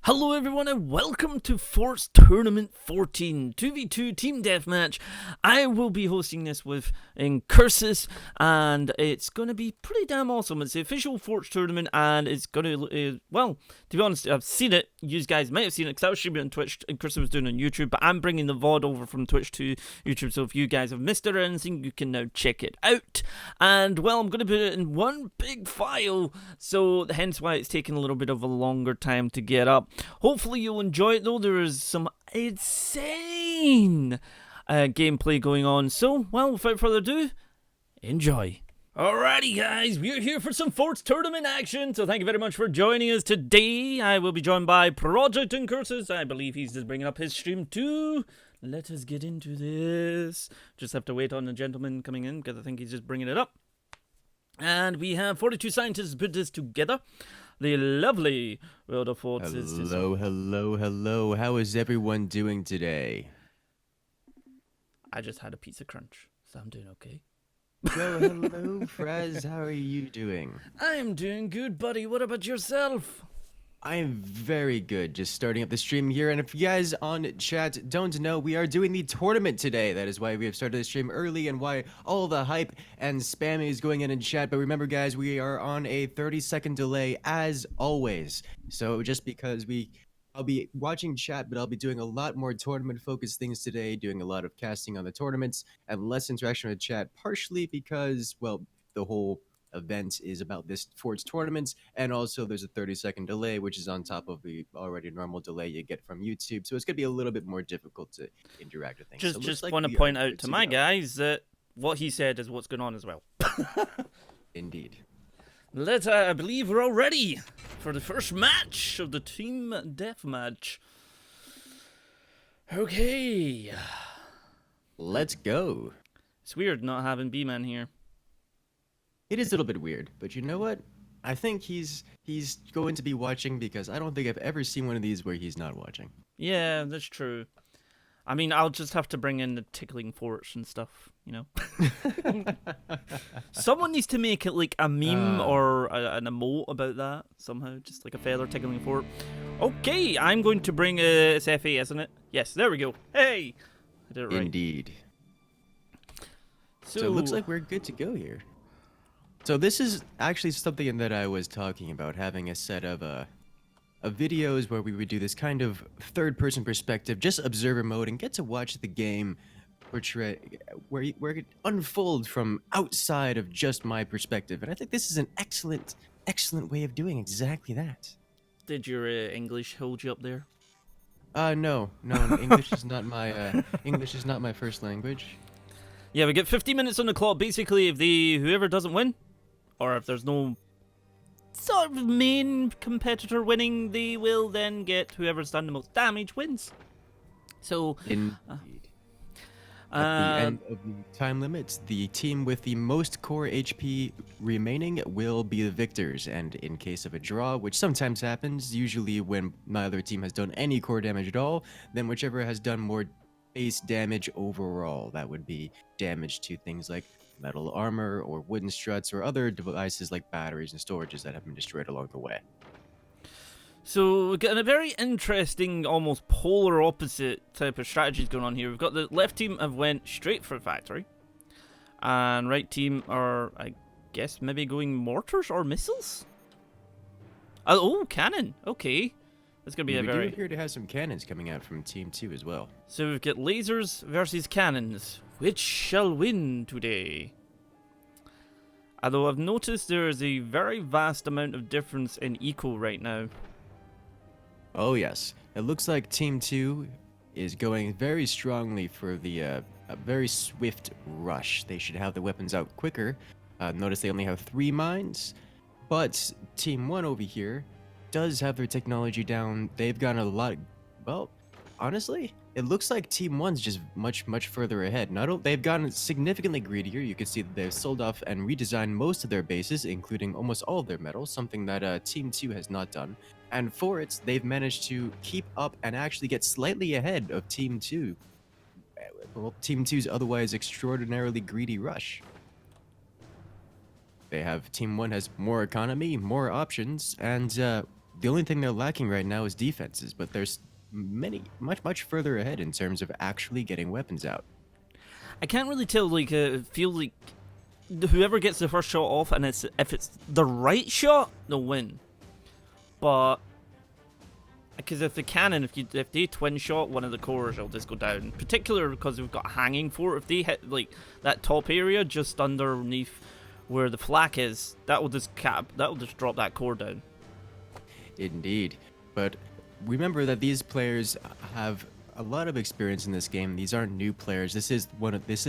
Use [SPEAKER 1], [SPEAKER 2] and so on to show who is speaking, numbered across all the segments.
[SPEAKER 1] Hello everyone and welcome to Forts Tournament 14 2v2 Team Deathmatch. I will be hosting this with Curses and it's going to be pretty damn awesome. It's the official Forts Tournament and it's going to, well, to be honest, I've seen it. You guys might have seen it because I was streaming on Twitch and Curses was doing it on YouTube, but I'm bringing the VOD over from Twitch to YouTube, so if you guys have missed it or anything, you can now check it out. And, well, I'm going to put it in one big file, so hence why it's taking a little bit of a longer time to get up. Hopefully you'll enjoy it though. There is some insane gameplay going on. So, well, without further ado, enjoy. Alrighty guys, we're here for some Forts Tournament action. So thank you very much for joining us today. I will be joined by Project and Curses. I believe he's just bringing up his stream too. Let us get into this. Just have to wait on the gentleman coming in because I think he's just bringing it up. And we have 42 scientists put this together. The lovely World of Forts.
[SPEAKER 2] Hello. How is everyone doing today?
[SPEAKER 1] I just had a pizza crunch, so I'm doing okay.
[SPEAKER 2] Hello, Frazzz. How are you doing?
[SPEAKER 1] I'm doing good, buddy. What about yourself?
[SPEAKER 2] I am very good. Just starting up the stream here, and if you guys on chat don't know, we are doing the tournament today. That is why we have started the stream early and why all the hype and spam is going in chat. But remember, guys, we are on a 30-second delay as always. So just because I'll be watching chat, but I'll be doing a lot more tournament-focused things today, doing a lot of casting on the tournaments and less interaction with chat, partially because, well, the whole event is about this Forts tournaments, and also there's a 30-second delay, which is on top of the already normal delay you get from YouTube, so it's gonna be a little bit more difficult to interact with things.
[SPEAKER 1] Just want to point out to my guys that what he said is what's going on as well.
[SPEAKER 2] Indeed.
[SPEAKER 1] I believe we're all ready for the first match of the Team Deathmatch. Okay.
[SPEAKER 2] Let's go.
[SPEAKER 1] It's weird not having B-Man here.
[SPEAKER 2] It is a little bit weird, but you know what? I think he's going to be watching because I don't think I've ever seen one of these where he's not watching.
[SPEAKER 1] Yeah, that's true. I mean, I'll just have to bring in the tickling forts and stuff, you know? Someone needs to make it like a meme or an emote about that somehow, just like a feather tickling fort. Okay, I'm going to bring it's FA, isn't it? Yes, there we go. Hey! I did it right.
[SPEAKER 2] Indeed. So it looks like we're good to go here. So this is actually something that I was talking about, having a set of videos where we would do this kind of third-person perspective, just observer mode, and get to watch the game portray where it unfolds from outside of just my perspective. And I think this is an excellent way of doing exactly that.
[SPEAKER 1] Did your English hold you up there?
[SPEAKER 2] No, English is not my first language.
[SPEAKER 1] Yeah, we get 50 minutes on the clock. Basically, if whoever doesn't win, or if there's no sort of main competitor winning, they will then get whoever's done the most damage wins. So,
[SPEAKER 2] indeed. At the end of the time limits, the team with the most core HP remaining will be the victors, and in case of a draw, which sometimes happens, usually when neither team has done any core damage at all, then whichever has done more base damage overall, that would be damage to things like metal armor or wooden struts or other devices like batteries and storages that have been destroyed along the way.
[SPEAKER 1] So we're getting a very interesting, almost polar opposite type of strategies going on here. We've got the left team have went straight for factory, and right team are, I guess, maybe going mortars or missiles. Oh, cannon. Okay, that's gonna be
[SPEAKER 2] We do appear to have some cannons coming out from Team 2 as well.
[SPEAKER 1] So we've got lasers versus cannons. Which shall win today? Although I've noticed there is a very vast amount of difference in eco right now.
[SPEAKER 2] Oh yes, it looks like Team 2 is going very strongly for the a very swift rush. They should have the weapons out quicker. Notice they only have 3 mines, but Team 1 over here does have their technology down. They've gotten a lot. Well, honestly, it looks like Team 1's just much further ahead. They've gotten significantly greedier. You can see that they've sold off and redesigned most of their bases, including almost all of their metals, something that Team 2 has not done. And for it, they've managed to keep up and actually get slightly ahead of Team 2. Well, Team 2's otherwise extraordinarily greedy rush. Team 1 has more economy, more options, and The only thing they're lacking right now is defenses, but there's much further ahead in terms of actually getting weapons out.
[SPEAKER 1] I can't really tell. Like, it feels like whoever gets the first shot off, and if it's the right shot, they'll win. But because if the cannon, if they twin shot one of the cores, it'll just go down. Particularly because we've got a hanging fort. If they hit like that top area just underneath where the flak is, that'll just drop that core down.
[SPEAKER 2] Indeed, but remember that these players have a lot of experience in this game. These aren't new players. This is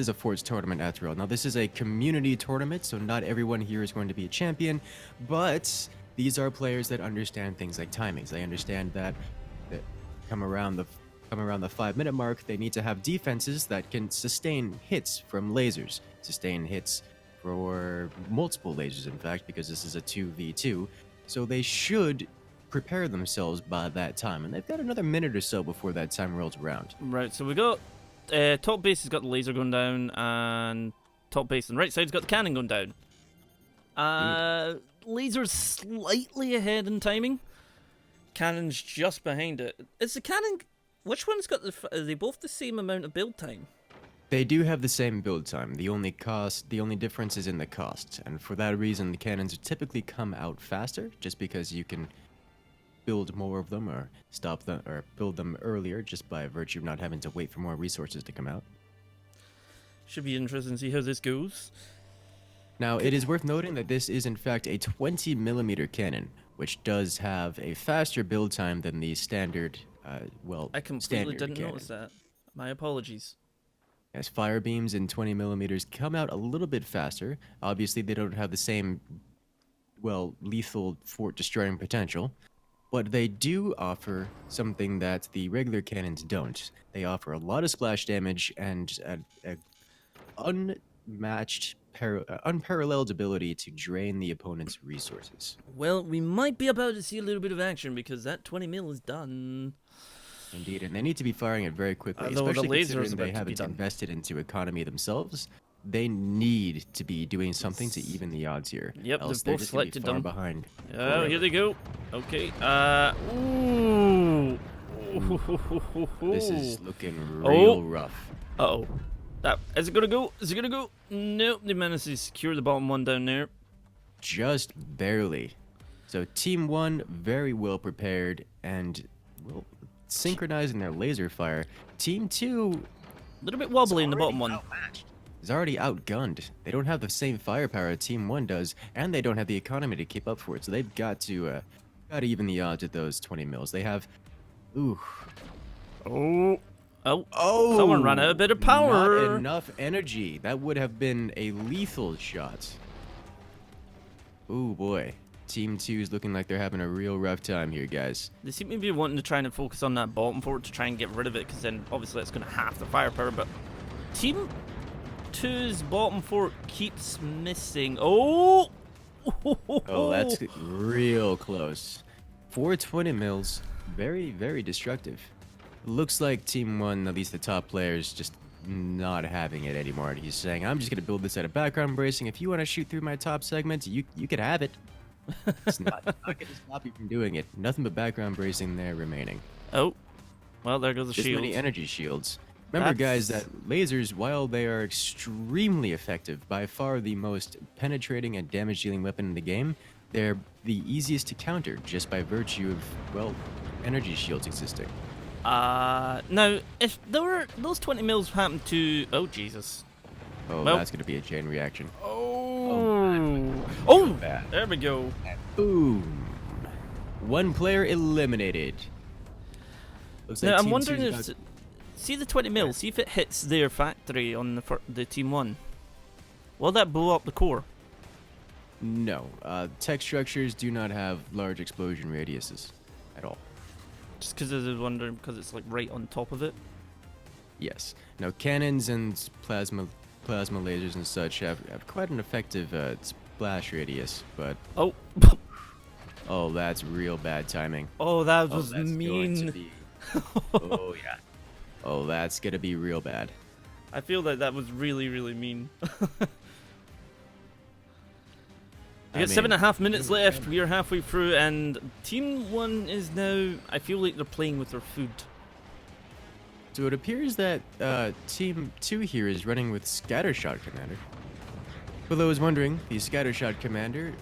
[SPEAKER 2] a Forts Tournament after all. Now this is a community tournament, so not everyone here is going to be a champion, but these are players that understand things like timings. They understand that come around the 5-minute mark, they need to have defenses that can sustain hits from lasers, sustain hits for multiple lasers, in fact, because this is a 2v2. So they should prepare themselves by that time, and they've got another minute or so before that time rolls around.
[SPEAKER 1] Right, so we got top base has got the laser going down, and top base on the right side's got the cannon going down. Laser's slightly ahead in timing. Cannon's just behind it. Is the cannon? Which one's got are they both the same amount of build time?
[SPEAKER 2] They do have the same build time. The only difference is in the cost, and for that reason, the cannons typically come out faster, just because you can build more of them or stop them or build them earlier just by virtue of not having to wait for more resources to come out.
[SPEAKER 1] Should be interesting to see how this goes.
[SPEAKER 2] Now, it is worth noting that this is in fact a 20mm cannon, which does have a faster build time than the standard,
[SPEAKER 1] I completely didn't notice that. My apologies.
[SPEAKER 2] As fire beams in 20mm come out a little bit faster. Obviously, they don't have the same, lethal fort destroying potential. But they do offer something that the regular cannons don't. They offer a lot of splash damage and an unparalleled ability to drain the opponent's resources.
[SPEAKER 1] Well, we might be about to see a little bit of action because that 20 mil is done.
[SPEAKER 2] Indeed, and they need to be firing it very quickly,
[SPEAKER 1] Although
[SPEAKER 2] especially
[SPEAKER 1] the lasers
[SPEAKER 2] considering they haven't invested into economy themselves. They need to be doing something to even the odds here.
[SPEAKER 1] Yep,
[SPEAKER 2] else
[SPEAKER 1] they've
[SPEAKER 2] they're
[SPEAKER 1] both
[SPEAKER 2] just gonna be
[SPEAKER 1] selected
[SPEAKER 2] far
[SPEAKER 1] them.
[SPEAKER 2] behind.
[SPEAKER 1] Oh, here they go. Okay. Ooh.
[SPEAKER 2] This is looking real rough.
[SPEAKER 1] Uh-oh. Is it gonna go? Is it gonna go? Nope, they managed to secure the bottom one down there.
[SPEAKER 2] Just barely. So Team 1, very well prepared and synchronizing their laser fire. Team 2,
[SPEAKER 1] A little bit wobbly in the bottom one.
[SPEAKER 2] is already outgunned. They don't have the same firepower Team 1 does, and they don't have the economy to keep up for it. So they've got to even the odds at those 20 mils. They have,
[SPEAKER 1] Oh, someone ran out a bit of power.
[SPEAKER 2] Not enough energy. That would have been a lethal shot. Ooh boy. Team 2 is looking like they're having a real rough time here, guys.
[SPEAKER 1] They seem to be wanting to try and focus on that bottom fort to try and get rid of it, because then obviously that's going to halve the firepower. But Team 2's bottom fort keeps missing. Oh,
[SPEAKER 2] that's real close. 420 mils, very, very destructive. Looks like Team 1, at least the top player, is just not having it anymore. And he's saying, I'm just going to build this out of background bracing. If you want to shoot through my top segments, you could have it. It's not going to stop you from doing it. Nothing but background bracing there remaining.
[SPEAKER 1] Oh, well, there goes the
[SPEAKER 2] Just
[SPEAKER 1] shield.
[SPEAKER 2] many energy shields. Remember, guys, that lasers, while they are extremely effective, by far the most penetrating and damage-dealing weapon in the game, they're the easiest to counter just by virtue of, energy shields existing.
[SPEAKER 1] Now, if there were those 20 mils happened to... Oh, Jesus.
[SPEAKER 2] Oh,
[SPEAKER 1] Well-
[SPEAKER 2] that's going to be a chain reaction.
[SPEAKER 1] Oh,
[SPEAKER 2] Bad.
[SPEAKER 1] there we go.
[SPEAKER 2] Boom. One player eliminated. Looks like
[SPEAKER 1] Now, I'm
[SPEAKER 2] Team
[SPEAKER 1] wondering
[SPEAKER 2] 2's
[SPEAKER 1] if...
[SPEAKER 2] about-
[SPEAKER 1] See the 20 mil, see if it hits their factory on the Team 1. Will that blow up the core?
[SPEAKER 2] No. Tech structures do not have large explosion radiuses at all.
[SPEAKER 1] Just because I was wondering, because it's like right on top of it.
[SPEAKER 2] Yes. Now, cannons and plasma lasers and such have quite an effective splash radius, but
[SPEAKER 1] Oh,
[SPEAKER 2] oh, that's real bad timing.
[SPEAKER 1] oh, that
[SPEAKER 2] Oh,
[SPEAKER 1] was
[SPEAKER 2] that's going to
[SPEAKER 1] mean.
[SPEAKER 2] be- oh yeah. Oh, that's gonna be real bad.
[SPEAKER 1] I feel that was really, really mean. We got 7.5 minutes left. We are halfway through, and Team 1 is now. I feel like they're playing with their food.
[SPEAKER 2] So it appears that Team 2 here is running with Scattershot Commander. For those wondering, the Scattershot Commander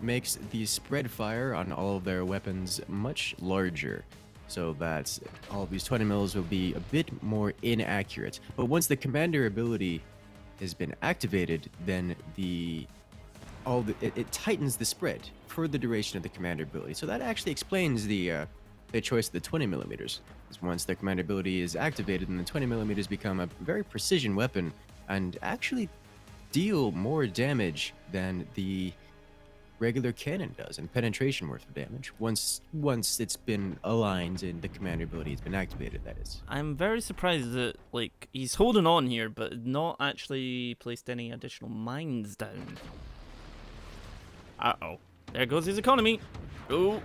[SPEAKER 2] makes the spread fire on all of their weapons much larger, so that all of these 20 mils will be a bit more inaccurate. But once the Commander ability has been activated, then it tightens the spread for the duration of the Commander ability. So that actually explains the choice of the 20 millimeters. Once the Commander ability is activated, then the 20 millimeters become a very precision weapon and actually deal more damage than the regular cannon does, and penetration worth of damage once it's been aligned and the Commander ability has been activated, that is.
[SPEAKER 1] I'm very surprised that he's holding on here, but not actually placed any additional mines down. Uh-oh. There goes his economy. Oh.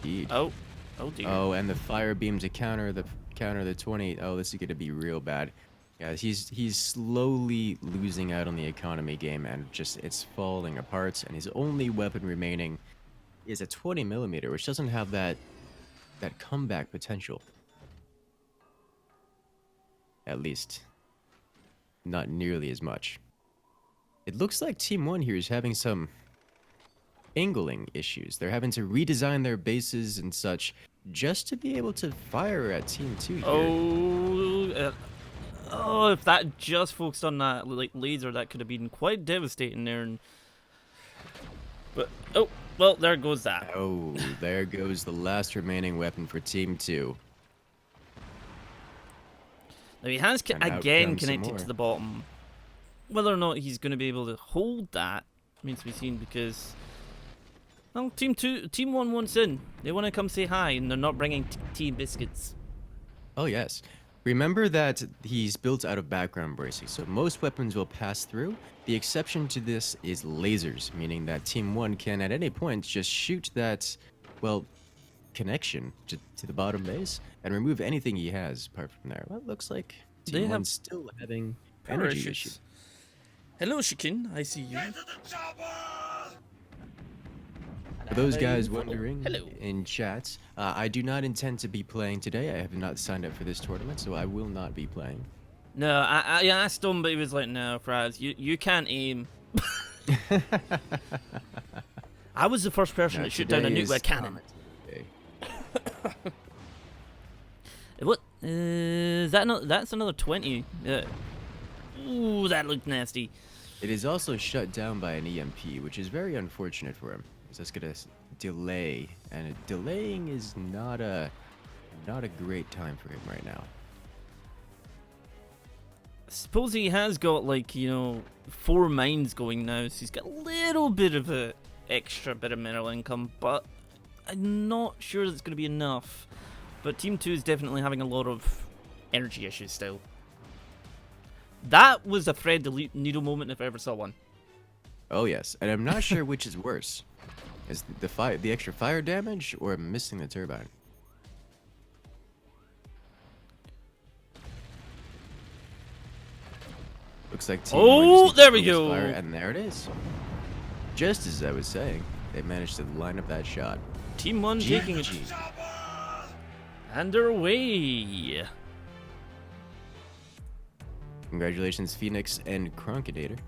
[SPEAKER 2] Indeed.
[SPEAKER 1] Oh. Oh dear.
[SPEAKER 2] Oh, and the fire beams to counter the 20. Oh, this is gonna be real bad. Yeah, he's slowly losing out on the economy game, and it's falling apart. And his only weapon remaining is a 20 millimeter, which doesn't have that comeback potential. At least, not nearly as much. It looks like Team 1 here is having some angling issues. They're having to redesign their bases and such just to be able to fire at Team 2 here.
[SPEAKER 1] Oh, if that just focused on that laser, that could have been quite devastating there. But oh, well, there goes that.
[SPEAKER 2] Oh, there goes the last remaining weapon for Team 2.
[SPEAKER 1] Now he has
[SPEAKER 2] And out
[SPEAKER 1] again
[SPEAKER 2] comes some
[SPEAKER 1] connected
[SPEAKER 2] more.
[SPEAKER 1] to the bottom. Whether or not he's going to be able to hold that remains to be seen, because well, Team 1 wants in. They want to come say hi, and they're not bringing tea biscuits.
[SPEAKER 2] Oh yes. Remember that he's built out of background bracing, so most weapons will pass through. The exception to this is lasers, meaning that Team 1 can at any point just shoot that, well, connection to the bottom base and remove anything he has apart from there. Well, it looks like Team 1's still having energy issues.
[SPEAKER 1] Hello, Shikin. I see you.
[SPEAKER 2] For those guys wondering
[SPEAKER 1] Hello.
[SPEAKER 2] in chat, I do not intend to be playing today. I have not signed up for this tournament, so I will not be playing.
[SPEAKER 1] No, I asked him, but he was like, "No, Frazzz, you can't aim." I was the first person to shoot down a nuke with a cannon. What? Is that not? That's another 20. Ooh, that looked nasty.
[SPEAKER 2] It is also shut down by an EMP, which is very unfortunate for him. That's gonna delay, and delaying is not a great time for him right now.
[SPEAKER 1] I suppose he has got 4 mines going now, so he's got a little bit of a extra bit of mineral income, but I'm not sure that's going to be enough. But Team 2 is definitely having a lot of energy issues still. That was a thread the needle moment if I ever saw one.
[SPEAKER 2] Oh yes, and I'm not sure which is worse. Is the extra fire damage or missing the turbine? Looks like Team 1 just
[SPEAKER 1] there we
[SPEAKER 2] needs to
[SPEAKER 1] go.
[SPEAKER 2] fire, and there it is. Just as I was saying, they managed to line up that shot.
[SPEAKER 1] Team 1 taking it. And they're away.
[SPEAKER 2] Congratulations, Phoenix and Cronkinator,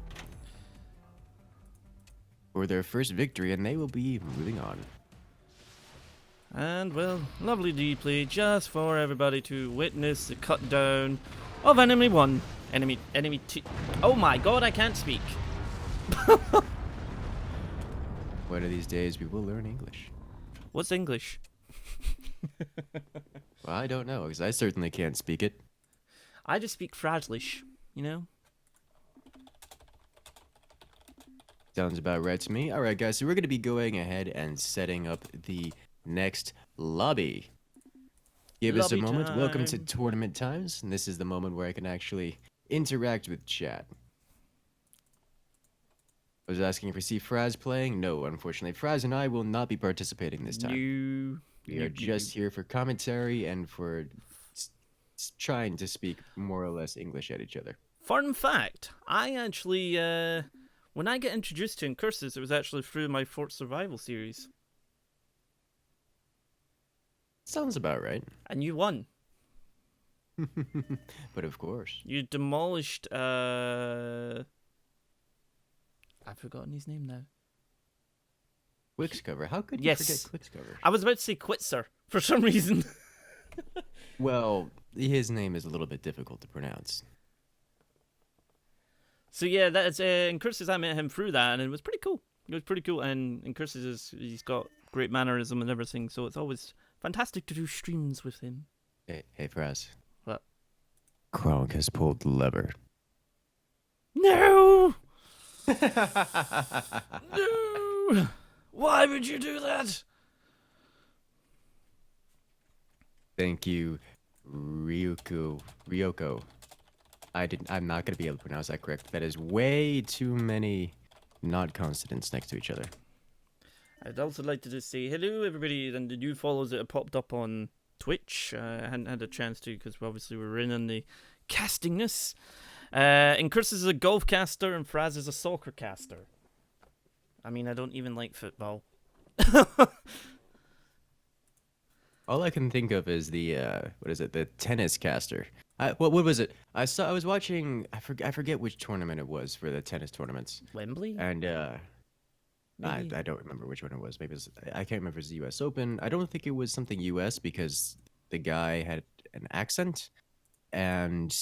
[SPEAKER 2] for their first victory, and they will be moving on.
[SPEAKER 1] And, well, lovely D-play just for everybody to witness the cut down of enemy 1. Enemy 2. Oh my god, I can't speak.
[SPEAKER 2] One of these days, we will learn English.
[SPEAKER 1] What's English?
[SPEAKER 2] Well, I don't know, because I certainly can't speak it.
[SPEAKER 1] I just speak Frazzlish, you know?
[SPEAKER 2] Sounds about right to me. Alright guys, so we're going to be going ahead and setting up the next lobby. Give us a
[SPEAKER 1] Lobby
[SPEAKER 2] moment. Welcome to
[SPEAKER 1] time.
[SPEAKER 2] Tournament Times, and this is the moment where I can actually interact with chat. I was asking if we see Frazzz playing. No, unfortunately. Frazzz and I will not be participating this time. We are just here for commentary and for trying to speak more or less English at each other.
[SPEAKER 1] Fun fact, I actually When I get introduced to Incursus, it was actually through my Fort Survival series.
[SPEAKER 2] Sounds about right.
[SPEAKER 1] And you won.
[SPEAKER 2] But of course.
[SPEAKER 1] You demolished, I've forgotten his name now.
[SPEAKER 2] Quickscover. How could you
[SPEAKER 1] Yes.
[SPEAKER 2] forget Quickscover?
[SPEAKER 1] I was about to say Quitzer for some reason.
[SPEAKER 2] Well, his name is a little bit difficult to pronounce.
[SPEAKER 1] So yeah, that's Incursus. I met him through that, and it was pretty cool. It was pretty cool, and Incursus he's got great mannerism and everything, so it's always fantastic to do streams with him.
[SPEAKER 2] Hey, Frazzz.
[SPEAKER 1] What?
[SPEAKER 2] Kronk has pulled the lever.
[SPEAKER 1] No! No! Why would you do that?
[SPEAKER 2] Thank you, Ryoko. I'm not gonna be able to pronounce that correct. That is way too many not consonants next to each other.
[SPEAKER 1] I'd also like to just say hello, everybody, and the new follows that have popped up on Twitch. I hadn't had a chance to because obviously we're in on the castingness. Incursus is a golf caster and Frazzz is a soccer caster. I mean, I don't even like football.
[SPEAKER 2] All I can think of is the the tennis caster. What was it? I was watching. I forget which tournament it was for the tennis tournaments.
[SPEAKER 1] Wembley?
[SPEAKER 2] And I
[SPEAKER 1] Maybe.
[SPEAKER 2] don't remember which one it was. Maybe I can't remember if it was the U.S. Open. I don't think it was something U.S. because the guy had an accent and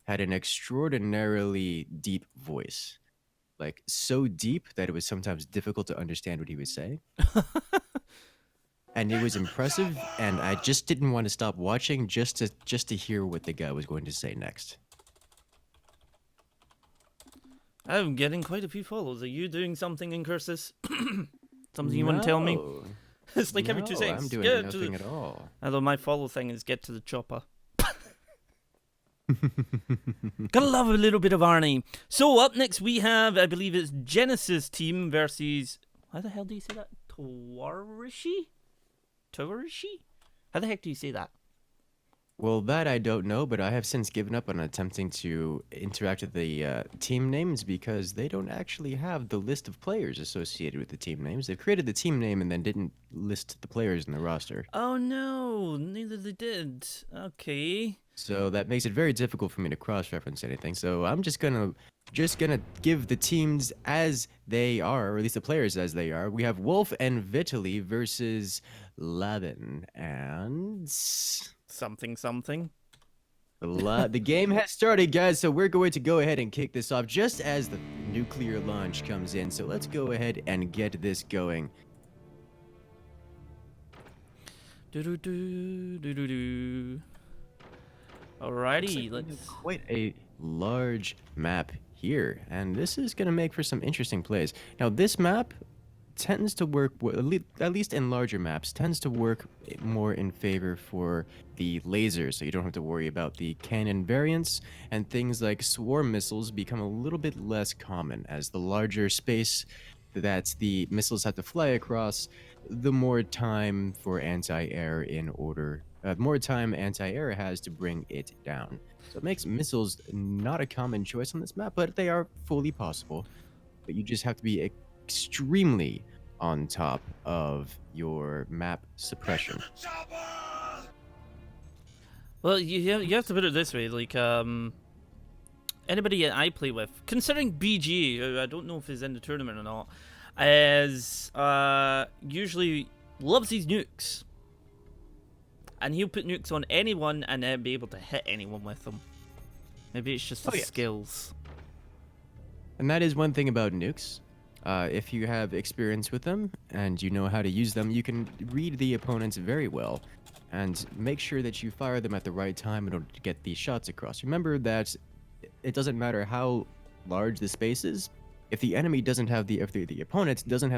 [SPEAKER 2] had an extraordinarily deep voice, like so deep that it was sometimes difficult to understand what he was saying. And it was impressive, and I just didn't want to stop watching just to hear what the guy was going to say next.
[SPEAKER 1] I'm getting quite a few follows. Are you doing something, Incursus? Something you want to tell me?
[SPEAKER 2] No.
[SPEAKER 1] It's like every 2
[SPEAKER 2] No,
[SPEAKER 1] seconds.
[SPEAKER 2] I'm doing
[SPEAKER 1] Get to
[SPEAKER 2] nothing
[SPEAKER 1] the...
[SPEAKER 2] at all.
[SPEAKER 1] Although my follow thing is get to the chopper. Gotta love a little bit of Arnie. So up next we have, I believe it's Genesis team versus... How the hell do you say that? Tawarishi? Tawarishi? How the heck do you say that?
[SPEAKER 2] Well, that I don't know, but I have since given up on attempting to interact with the team names because they don't actually have the list of players associated with the team names. They've created the team name and then didn't list the players in the roster.
[SPEAKER 1] Oh no, neither they did. Okay.
[SPEAKER 2] So that makes it very difficult for me to cross-reference anything. So I'm just gonna give the teams as they are, or at least the players as they are. We have Wolf and Vitaly versus Lavin and
[SPEAKER 1] Something.
[SPEAKER 2] the game has started, guys. So we're going to go ahead and kick this off just as the nuclear launch comes in. So let's go ahead and get this going.
[SPEAKER 1] Do. Alrighty, let's.
[SPEAKER 2] Quite a large map here, and this is going to make for some interesting plays. Now, this map tends to work, at least in larger maps, tends to work more in favor for the lasers, so you don't have to worry about the cannon variants, and things like swarm missiles become a little bit less common, as the larger space that the missiles have to fly across, the more time for anti-air more time anti-air has to bring it down. So it makes missiles not a common choice on this map, but they are fully possible. But you just have to be extremely on top of your map suppression.
[SPEAKER 1] Well, you have to put it this way, like anybody that I play with, considering BG, who I don't know if he's in the tournament or not, is usually loves these nukes. And he'll put nukes on anyone and then be able to hit anyone with them. Maybe it's just the skills.
[SPEAKER 2] And that is one thing about nukes. If you have experience with them and you know how to use them, you can read the opponents very well and make sure that you fire them at the right time in order to get these shots across. Remember that it doesn't matter how large the space is. If the opponent doesn't have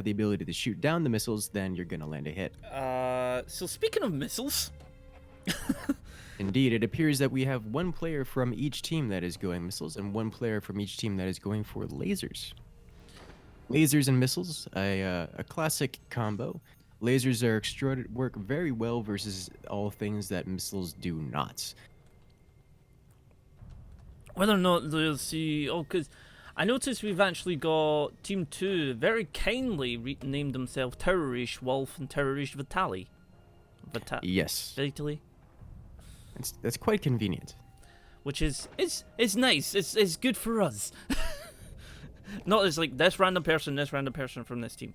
[SPEAKER 2] the ability to shoot down the missiles, then you're gonna land a hit.
[SPEAKER 1] So speaking of missiles,
[SPEAKER 2] Indeed, it appears that we have one player from each team that is going missiles and one player from each team that is going for lasers. Lasers and missiles, a classic combo. Lasers work very well versus all things that missiles do not.
[SPEAKER 1] whether or not they'll see, because I noticed we've actually got Team 2 very kindly renamed themselves Terrorish Wolf and Terrorish Vitali.
[SPEAKER 2] Yes.
[SPEAKER 1] Vitali?
[SPEAKER 2] That's quite convenient.
[SPEAKER 1] Which is it's nice. It's good for us. Not as like this random person from this team.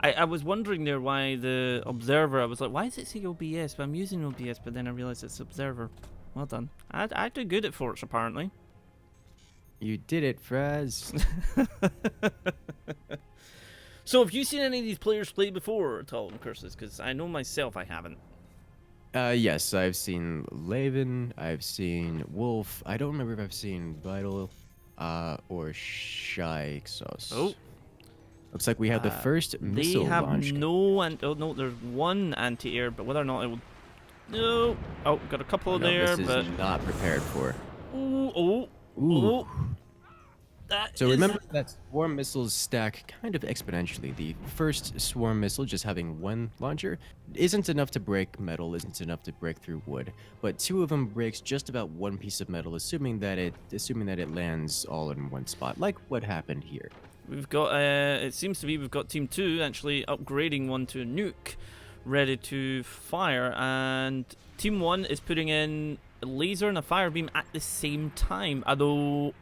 [SPEAKER 1] I was wondering there why the observer. I was like, why does it say OBS? But I'm using OBS, but then I realized it's observer. Well done. I do good at forts apparently.
[SPEAKER 2] You did it, Frazzz.
[SPEAKER 1] So have you seen any of these players play before at all in Curses? Because I know myself I haven't.
[SPEAKER 2] Yes, I've seen Laven, I've seen Wolf. I don't remember if I've seen Vital, or Shy Exhaust.
[SPEAKER 1] Oh.
[SPEAKER 2] Looks like we have the first missile
[SPEAKER 1] They have
[SPEAKER 2] launch.
[SPEAKER 1] no, oh no, there's one anti-air, but whether or not it will... No. Oh, got a couple there,
[SPEAKER 2] this
[SPEAKER 1] but...
[SPEAKER 2] is not prepared for.
[SPEAKER 1] Ooh. That
[SPEAKER 2] So
[SPEAKER 1] is...
[SPEAKER 2] remember that swarm missiles stack kind of exponentially. The first swarm missile, just having one launcher, isn't enough to break metal, isn't enough to break through wood. But two of them breaks just about one piece of metal, assuming that it lands all in one spot, like what happened here.
[SPEAKER 1] We've got, it seems to be we've got Team 2 actually upgrading one to a nuke, ready to fire, and Team 1 is putting in a laser and a fire beam at the same time, although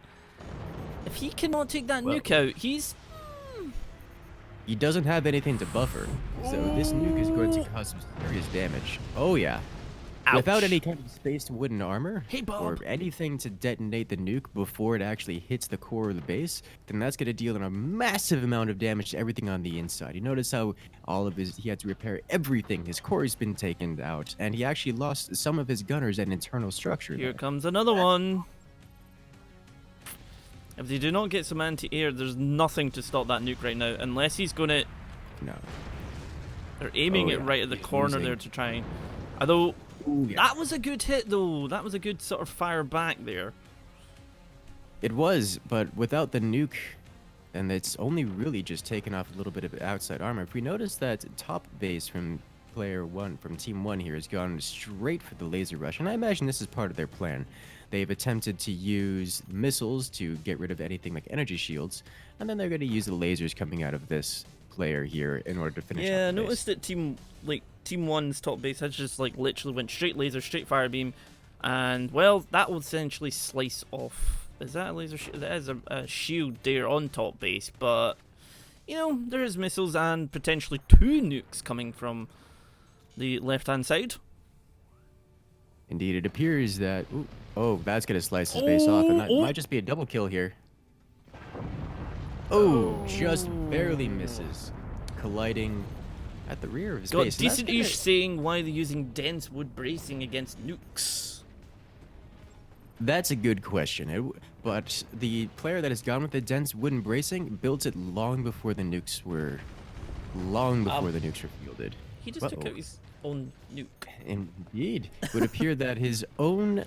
[SPEAKER 1] if he cannot take that nuke out, he's...
[SPEAKER 2] He doesn't have anything to buffer, so this nuke is going to cause some serious damage. Oh yeah.
[SPEAKER 1] Ouch.
[SPEAKER 2] Without any kind of spaced wooden armor,
[SPEAKER 1] Hey, Bob.
[SPEAKER 2] or anything to detonate the nuke before it actually hits the core of the base, then that's going to deal a massive amount of damage to everything on the inside. You notice how he had to repair everything. His core has been taken out, and he actually lost some of his gunners and internal structure.
[SPEAKER 1] Here comes another one. If they do not get some anti-air, there's nothing to stop that nuke right now, unless he's going to...
[SPEAKER 2] No.
[SPEAKER 1] They're aiming it right at the corner there to try. Although, that was a good hit though. That was a good sort of fire back there.
[SPEAKER 2] It was, but without the nuke, and it's only really just taken off a little bit of outside armor. If we notice that top base from Team 1 here has gone straight for the laser rush, and I imagine this is part of their plan. They've attempted to use missiles to get rid of anything like energy shields, and then they're going to use the lasers coming out of this player here in order to finish
[SPEAKER 1] Yeah, I
[SPEAKER 2] off the
[SPEAKER 1] noticed that Team 1's top base had just like literally went straight laser, straight fire beam, and well, that will essentially slice off. Is that a laser shield? That is a shield there on top base, but you know, there is missiles and potentially 2 nukes coming from the left-hand side.
[SPEAKER 2] Indeed, it appears that... Oh, that's going to slice his base off, and that might just be a double kill here. Oh, just barely misses, colliding at the rear of his
[SPEAKER 1] Got
[SPEAKER 2] base.
[SPEAKER 1] decent-ish saying why they're using dense wood bracing against nukes.
[SPEAKER 2] That's a good question, but the player that has gone with the dense wooden bracing built it long before the nukes were... fielded.
[SPEAKER 1] He just took out his own nuke.
[SPEAKER 2] Indeed. It would appear that his own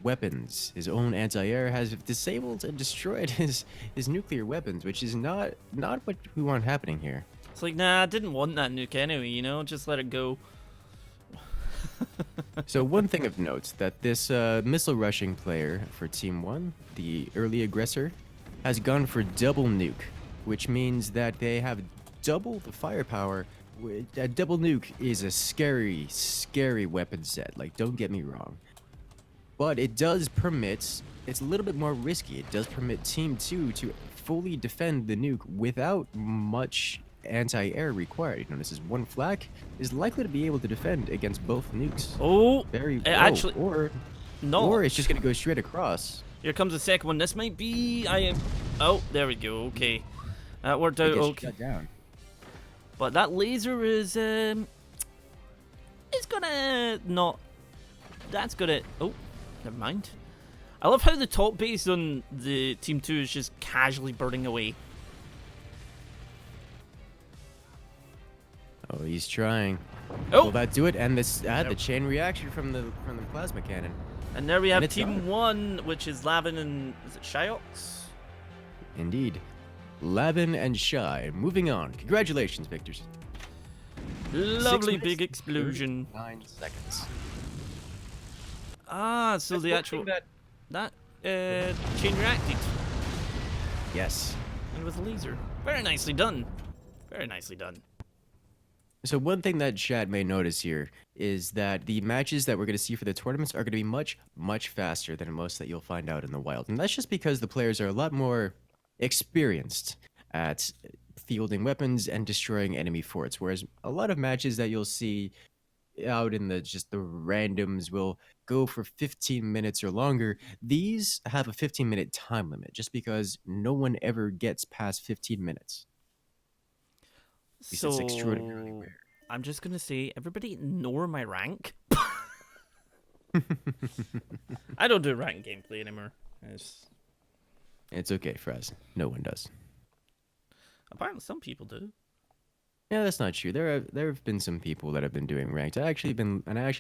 [SPEAKER 2] weapons, his own anti-air, has disabled and destroyed his nuclear weapons, which is not what we want happening here.
[SPEAKER 1] It's like, nah, I didn't want that nuke anyway, you know? Just let it go.
[SPEAKER 2] So one thing of note, that this missile rushing player for Team 1, the early aggressor, has gone for double nuke, which means that they have double the firepower. A double nuke is a scary, scary weapon set, like, don't get me wrong. But it does permit, it's a little bit more risky, it does permit Team 2 to fully defend the nuke without much anti-air required. You notice this one flak is likely to be able to defend against both nukes.
[SPEAKER 1] Oh,
[SPEAKER 2] Actually,
[SPEAKER 1] no.
[SPEAKER 2] Or it's just going to go straight across.
[SPEAKER 1] Here comes the second one. This might be... Oh, there we go. Okay. That worked out okay.
[SPEAKER 2] Shut down.
[SPEAKER 1] But that laser is... It's gonna not... That's gonna... Oh, never mind. I love how the top base on the Team 2 is just casually burning away.
[SPEAKER 2] Oh, he's trying.
[SPEAKER 1] Oh!
[SPEAKER 2] Will that do it? And this the chain reaction from the plasma cannon.
[SPEAKER 1] And there we have Team 1, which is Lavin and... Is it Shyox?
[SPEAKER 2] Indeed. Lavin and Shy. Moving on. Congratulations, victors.
[SPEAKER 1] Lovely big explosion.
[SPEAKER 2] 9 seconds.
[SPEAKER 1] Ah, so the actual... that chain reacted.
[SPEAKER 2] Yes.
[SPEAKER 1] And with a laser. Very nicely done. Very nicely done.
[SPEAKER 2] So one thing that chat may notice here is that the matches that we're going to see for the tournaments are going to be much, much faster than most that you'll find out in the wild. And that's just because the players are a lot more experienced at fielding weapons and destroying enemy forts. Whereas a lot of matches that you'll see out in the randoms will go for 15 minutes or longer. These have a 15-minute time limit just because no one ever gets past 15 minutes. It's extraordinarily rare.
[SPEAKER 1] I'm just gonna say, everybody ignore my rank. I don't do rank gameplay anymore.
[SPEAKER 2] It's okay, Frazzz. No one does.
[SPEAKER 1] Apparently, some people do.
[SPEAKER 2] Yeah, that's not true. There have been some people that have been doing ranked. I actually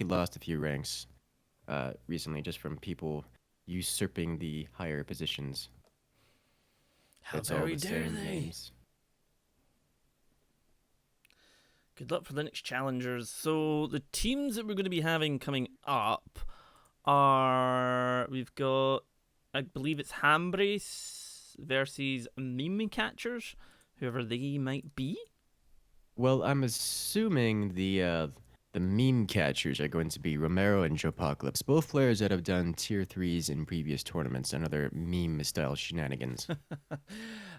[SPEAKER 2] lost a few ranks recently just from people usurping the higher positions.
[SPEAKER 1] How very dare they?
[SPEAKER 2] Names.
[SPEAKER 1] Good luck for the next challengers. So the teams that we're going to be having coming up are, we've got, I believe it's Hambrace versus Meme Catchers, whoever they might be.
[SPEAKER 2] Well, I'm assuming the meme catchers are going to be Romero and Joepocalypse, both players that have done tier 3s in previous tournaments and other meme style shenanigans.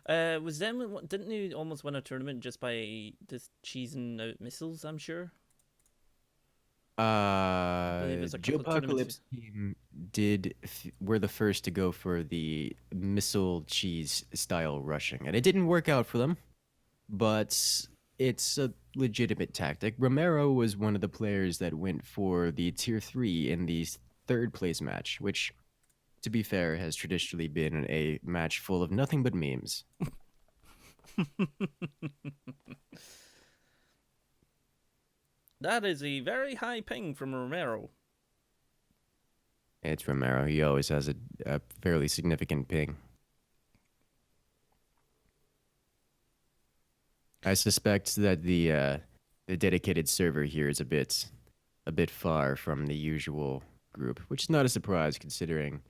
[SPEAKER 1] Was them? Didn't they almost win a tournament just by just cheesing out missiles? I'm sure.
[SPEAKER 2] Joepocalypse team were the first to go for the missile cheese style rushing, and it didn't work out for them, but it's a legitimate tactic. Romero was one of the players that went for the tier 3 in the third place match, which, to be fair, has traditionally been a match full of nothing but memes.
[SPEAKER 1] That is a very high ping from Romero.
[SPEAKER 2] It's Romero. He always has a fairly significant ping. I suspect that the dedicated server here is a bit far from the usual group, which is not a surprise considering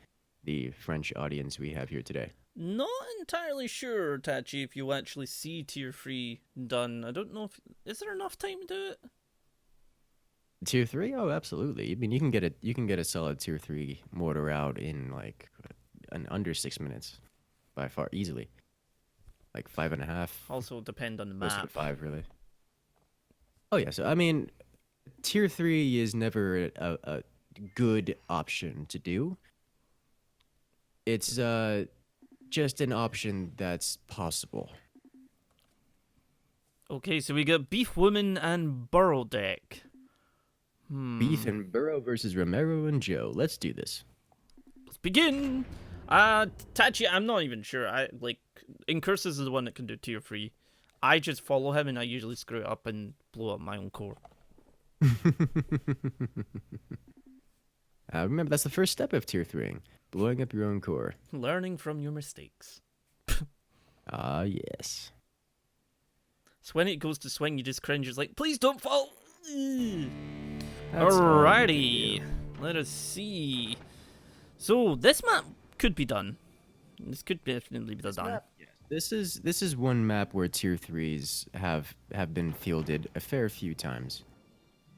[SPEAKER 2] the French audience we have here today.
[SPEAKER 1] Not entirely sure, Tachi, if you'll actually see tier 3 done. I don't know if is there enough time to do it.
[SPEAKER 2] Tier 3? Oh, absolutely. I mean, you can get a solid tier 3 mortar out in like under 6 minutes, by far, easily. Like 5.5.
[SPEAKER 1] Also depend on the
[SPEAKER 2] Most
[SPEAKER 1] map.
[SPEAKER 2] of 5, really. Oh yeah, so I mean, tier 3 is never a good option to do. It's just an option that's possible.
[SPEAKER 1] Okay, so we got Beef Woman and Burrow Deck.
[SPEAKER 2] Beef and Burrow versus Romero and Joe. Let's do this.
[SPEAKER 1] Let's begin. Tachi, I'm not even sure. Incursus is the one that can do tier 3. I just follow him and I usually screw it up and blow up my own core.
[SPEAKER 2] Remember, that's the first step of tier 3ing. Blowing up your own core.
[SPEAKER 1] Learning from your mistakes.
[SPEAKER 2] Ah, yes.
[SPEAKER 1] So when it goes to swing, you just cringe. It's like, please don't fall.
[SPEAKER 2] That's
[SPEAKER 1] Alrighty. Let us see. So this map could be done. This could definitely be done.
[SPEAKER 2] This is one map where tier 3s have been fielded a fair few times.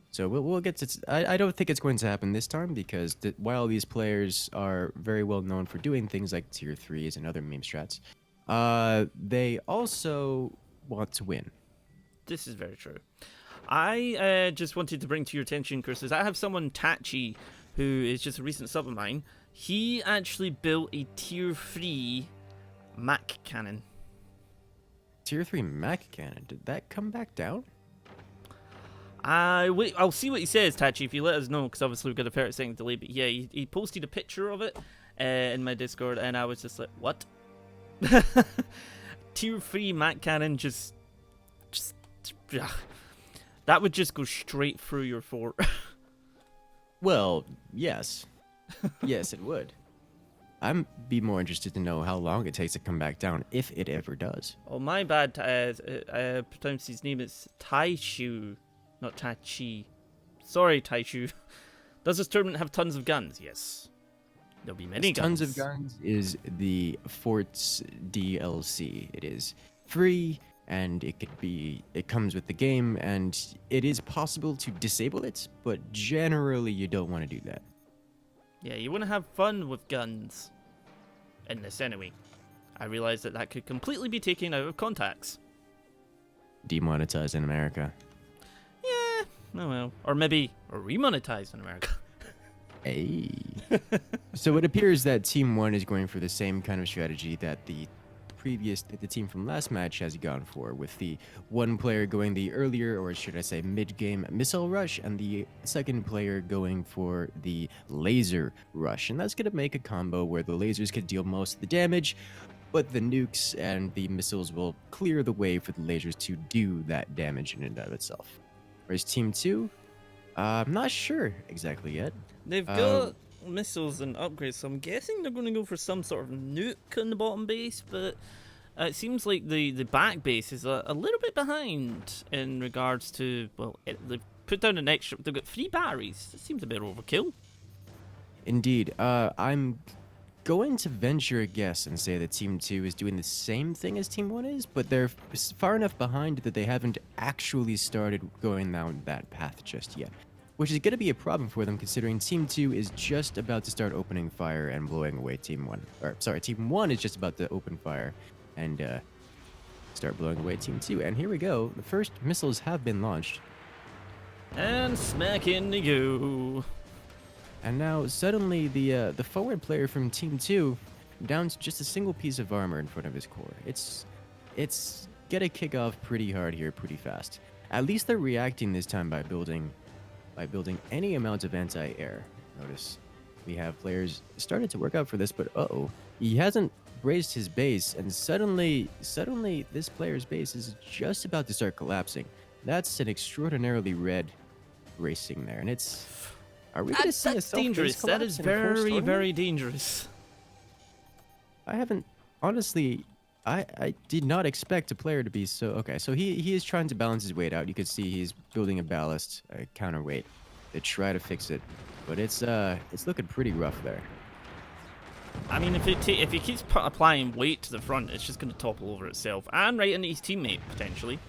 [SPEAKER 2] So we'll get to. I don't think it's going to happen this time because while these players are very well known for doing things like tier 3s and other meme strats, they also want to win.
[SPEAKER 1] This is very true. I just wanted to bring to your attention, Curses, I have someone, Tachi, who is just a recent sub of mine. He actually built a tier 3 Mac cannon.
[SPEAKER 2] Tier 3 Mac cannon? Did that come back down?
[SPEAKER 1] I'll see what he says, Tachi, if you let us know, because obviously we've got a 30-second delay. But yeah, he posted a picture of it in my Discord, and I was just like, what? Tier 3 Mac cannon just that would just go straight through your fort.
[SPEAKER 2] Well, yes. Yes, it would. I'd be more interested to know how long it takes to come back down, if it ever does.
[SPEAKER 1] Oh, my bad. I pronounced his name. It's Taishu, not Tachi. Sorry, Taishu. Does this tournament have tons of guns? Yes. There'll be many
[SPEAKER 2] Tons
[SPEAKER 1] guns.
[SPEAKER 2] of guns is the Forts DLC. It is free and it comes with the game, and it is possible to disable it, but generally you don't want to do that.
[SPEAKER 1] Yeah, you want to have fun with guns in this anyway. I realize that could completely be taken out of context.
[SPEAKER 2] Demonetized in America.
[SPEAKER 1] Yeah, oh well. Or maybe remonetized in America.
[SPEAKER 2] Hey. So it appears that Team 1 is going for the same kind of strategy that the team from last match has gone for, with the one player going the earlier, or should I say mid-game missile rush, and the second player going for the laser rush. And that's going to make a combo where the lasers can deal most of the damage, but the nukes and the missiles will clear the way for the lasers to do that damage in and of itself. Whereas Team 2, I'm not sure exactly yet.
[SPEAKER 1] They've got missiles and upgrades, so I'm guessing they're going to go for some sort of nuke on the bottom base, but it seems like the back base is a little bit behind in regards to, well, they've put down an extra, they've got 3 batteries. It seems a bit overkill.
[SPEAKER 2] Indeed. I'm going to venture a guess and say that Team 2 is doing the same thing as Team 1 is, but they're far enough behind that they haven't actually started going down that path just yet. Which is going to be a problem for them, considering Team 2 is just about to start opening fire and blowing away Team 1. Or, sorry, Team 1 is just about to open fire and start blowing away Team 2. And here we go. The first missiles have been launched.
[SPEAKER 1] And smack in they go.
[SPEAKER 2] And now, suddenly, the forward player from Team 2 down to just a single piece of armor in front of his core. It's gonna kick off pretty hard here, pretty fast. At least they're reacting this time by building any amount of anti-air. Notice we have players started to work out for this, but he hasn't raised his base, and suddenly this player's base is just about to start collapsing. That's an extraordinarily red racing there, and are we going to see a
[SPEAKER 1] That's
[SPEAKER 2] self-base
[SPEAKER 1] dangerous. That
[SPEAKER 2] collapse
[SPEAKER 1] is
[SPEAKER 2] in a Forts
[SPEAKER 1] very,
[SPEAKER 2] tournament?
[SPEAKER 1] very dangerous.
[SPEAKER 2] I haven't, honestly, I did not expect a player to be so... Okay, so he is trying to balance his weight out. You can see he's building a ballast, a counterweight, to try to fix it. But it's looking pretty rough there.
[SPEAKER 1] I mean, if he keeps applying weight to the front, it's just going to topple over itself. And right into his teammate, potentially.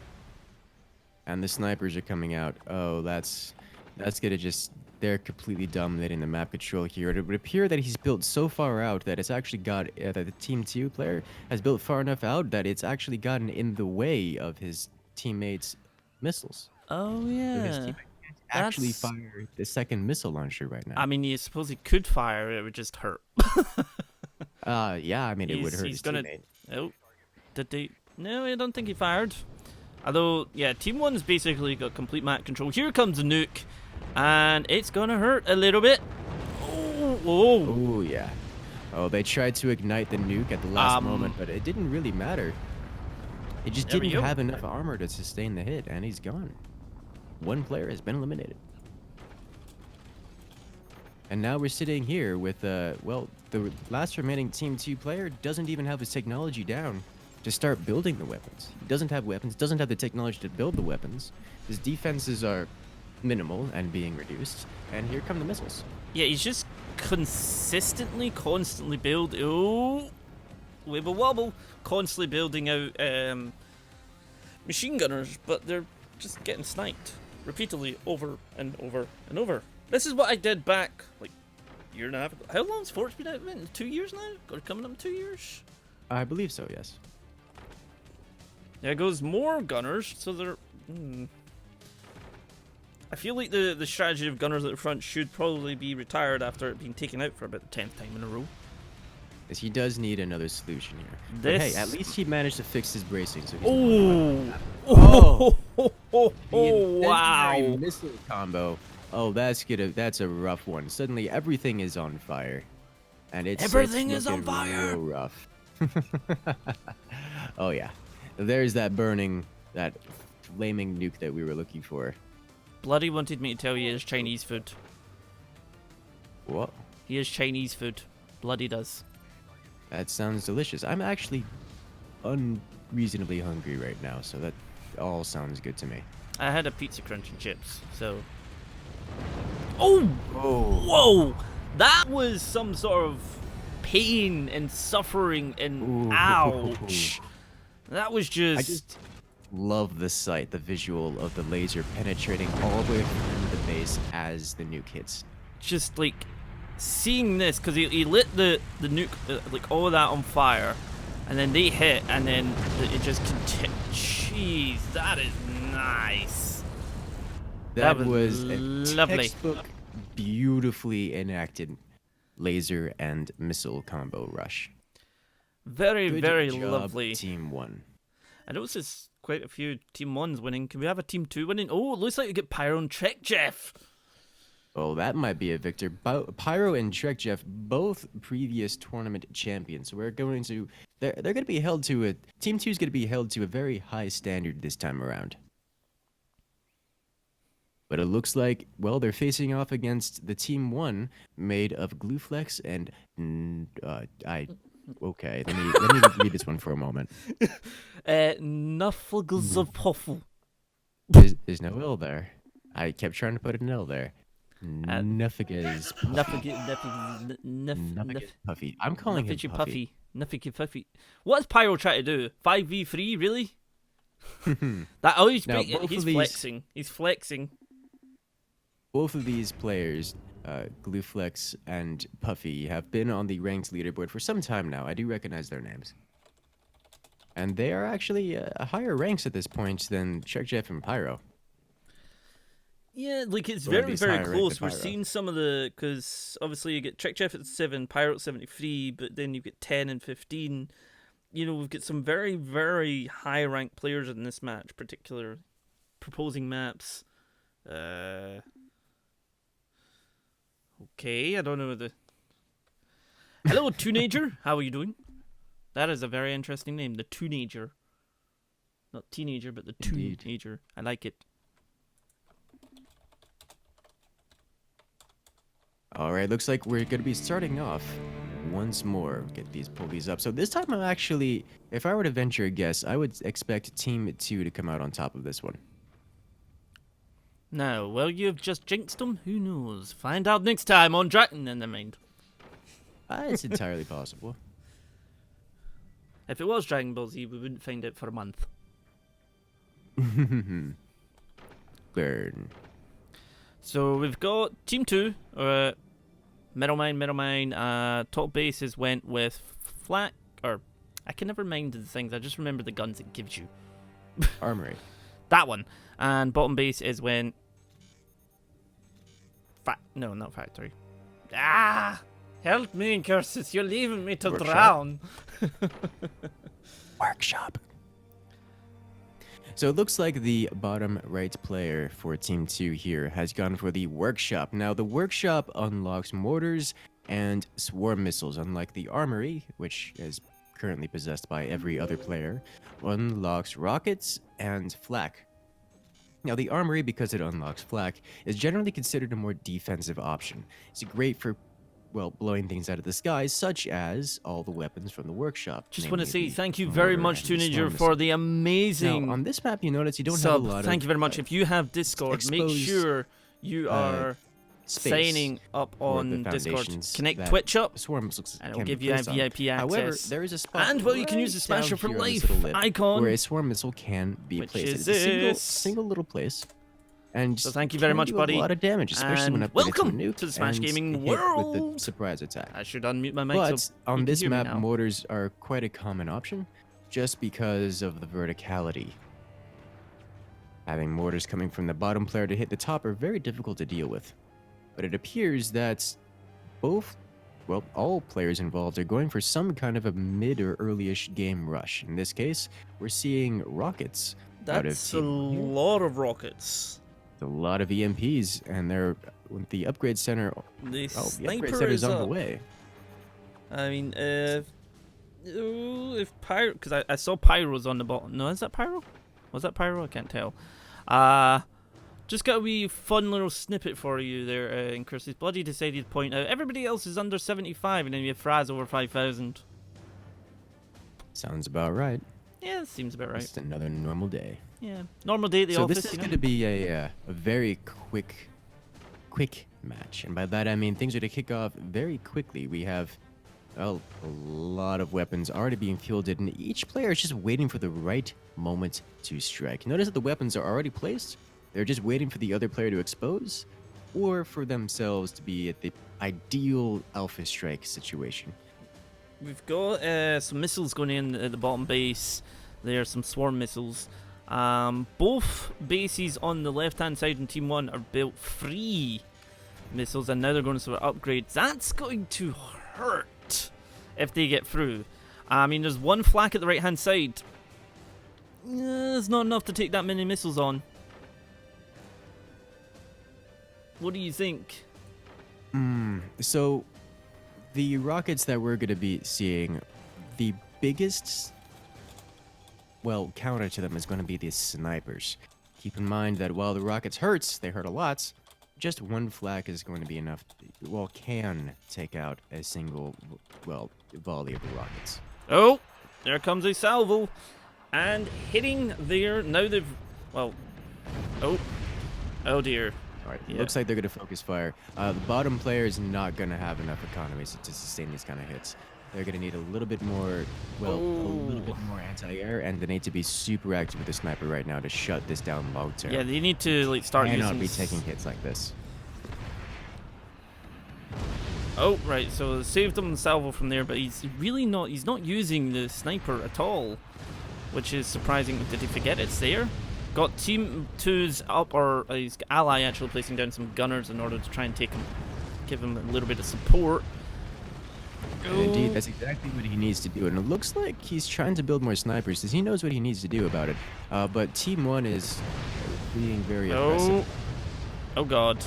[SPEAKER 2] And the snipers are coming out. Oh, that's going to just... They're completely dominating the map control here. It would appear that he's built so far out that it's actually got... that the Team 2 player has built far enough out that it's actually gotten in the way of his teammates' missiles.
[SPEAKER 1] Oh,
[SPEAKER 2] So his
[SPEAKER 1] yeah.
[SPEAKER 2] teammate can't actually fire the second missile launcher right now.
[SPEAKER 1] I mean, you suppose he could fire, it would just hurt.
[SPEAKER 2] Yeah, I mean, it would hurt his teammate.
[SPEAKER 1] Oh, did they? No, I don't think he fired. Although, yeah, Team 1's basically got complete map control. Here comes a nuke, and it's gonna hurt a little bit. Oh,
[SPEAKER 2] Yeah. Oh, they tried to ignite the nuke at the last moment, but it didn't really matter. It just
[SPEAKER 1] There we
[SPEAKER 2] didn't
[SPEAKER 1] go.
[SPEAKER 2] have enough armor to sustain the hit, and he's gone. One player has been eliminated. And now we're sitting here with, well, the last remaining Team 2 player doesn't even have his technology down to start building the weapons. He doesn't have weapons, doesn't have the technology to build the weapons. His defenses are minimal and being reduced, and here come the missiles.
[SPEAKER 1] yeah, he's just constantly build. Oh, wibble wobble, constantly building out machine gunners, but they're just getting sniped repeatedly over and over and over. This is what I did back like a year and a half ago. How long's Forts been out? 2 years now? Or coming up 2 years?
[SPEAKER 2] I believe so, yes.
[SPEAKER 1] There goes more gunners, so they're... I feel like the strategy of gunners at the front should probably be retired after it being taken out for about the 10th time in a row.
[SPEAKER 2] Yes, he does need another solution here. But
[SPEAKER 1] This-
[SPEAKER 2] hey, at least he managed to fix his bracing. So he's
[SPEAKER 1] Wow.
[SPEAKER 2] incendiary missile combo. Oh, that's a rough one. Suddenly everything is on fire, and
[SPEAKER 1] Everything is on
[SPEAKER 2] looking
[SPEAKER 1] fire.
[SPEAKER 2] real rough. Oh yeah, there's that burning, that flaming nuke that we were looking for.
[SPEAKER 1] Bloody wanted me to tell you he is Chinese food.
[SPEAKER 2] What?
[SPEAKER 1] He is Chinese food. Bloody does.
[SPEAKER 2] That sounds delicious. I'm actually unreasonably hungry right now, so that all sounds good to me.
[SPEAKER 1] I had a pizza crunch and chips, so... Oh!
[SPEAKER 2] Oh.
[SPEAKER 1] Whoa! That was some sort of pain and suffering and
[SPEAKER 2] Ooh.
[SPEAKER 1] ouch. That was just...
[SPEAKER 2] I just love the sight, the visual of the laser penetrating all the way through the base as the nuke hits.
[SPEAKER 1] just like seeing this, because he lit the nuke, like all of that on fire, and then they hit, and then it just continued. Jeez, that is nice.
[SPEAKER 2] That was a
[SPEAKER 1] lovely.
[SPEAKER 2] textbook, beautifully enacted laser and missile combo rush.
[SPEAKER 1] Very,
[SPEAKER 2] Good
[SPEAKER 1] very
[SPEAKER 2] job,
[SPEAKER 1] lovely.
[SPEAKER 2] Team 1.
[SPEAKER 1] I noticed there's quite a few Team 1s winning. Can we have a Team 2 winning? Oh, it looks like we get Pyro and Trek Jeff.
[SPEAKER 2] Oh, that might be a victor. Pyro and Trek Jeff, both previous tournament champions. So they're going to be held to a Team 2 is going to be held to a very high standard this time around. But it looks like, well, they're facing off against the Team 1 made of Glueflex and okay, let me read this one for a moment.
[SPEAKER 1] Nuffles of Puffle.
[SPEAKER 2] There's no L there. I kept trying to put an L there. Nuffigas Puffy. I'm calling him Puffy.
[SPEAKER 1] Nuffy Puffy. What's Pyro trying to do? 5v3, really? That always
[SPEAKER 2] Now,
[SPEAKER 1] he's flexing. He's flexing.
[SPEAKER 2] Both of these players, Glueflex and Puffy, have been on the ranked leaderboard for some time now. I do recognize their names. And they are actually higher ranks at this point than Shark Jeff and Pyro.
[SPEAKER 1] Yeah, like it's
[SPEAKER 2] Or at
[SPEAKER 1] very,
[SPEAKER 2] least
[SPEAKER 1] very
[SPEAKER 2] higher ranked
[SPEAKER 1] close.
[SPEAKER 2] than
[SPEAKER 1] We're
[SPEAKER 2] Pyro.
[SPEAKER 1] seeing some of the, because obviously you get Trick Jeff at 7, Pyro at 73, but then you get 10 and 15. You know, we've got some very, very high ranked players in this match, particular proposing maps. Okay, I don't know the. Hello, Teenager. How are you doing? That is a very interesting name, the Teenager. Not teenager, but the
[SPEAKER 2] Indeed.
[SPEAKER 1] Teenager. I like it.
[SPEAKER 2] All right, looks like we're going to be starting off once more. Pull these up. So this time I'm actually, if I were to venture a guess, I would expect Team 2 to come out on top of this one.
[SPEAKER 1] Now, well, you've just jinxed them. Who knows? Find out next time on Dragon. Never mind.
[SPEAKER 2] It's entirely possible.
[SPEAKER 1] If it was Dragon Ball Z, we wouldn't find out for a month.
[SPEAKER 2] Burn.
[SPEAKER 1] So we've got Team 2, Middlemine, top bases went with Flak, or I can never mind the things, I just remember the guns it gives you.
[SPEAKER 2] Armory.
[SPEAKER 1] That one. And bottom base is when... No, not Factory. Ah! Help me, Curses, you're leaving me to
[SPEAKER 2] Workshop.
[SPEAKER 1] drown.
[SPEAKER 2] Workshop. So it looks like the bottom right player for Team 2 here has gone for the Workshop. Now, the Workshop unlocks mortars and swarm missiles, unlike the Armory, which is currently possessed by every other player, unlocks rockets and flak. Now, the Armory, because it unlocks flak, is generally considered a more defensive option. It's great for, well, blowing things out of the sky, such as all the weapons from the Workshop.
[SPEAKER 1] Just want to
[SPEAKER 2] namely
[SPEAKER 1] say
[SPEAKER 2] the
[SPEAKER 1] thank you very
[SPEAKER 2] mortar
[SPEAKER 1] much,
[SPEAKER 2] and the
[SPEAKER 1] Teenager,
[SPEAKER 2] swarm
[SPEAKER 1] for
[SPEAKER 2] missile.
[SPEAKER 1] the amazing
[SPEAKER 2] Now, on this map, you notice you don't have
[SPEAKER 1] sub.
[SPEAKER 2] a lot of...
[SPEAKER 1] Thank you very much. If you have Discord, make
[SPEAKER 2] exposed,
[SPEAKER 1] sure you are
[SPEAKER 2] space
[SPEAKER 1] signing up
[SPEAKER 2] for
[SPEAKER 1] on
[SPEAKER 2] the
[SPEAKER 1] Discord.
[SPEAKER 2] foundations
[SPEAKER 1] Connect
[SPEAKER 2] that
[SPEAKER 1] Twitch up,
[SPEAKER 2] swarms looks
[SPEAKER 1] and it'll
[SPEAKER 2] can be
[SPEAKER 1] give you a
[SPEAKER 2] placed on.
[SPEAKER 1] VIP access.
[SPEAKER 2] However, there is a spot
[SPEAKER 1] And, well, you can use the
[SPEAKER 2] right
[SPEAKER 1] Smasher
[SPEAKER 2] down
[SPEAKER 1] for
[SPEAKER 2] here on this
[SPEAKER 1] Life
[SPEAKER 2] little lip
[SPEAKER 1] icon,
[SPEAKER 2] where a swarm missile can be
[SPEAKER 1] which
[SPEAKER 2] placed.
[SPEAKER 1] is
[SPEAKER 2] It's a
[SPEAKER 1] this.
[SPEAKER 2] single little place. And
[SPEAKER 1] So thank you very
[SPEAKER 2] can
[SPEAKER 1] much,
[SPEAKER 2] do
[SPEAKER 1] buddy.
[SPEAKER 2] A lot of damage, especially when
[SPEAKER 1] And
[SPEAKER 2] I put it to a
[SPEAKER 1] welcome
[SPEAKER 2] nuke
[SPEAKER 1] to the Smash
[SPEAKER 2] and
[SPEAKER 1] Gaming
[SPEAKER 2] hit with
[SPEAKER 1] world.
[SPEAKER 2] the surprise attack.
[SPEAKER 1] I should unmute my mic.
[SPEAKER 2] But
[SPEAKER 1] so you
[SPEAKER 2] on
[SPEAKER 1] can
[SPEAKER 2] this
[SPEAKER 1] hear me
[SPEAKER 2] map,
[SPEAKER 1] now.
[SPEAKER 2] mortars are quite a common option, just because of the verticality. Having mortars coming from the bottom player to hit the top are very difficult to deal with. But it appears that all players involved are going for some kind of a mid or early-ish game rush. In this case, we're seeing rockets out of
[SPEAKER 1] That's a
[SPEAKER 2] Team.
[SPEAKER 1] lot of rockets.
[SPEAKER 2] A lot of EMPs, and they're with the upgrade center.
[SPEAKER 1] The
[SPEAKER 2] The upgrade
[SPEAKER 1] sniper
[SPEAKER 2] center
[SPEAKER 1] is
[SPEAKER 2] is on
[SPEAKER 1] up.
[SPEAKER 2] the way.
[SPEAKER 1] I mean, if Pyro, because I saw Pyro's on the bottom. No, is that Pyro? Was that Pyro? I can't tell. Just got a wee fun little snippet for you there, in Chris's Bloody decided to point out everybody else is under 75, and then you have Frazzz over 5,000.
[SPEAKER 2] Sounds about right.
[SPEAKER 1] Yeah, that seems about right.
[SPEAKER 2] Just another normal day.
[SPEAKER 1] Yeah, normal day at the
[SPEAKER 2] So
[SPEAKER 1] office.
[SPEAKER 2] this is
[SPEAKER 1] you know?
[SPEAKER 2] going to be a very quick match. And by that I mean things are to kick off very quickly. We have a lot of weapons already being fielded, and each player is just waiting for the right moment to strike. Notice that the weapons are already placed. They're just waiting for the other player to expose, or for themselves to be at the ideal alpha strike situation.
[SPEAKER 1] We've got some missiles going in at the bottom base. There are some swarm missiles. Both bases on the left-hand side in Team 1 are built free missiles, and now they're going to sort of upgrade. That's going to hurt if they get through. I mean, there's one flak at the right-hand side. It's not enough to take that many missiles on. What do you think?
[SPEAKER 2] So, the rockets that we're going to be seeing, the biggest, well, counter to them is going to be the snipers. Keep in mind that while the rockets hurts, they hurt a lot, just one flak is going to be enough, well, can take out a single, well, volley of the rockets.
[SPEAKER 1] Oh, there comes a salvo. And hitting there, now they've, well, oh dear.
[SPEAKER 2] Alright,
[SPEAKER 1] Yeah.
[SPEAKER 2] Looks like they're going to focus fire. The bottom player is not going to have enough economies to sustain these kind of hits. They're going to need a little bit more, well, a little bit more anti-air, and they need to be super active with the sniper right now to shut this down long term.
[SPEAKER 1] Yeah, they need to like start
[SPEAKER 2] Cannot
[SPEAKER 1] using.
[SPEAKER 2] be taking hits like this.
[SPEAKER 1] Oh, right. So saved him the salvo from there, but he's really not. He's not using the sniper at all, which is surprising. Did he forget it's there? Got Team 2's up, or his ally actually placing down some gunners in order to try and take him, give him a little bit of support.
[SPEAKER 2] And indeed, that's exactly what he needs to do. And it looks like he's trying to build more snipers because he knows what he needs to do about it. But Team 1 is being very aggressive.
[SPEAKER 1] Oh god,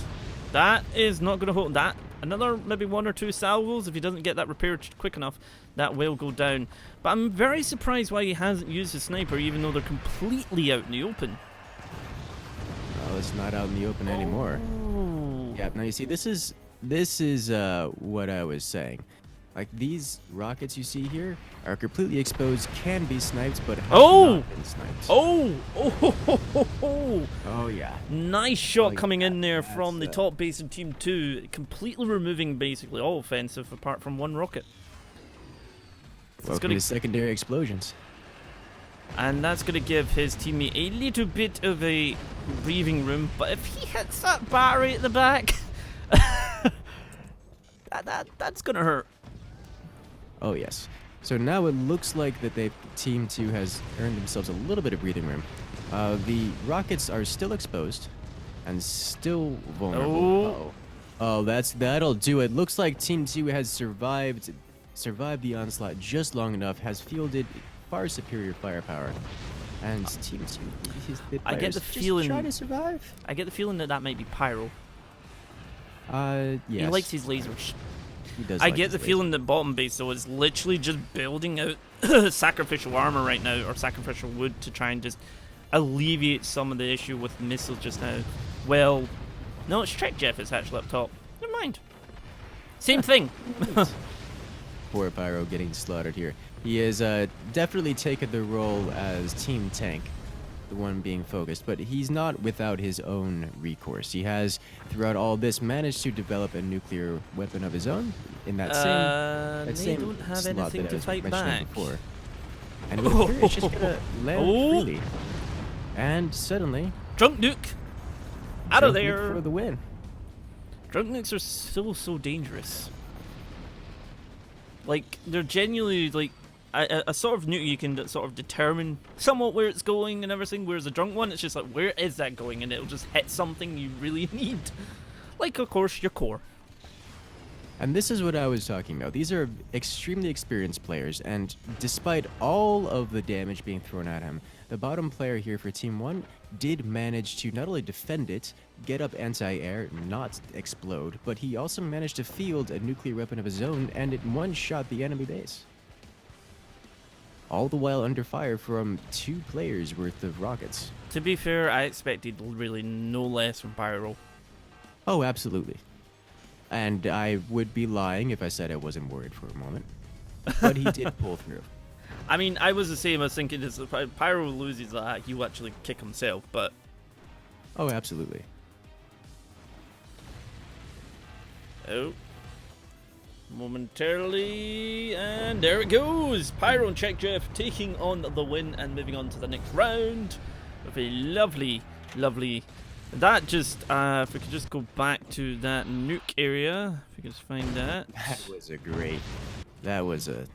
[SPEAKER 1] that is not going to hold. That another maybe one or two salvos. If he doesn't get that repaired quick enough, that will go down. But I'm very surprised why he hasn't used his sniper, even though they're completely out in the open.
[SPEAKER 2] Well, it's not out in the open anymore.
[SPEAKER 1] Oh.
[SPEAKER 2] Yeah. Now you see, this is what I was saying. Like, these rockets you see here are completely exposed, can be sniped, but have not been sniped. Oh yeah.
[SPEAKER 1] Nice shot
[SPEAKER 2] Like
[SPEAKER 1] coming in
[SPEAKER 2] that.
[SPEAKER 1] there from the
[SPEAKER 2] That's
[SPEAKER 1] top base of Team 2, completely removing basically all offensive apart from one rocket.
[SPEAKER 2] Welcome to secondary explosions.
[SPEAKER 1] And that's going to give his teammate a little bit of a breathing room, but if he hits that battery at the back, that's going to hurt.
[SPEAKER 2] Oh yes. So now it looks like that Team 2 has earned themselves a little bit of breathing room. The rockets are still exposed and still vulnerable. Oh, that'll do it. Looks like Team 2 has survived the onslaught just long enough, has fielded far superior firepower. And Team 2,
[SPEAKER 1] I get the
[SPEAKER 2] just
[SPEAKER 1] feeling
[SPEAKER 2] trying to survive.
[SPEAKER 1] I get the feeling that might be Pyro.
[SPEAKER 2] Yes.
[SPEAKER 1] He likes his lasers.
[SPEAKER 2] He does
[SPEAKER 1] I
[SPEAKER 2] like
[SPEAKER 1] get
[SPEAKER 2] his
[SPEAKER 1] the feeling that bottom base though is literally just building out sacrificial armor right now, or sacrificial wood, to try and just alleviate some of the issue with missiles just now. Well, no, it's Trek Jeff is actually up top. Never mind. Same thing.
[SPEAKER 2] Poor Pyro getting slaughtered here. He has definitely taken the role as Team Tank, the one being focused, but he's not without his own recourse. He has, throughout all this, managed to develop a nuclear weapon of his own in that same
[SPEAKER 1] don't have
[SPEAKER 2] slot
[SPEAKER 1] anything
[SPEAKER 2] that I
[SPEAKER 1] to
[SPEAKER 2] was
[SPEAKER 1] fight
[SPEAKER 2] mentioning
[SPEAKER 1] back.
[SPEAKER 2] before. And with fear, it's just gonna land freely. And suddenly,
[SPEAKER 1] Drunk nuke! Out of
[SPEAKER 2] Drunk Nuke
[SPEAKER 1] there!
[SPEAKER 2] for the win.
[SPEAKER 1] Drunk nukes are so dangerous. Like, they're genuinely, like, a sort of nuke you can sort of determine somewhat where it's going and everything, whereas a drunk one, it's just like, where is that going? And it'll just hit something you really need. Like, of course, your core.
[SPEAKER 2] And this is what I was talking about. These are extremely experienced players, and despite all of the damage being thrown at him, the bottom player here for Team 1 did manage to not only defend it, get up anti-air, not explode, but he also managed to field a nuclear weapon of his own, and it one-shot the enemy base. All the while under fire from 2 players worth of rockets.
[SPEAKER 1] To be fair, I expected really no less from Pyro.
[SPEAKER 2] Oh, absolutely. And I would be lying if I said I wasn't worried for a moment. But he did pull through.
[SPEAKER 1] I mean, I was the same. I was thinking, if Pyro loses that, he'll actually kick himself, but...
[SPEAKER 2] Oh, absolutely.
[SPEAKER 1] Oh. Momentarily, and there it goes! Pyro and Check Jeff taking on the win and moving on to the next round with a lovely, lovely. That just, if we could just go back to that nuke area, if we could just find that.
[SPEAKER 2] That was a great. That was a.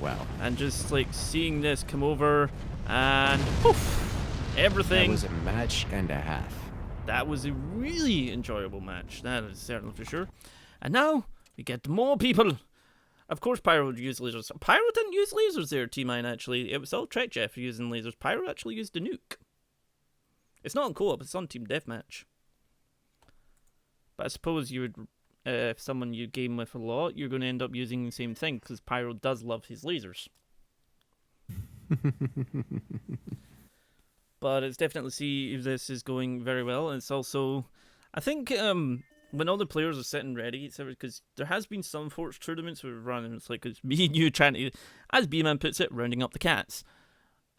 [SPEAKER 2] Wow.
[SPEAKER 1] And just like seeing this come over and poof! Everything.
[SPEAKER 2] That was a match and a half.
[SPEAKER 1] That was a really enjoyable match, that is certainly for sure. And now we get more people. Of course, Pyro would use lasers. Pyro didn't use lasers there, T-Mine, actually. It was all Trek Jeff using lasers. Pyro actually used a nuke. It's not on co-op, it's on Team Deathmatch. But I suppose you would, if someone you game with a lot, you're going to end up using the same thing, because Pyro does love his lasers. But it's definitely see if this is going very well. And it's also, I think, when all the players are sitting ready, it's because there has been some Forts tournaments we've run, and it's like it's me and you trying to, as B-Man puts it, rounding up the cats.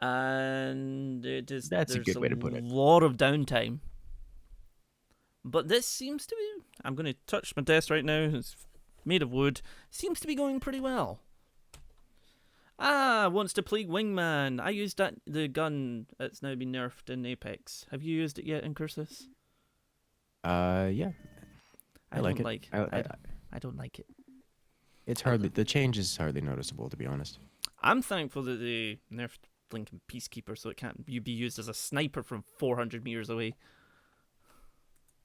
[SPEAKER 1] And it is,
[SPEAKER 2] That's a good way to put it.
[SPEAKER 1] There's a lot of downtime. But this seems to be, I'm going to touch my desk right now, it's made of wood, seems to be going pretty well. Wants to play Wingman. I used the gun that's now been nerfed in Apex. Have you used it yet in Cursus?
[SPEAKER 2] Yeah. I like it.
[SPEAKER 1] I don't like it.
[SPEAKER 2] It's hardly, the change is hardly noticeable, to be honest.
[SPEAKER 1] I'm thankful that they nerfed Blinking Peacekeeper so it can't be used as a sniper from 400 meters away.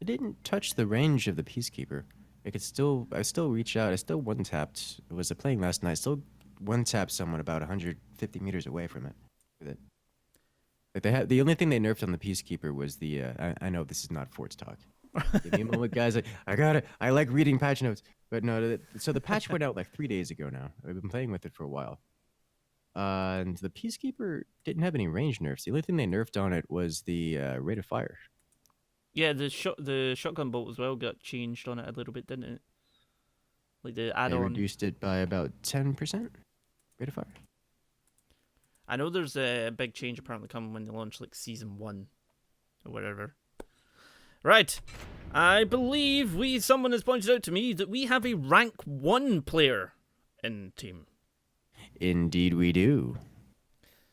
[SPEAKER 2] It didn't touch the range of the Peacekeeper. I still reach out. I still one-tapped. Was playing last night. I still one-tapped someone about 150 meters away from it. With it. Like they had, the only thing they nerfed on the Peacekeeper was the. I know this is not Forts talk. Give me a moment, guys. I got it. I like reading patch notes, but no. So the patch went out like 3 days ago now. I've been playing with it for a while. And the Peacekeeper didn't have any range nerfs. The only thing they nerfed on it was the rate of fire.
[SPEAKER 1] Yeah, the shotgun bolt as well got changed on it a little bit, didn't it? Like the add-on.
[SPEAKER 2] They reduced it by about 10% rate of fire.
[SPEAKER 1] I know there's a big change apparently coming when they launch like season 1 or whatever. Right, I believe someone has pointed out to me that we have a rank 1 player in team.
[SPEAKER 2] Indeed we do.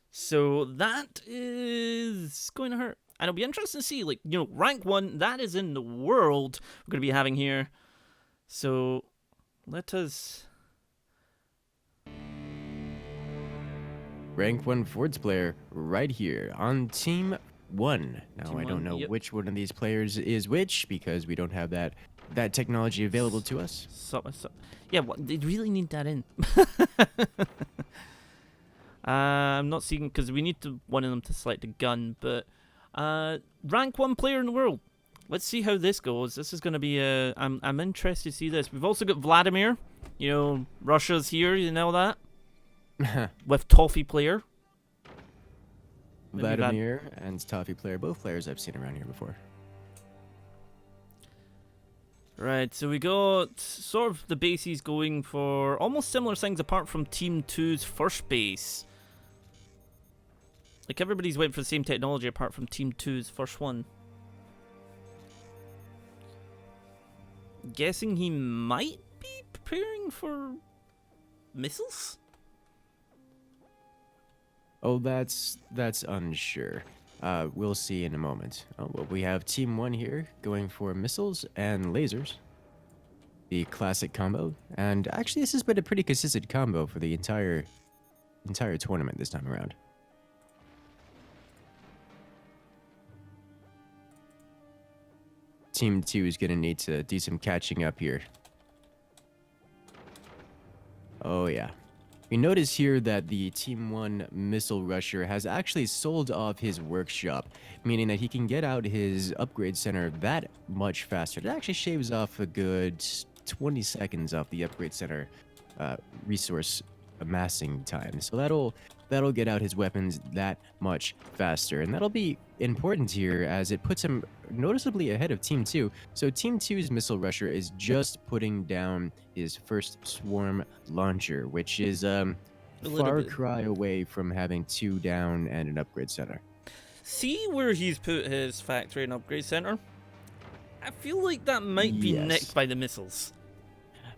[SPEAKER 1] So that is going to hurt. And it'll be interesting to see, like, you know, rank 1, that is in the world we're going to be having here. So let us...
[SPEAKER 2] Rank 1 Forts player right here on Team 1. Now,
[SPEAKER 1] Team
[SPEAKER 2] I don't
[SPEAKER 1] 1,
[SPEAKER 2] know
[SPEAKER 1] yep.
[SPEAKER 2] which one of these players is which because we don't have that technology available to us.
[SPEAKER 1] Yeah, they really need that in. I'm not seeing, because we need one of them to select a gun, but rank 1 player in the world. Let's see how this goes. This is going to be I'm interested to see this. We've also got Vladimir. You know, Russia's here, you know that? With Toffee player.
[SPEAKER 2] Vladimir and Toffee player, both players I've seen around here before.
[SPEAKER 1] Right, so we got sort of the bases going for almost similar things apart from Team 2's first base. Like everybody's waiting for the same technology apart from Team 2's first one. Guessing he might be preparing for missiles?
[SPEAKER 2] Oh, that's unsure. We'll see in a moment. Oh, well, we have Team 1 here going for missiles and lasers. The classic combo. And actually, this has been a pretty consistent combo for the entire tournament this time around. Team 2 is going to need to do some catching up here. Oh, yeah. We notice here that the Team 1 missile rusher has actually sold off his workshop, meaning that he can get out his upgrade center that much faster. It actually shaves off a good 20 seconds off the upgrade center resource amassing time. So that'll get out his weapons that much faster, and that'll be important here as it puts him noticeably ahead of Team 2. So Team 2's missile rusher is just putting down his first swarm launcher, which is far cry away from having 2 down and an upgrade center.
[SPEAKER 1] See where he's put his factory and upgrade center? I feel like that might be
[SPEAKER 2] Yes.
[SPEAKER 1] nicked by the missiles.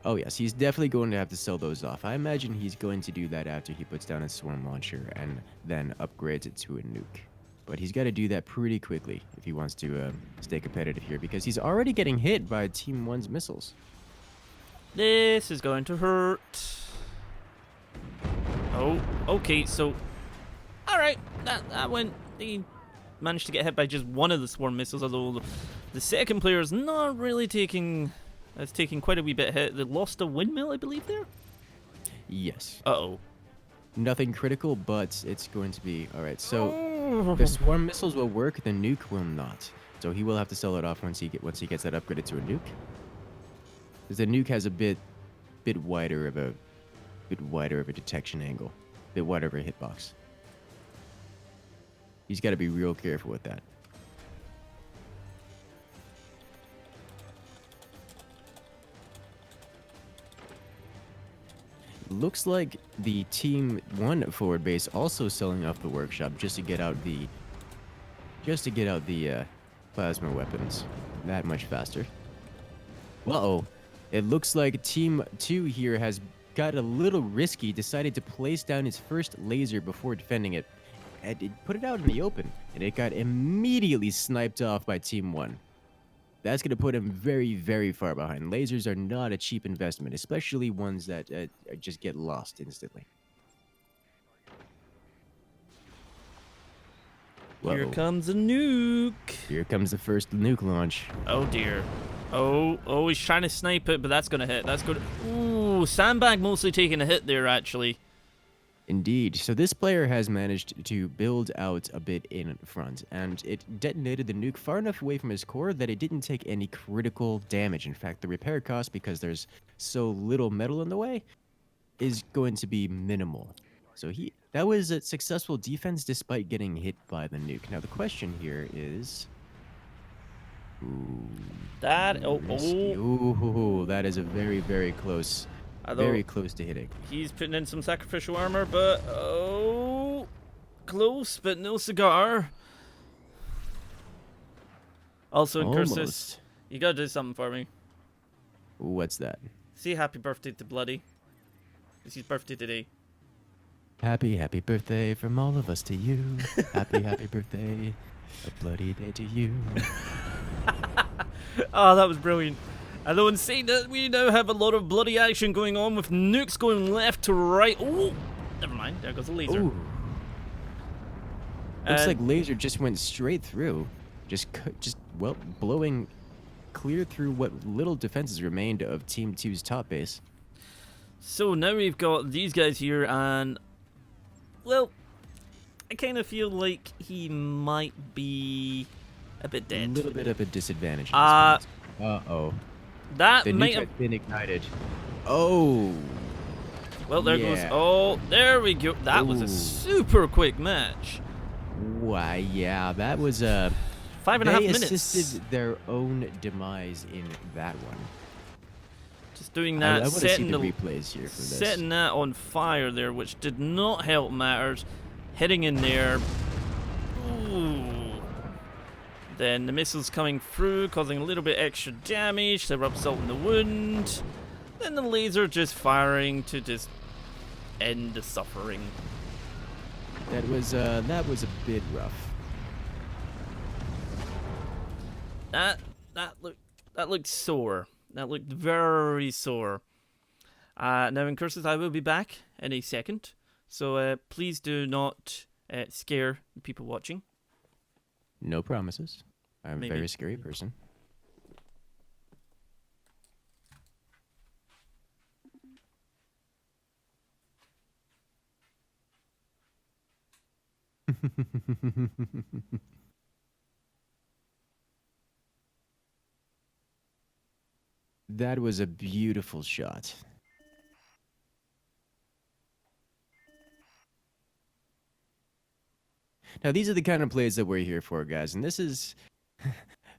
[SPEAKER 2] Oh yes, he's definitely going to have to sell those off. I imagine he's going to do that after he puts down a swarm launcher and then upgrades it to a nuke. But he's got to do that pretty quickly if he wants to stay competitive here, because he's already getting hit by Team 1's missiles.
[SPEAKER 1] This is going to hurt. Oh, okay, so... Alright, that went... He managed to get hit by just one of the swarm missiles, although the second player is not really taking... It's taking quite a wee bit hit. They lost a windmill, I believe, there?
[SPEAKER 2] Yes.
[SPEAKER 1] Uh-oh.
[SPEAKER 2] Nothing critical, but it's going to be... Alright, so the swarm missiles will work, the nuke will not. So he will have to sell it off once he gets that upgraded to a nuke. Because the nuke has a bit wider of a detection angle, a bit wider of a hitbox. He's got to be real careful with that. Looks like the Team 1 forward base also selling off the workshop just to get out the plasma weapons that much faster. Uh-oh. It looks like Team 2 here has got a little risky, decided to place down his first laser before defending it. And it put it out in the open, and it got immediately sniped off by Team 1. That's going to put him very, very far behind. Lasers are not a cheap investment, especially ones that just get lost instantly.
[SPEAKER 1] Here
[SPEAKER 2] Whoa.
[SPEAKER 1] comes a nuke.
[SPEAKER 2] Here comes the first nuke launch.
[SPEAKER 1] Oh dear. Oh, he's trying to snipe it, but that's gonna hit. That's gonna... Ooh, Sandbag mostly taking a hit there, actually.
[SPEAKER 2] Indeed. So this player has managed to build out a bit in front, and it detonated the nuke far enough away from his core that it didn't take any critical damage. In fact, the repair cost, because there's so little metal in the way, is going to be minimal. So that was a successful defense despite getting hit by the nuke. Now the question here is... Ooh,
[SPEAKER 1] That...
[SPEAKER 2] risky. Ooh, that is a very, very close... Very close to hitting.
[SPEAKER 1] He's putting in some sacrificial armor, but... Oh... Close, but no cigar. Also, in Cursus,
[SPEAKER 2] Almost.
[SPEAKER 1] you gotta do something for me.
[SPEAKER 2] What's that?
[SPEAKER 1] Say happy birthday to Bloody. It's his birthday today.
[SPEAKER 2] Happy birthday from all of us to you. Happy birthday. A bloody day to you.
[SPEAKER 1] Oh, that was brilliant. Although in saying that, we now have a lot of bloody action going on with nukes going left to right. Oh, never mind. There goes a laser.
[SPEAKER 2] Ooh. Looks like laser just went straight through. Just blowing clear through what little defenses remained of Team 2's top base.
[SPEAKER 1] So now we've got these guys here, and... Well, I kind of feel like he might be a bit dead.
[SPEAKER 2] A little bit of a disadvantage. Uh-oh.
[SPEAKER 1] That
[SPEAKER 2] The
[SPEAKER 1] might
[SPEAKER 2] nuke
[SPEAKER 1] have...
[SPEAKER 2] has been ignited. Oh.
[SPEAKER 1] Well, there goes... Oh, there we go. That was a super quick match.
[SPEAKER 2] Why, yeah, that was a...
[SPEAKER 1] 5.5 minutes.
[SPEAKER 2] They assisted their own demise in that one.
[SPEAKER 1] Just doing that,
[SPEAKER 2] I want to see
[SPEAKER 1] setting
[SPEAKER 2] the replays here for this.
[SPEAKER 1] setting that on fire there, which did not help matters. Hitting in there. Ooh. Then the missiles coming through, causing a little bit extra damage to rub salt in the wound. Then the laser just firing to just end the suffering.
[SPEAKER 2] That was a bit rough.
[SPEAKER 1] That looked sore. That looked very sore. Now in Curses, I will be back in a second, so please do not scare the people watching.
[SPEAKER 2] No promises. I'm
[SPEAKER 1] Maybe.
[SPEAKER 2] a very scary person. That was a beautiful shot. Now these are the kind of plays that we're here for, guys, and this is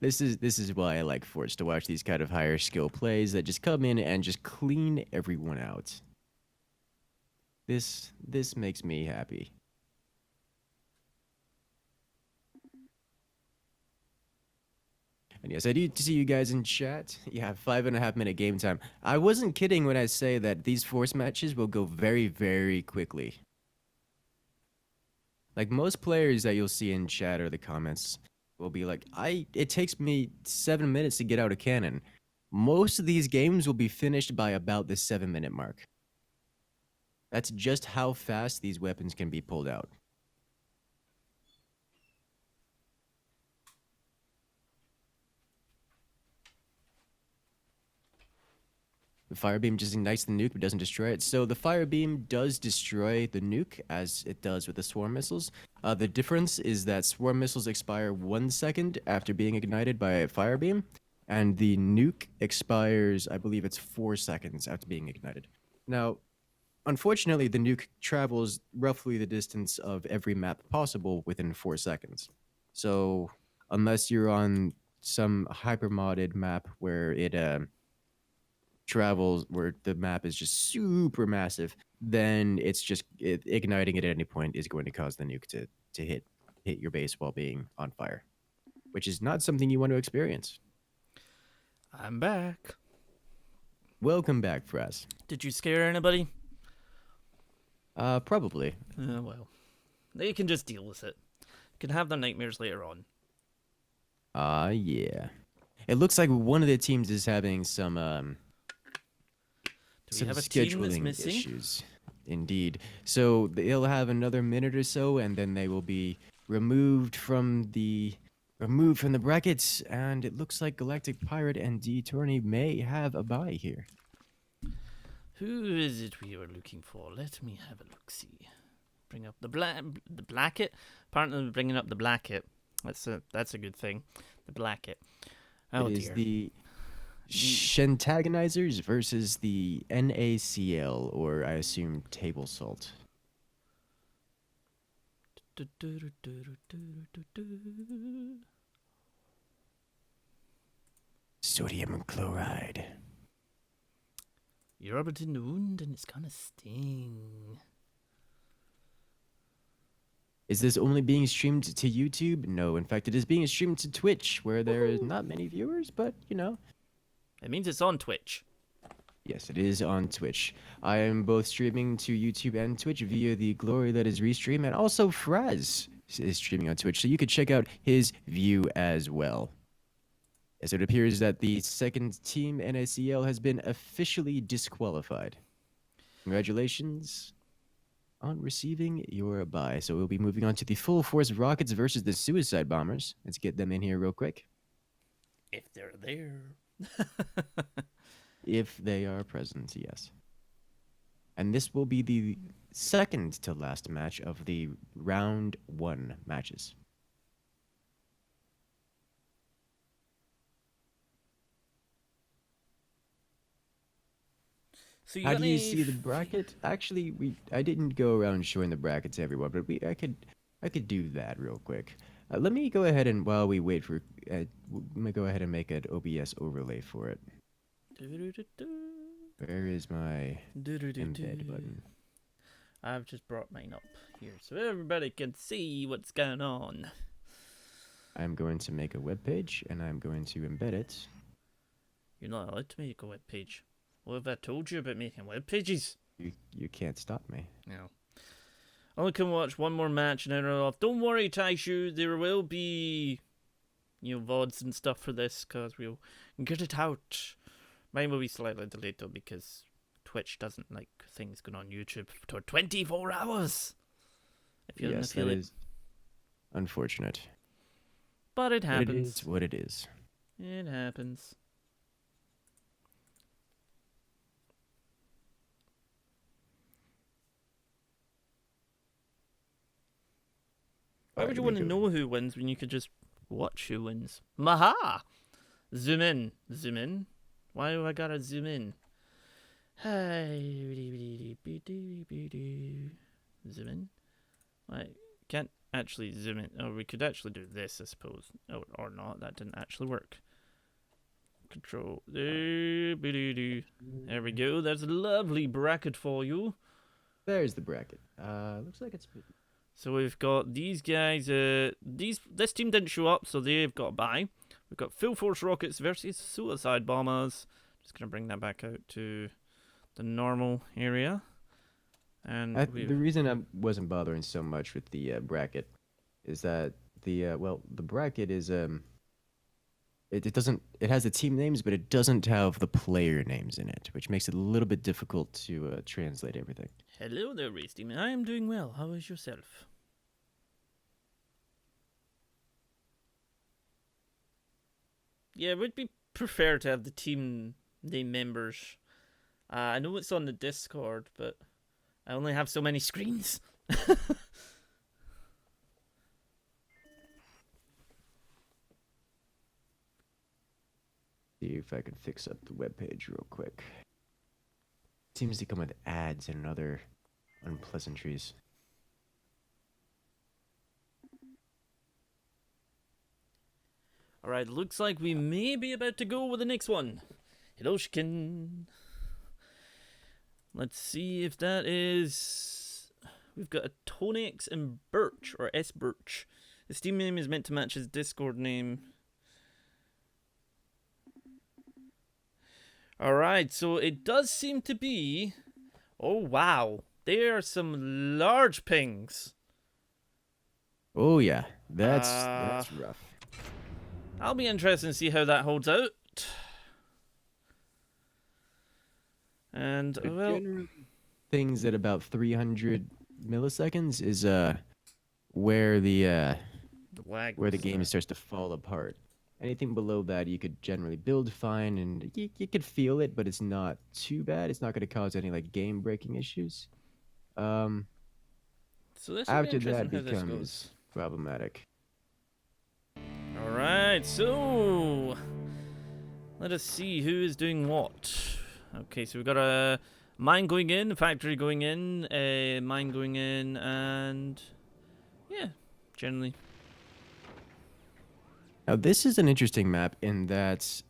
[SPEAKER 2] this is why I like Forts, to watch these kind of higher skill plays that just come in and just clean everyone out. This makes me happy. And yes, I do see you guys in chat. Yeah, 5.5 minute game time. I wasn't kidding when I say that these force matches will go very, very quickly. Like most players that you'll see in chat or the comments will be like, it takes me 7 minutes to get out a cannon. Most of these games will be finished by about the 7 minute mark. That's just how fast these weapons can be pulled out. The fire beam just ignites the nuke but doesn't destroy it. So the fire beam does destroy the nuke as it does with the swarm missiles. The difference is that swarm missiles expire 1 second after being ignited by a fire beam, and the nuke expires, I believe it's 4 seconds after being ignited. Now, unfortunately, the nuke travels roughly the distance of every map possible within 4 seconds. So unless you're on some hyper-modded map where it travels, where the map is just super massive, then it's just igniting it at any point is going to cause the nuke to hit your base while being on fire, which is not something you want to experience.
[SPEAKER 1] I'm back.
[SPEAKER 2] Welcome back, Frazzz.
[SPEAKER 1] Did you scare anybody?
[SPEAKER 2] Probably.
[SPEAKER 1] Well, they can just deal with it. Can have their nightmares later on.
[SPEAKER 2] Yeah. It looks like one of the teams is having some
[SPEAKER 1] Do we have a team that's
[SPEAKER 2] scheduling
[SPEAKER 1] missing?
[SPEAKER 2] issues. Indeed. So they'll have another minute or so, and then they will be removed from the brackets. And it looks like Galactic Pirate and D Tourney may have a bye here.
[SPEAKER 1] Who is it we were looking for? Let me have a look-see. Bring up the blacket. Apparently, bringing up the blacket. That's a good thing. The blacket. Oh
[SPEAKER 2] It is
[SPEAKER 1] dear.
[SPEAKER 2] the Shentagonizers versus the NACL, or I assume Table Salt. Sodium chloride.
[SPEAKER 1] You're orbiting the wound and it's gonna sting.
[SPEAKER 2] Is this only being streamed to YouTube? No, in fact, it is being streamed to Twitch, where there is not many viewers, but, you know.
[SPEAKER 1] It means it's on Twitch.
[SPEAKER 2] Yes, it is on Twitch. I am both streaming to YouTube and Twitch via the Glory That Is Restream, and also Frazzz is streaming on Twitch, so you could check out his view as well. As it appears that the second team, NACL, has been officially disqualified. Congratulations on receiving your bye. So we'll be moving on to the Full Force Rockets versus the Suicide Bombers. Let's get them in here real quick.
[SPEAKER 1] If they're there.
[SPEAKER 2] If they are present, yes. And this will be the second to last match of the round 1 matches.
[SPEAKER 1] So
[SPEAKER 2] How do you see the bracket? Actually, I didn't go around showing the brackets to everyone, but I could do that real quick. Let me go ahead and, while we wait for, let me go ahead and make an OBS overlay for it. Where is my embed button?
[SPEAKER 1] I've just brought mine up here so everybody can see what's going on.
[SPEAKER 2] I'm going to make a web page and I'm going to embed it.
[SPEAKER 1] You're not allowed to make a web page. What have I told you about making web pages?
[SPEAKER 2] You can't stop me.
[SPEAKER 1] No. Only can watch one more match and then we're off. Don't worry, Taishu. There will be, VODs and stuff for this because we'll get it out. Mine will be slightly delayed though because Twitch doesn't like things going on YouTube for 24 hours. If you
[SPEAKER 2] Yes, that is unfortunate.
[SPEAKER 1] But it happens.
[SPEAKER 2] But it is what it is.
[SPEAKER 1] It happens. Why would you want to know who wins when you could just watch who wins? Maha! Zoom in. Zoom in? Why do I gotta zoom in? Zoom in? I can't actually zoom in. Oh, we could actually do this, I suppose. Oh, or not. That didn't actually work. Control. There we go. That's a lovely bracket for you.
[SPEAKER 2] There's the bracket. Looks like it's...
[SPEAKER 1] So we've got these guys. This team didn't show up, so they've got a bye. We've got full force rockets versus suicide bombers. Just gonna bring that back out to the normal area. And
[SPEAKER 2] The reason I wasn't bothering so much with the bracket is that the bracket is it has the team names, but it doesn't have the player names in it, which makes it a little bit difficult to translate everything.
[SPEAKER 1] Hello there, Race Team. I am doing well. How is yourself? Yeah, it would be prefer to have the team name members. I know it's on the Discord, but I only have so many screens.
[SPEAKER 2] See if I can fix up the webpage real quick. Seems to come with ads and other unpleasantries.
[SPEAKER 1] Alright, looks like we may be about to go with the next one. Hiroshkin. Let's see if that is... We've got a Tonix and Birch, or S. Birch. The Steam name is meant to match his Discord name. Alright, so it does seem to be... Oh, wow. There are some large pings.
[SPEAKER 2] Oh yeah, that's rough.
[SPEAKER 1] I'll be interested to see how that holds out. And, well...
[SPEAKER 2] Generally, things at about 300 milliseconds is where the game starts to fall apart. Anything below that, you could generally build fine, and you could feel it, but it's not too bad. It's not going to cause any like game-breaking issues.
[SPEAKER 1] So this
[SPEAKER 2] After that becomes problematic.
[SPEAKER 1] All right, so let us see who is doing what. Okay, so we've got a mine going in, a factory going in, a mine going in, and yeah, generally.
[SPEAKER 2] Now this is an interesting map in that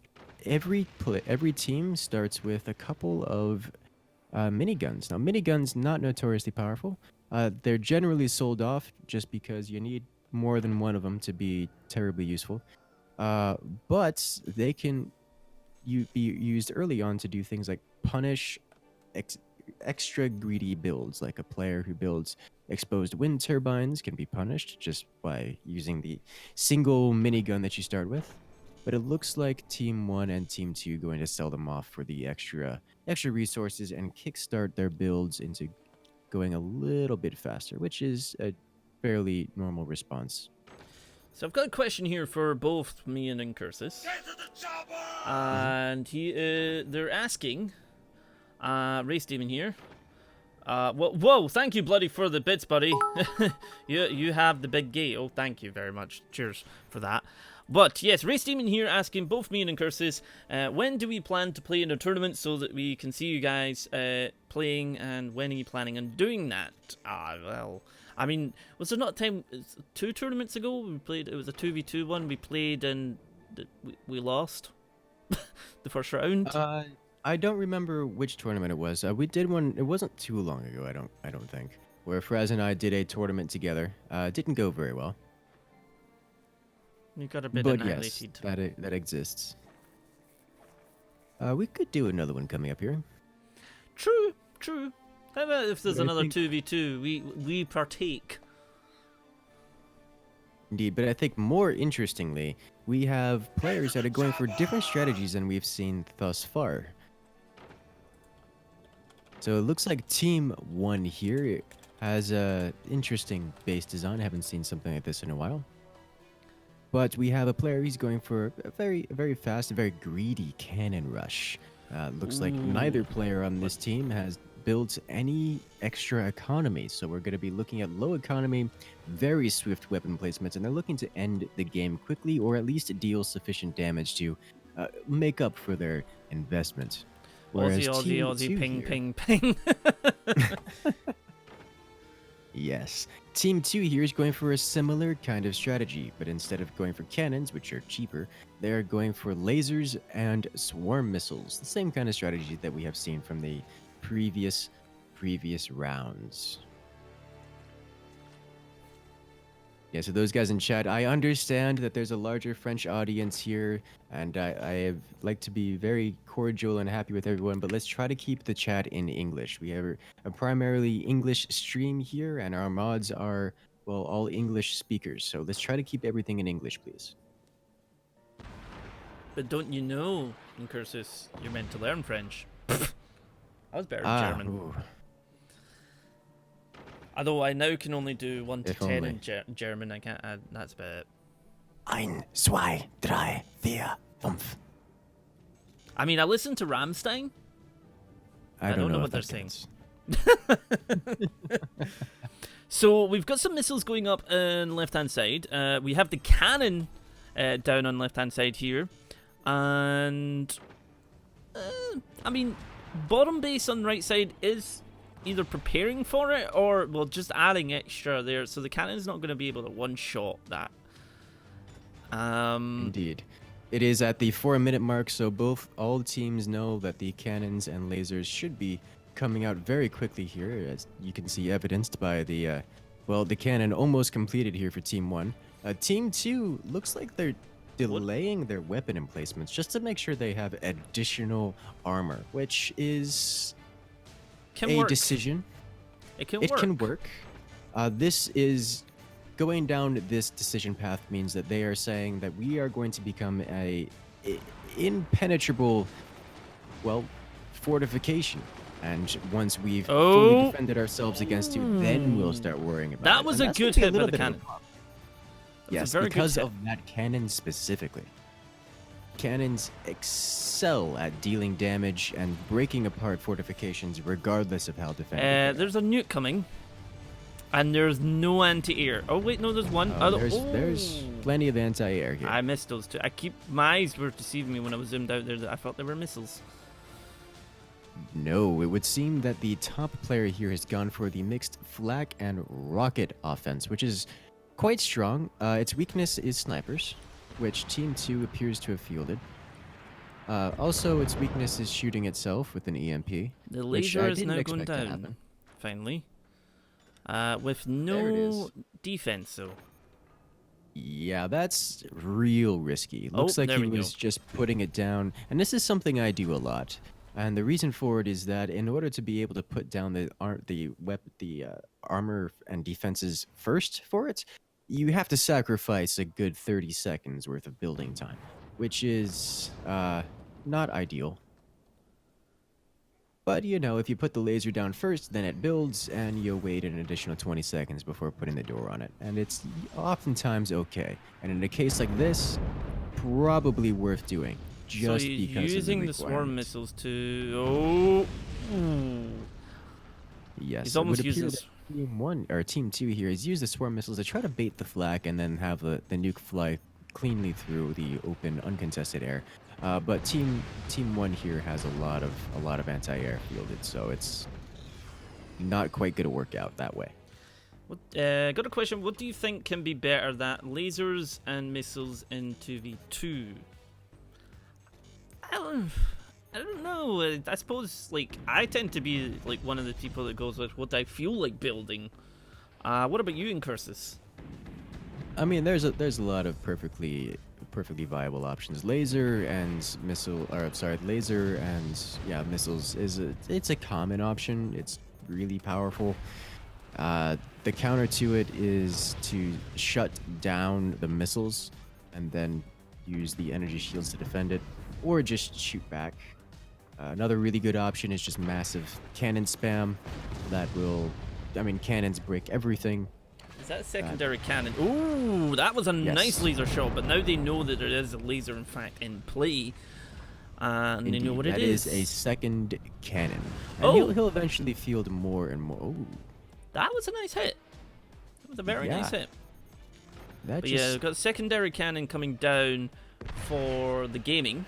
[SPEAKER 2] every team starts with a couple of miniguns. Now miniguns not notoriously powerful. They're generally sold off just because you need more than one of them to be terribly useful. But they can be used early on to do things like punish extra greedy builds, like a player who builds exposed wind turbines can be punished just by using the single minigun that you start with. But it looks like Team 1 and Team 2 going to sell them off for the extra resources and kickstart their builds into going a little bit faster, which is a fairly normal response.
[SPEAKER 1] So I've got a question here for both me and Incursus. And they're asking, Race Demon here. Whoa, thank you, bloody, for the bits, buddy. you have the big gate. Oh, thank you very much. Cheers for that. But yes, Race Demon here asking both me and Incursus, when do we plan to play in a tournament so that we can see you guys playing, and when are you planning on doing that? Well, I mean, was there not time 2 tournaments ago we played? It was a 2v2 one. We played and we lost the first round.
[SPEAKER 2] I don't remember which tournament it was. We did one. It wasn't too long ago. I don't think. Where Frazzz and I did a tournament together. Didn't go very well.
[SPEAKER 1] You got a bit
[SPEAKER 2] but
[SPEAKER 1] annihilated.
[SPEAKER 2] Yes, that exists. We could do another one coming up here.
[SPEAKER 1] True. How about if there's
[SPEAKER 2] But
[SPEAKER 1] another 2v2, we partake?
[SPEAKER 2] Indeed, but I think more interestingly, we have players that are going for different strategies than we've seen thus far. So it looks like Team 1 here has a interesting base design. I haven't seen something like this in a while. But we have a player, he's going for a very fast, very greedy cannon rush. Looks like neither player on this team has built any extra economy. So we're going to be looking at low economy, very swift weapon placements, and they're looking to end the game quickly, or at least deal sufficient damage to make up for their investment.
[SPEAKER 1] Aussie, ping.
[SPEAKER 2] Yes. Team 2 here is going for a similar kind of strategy, but instead of going for cannons, which are cheaper, they're going for lasers and swarm missiles. The same kind of strategy that we have seen from the previous rounds. Yeah, so those guys in chat, I understand that there's a larger French audience here, and I like to be very cordial and happy with everyone, but let's try to keep the chat in English. We have a primarily English stream here, and our mods are, well, all English speakers, so let's try to keep everything in English, please.
[SPEAKER 1] But don't you know, in Cursus, you're meant to learn French? I was better at German.
[SPEAKER 2] Ooh.
[SPEAKER 1] Although I now can only do 1 to
[SPEAKER 2] If
[SPEAKER 1] 10
[SPEAKER 2] only.
[SPEAKER 1] in German, I can't add. That's about it.
[SPEAKER 2] 1, 2, 3, 4, 5.
[SPEAKER 1] I mean, I listen to Rammstein. I don't know what they're saying. So we've got some missiles going up on left-hand side. We have the cannon down on left-hand side here. And, I mean, bottom base on the right side is either preparing for it or, well, just adding extra there. So the cannon's not going to be able to one-shot that.
[SPEAKER 2] Indeed. It is at the 4-minute mark, so all teams know that the cannons and lasers should be coming out very quickly here, as you can see evidenced by the cannon almost completed here for Team 1. Team 2 looks like they're delaying their weapon emplacements just to make sure they have additional armor, which is decision.
[SPEAKER 1] It can work.
[SPEAKER 2] This is going down this decision path means that they are saying that we are going to become a impenetrable, well, fortification. And once we've fully defended ourselves against you, then we'll start worrying about it.
[SPEAKER 1] That was a good hit by the cannon.
[SPEAKER 2] Yes, because of that cannon specifically. Cannons excel at dealing damage and breaking apart fortifications regardless of how defended they are.
[SPEAKER 1] There's a nuke coming. And there's no anti-air. Oh, wait, no, there's one.
[SPEAKER 2] There's plenty of anti-air here.
[SPEAKER 1] I missed those two. My eyes were deceiving me when I was zoomed out there. I thought they were missiles.
[SPEAKER 2] No, it would seem that the top player here has gone for the mixed flak and rocket offense, which is quite strong. Its weakness is snipers, which Team 2 appears to have fielded. Also, its weakness is shooting itself with an EMP.
[SPEAKER 1] The laser is now going down, finally. With no defense, though.
[SPEAKER 2] Yeah, that's real risky. Looks like he was just putting it down. And this is something I do a lot. And the reason for it is that in order to be able to put down the armor and defenses first for it, you have to sacrifice a good 30 seconds worth of building time, which is not ideal. But, you know, if you put the laser down first, then it builds, and you wait an additional 20 seconds before putting the door on it. And it's oftentimes okay. And in a case like this, probably worth doing. Just
[SPEAKER 1] so
[SPEAKER 2] because
[SPEAKER 1] using the swarm missiles to...
[SPEAKER 2] Yes,
[SPEAKER 1] he's almost used this.
[SPEAKER 2] Team 2 here has used the swarm missiles to try to bait the flak and then have the nuke fly cleanly through the open, uncontested air. But Team 1 here has a lot of anti-air fielded, so it's not quite going to work out that way.
[SPEAKER 1] Got a question. What do you think can be better, that lasers and missiles in 2v2? I don't know. I suppose, like, I tend to be like one of the people that goes with what I feel like building. What about you in Cursus?
[SPEAKER 2] I mean, there's a lot of perfectly viable options. Laser and missiles it's a common option. It's really powerful. The counter to it is to shut down the missiles and then use the energy shields to defend it, or just shoot back. Another really good option is just massive cannon spam. Cannons break everything.
[SPEAKER 1] Is that a secondary cannon? Ooh, that was a nice laser shot, but now they know that there is a laser, in fact, in play. And
[SPEAKER 2] Indeed,
[SPEAKER 1] they know what it is.
[SPEAKER 2] That is a second cannon. And he'll eventually field more and more. Ooh.
[SPEAKER 1] That was a nice hit. That was a very nice hit. Yeah, we've got a secondary cannon coming down for the gaming.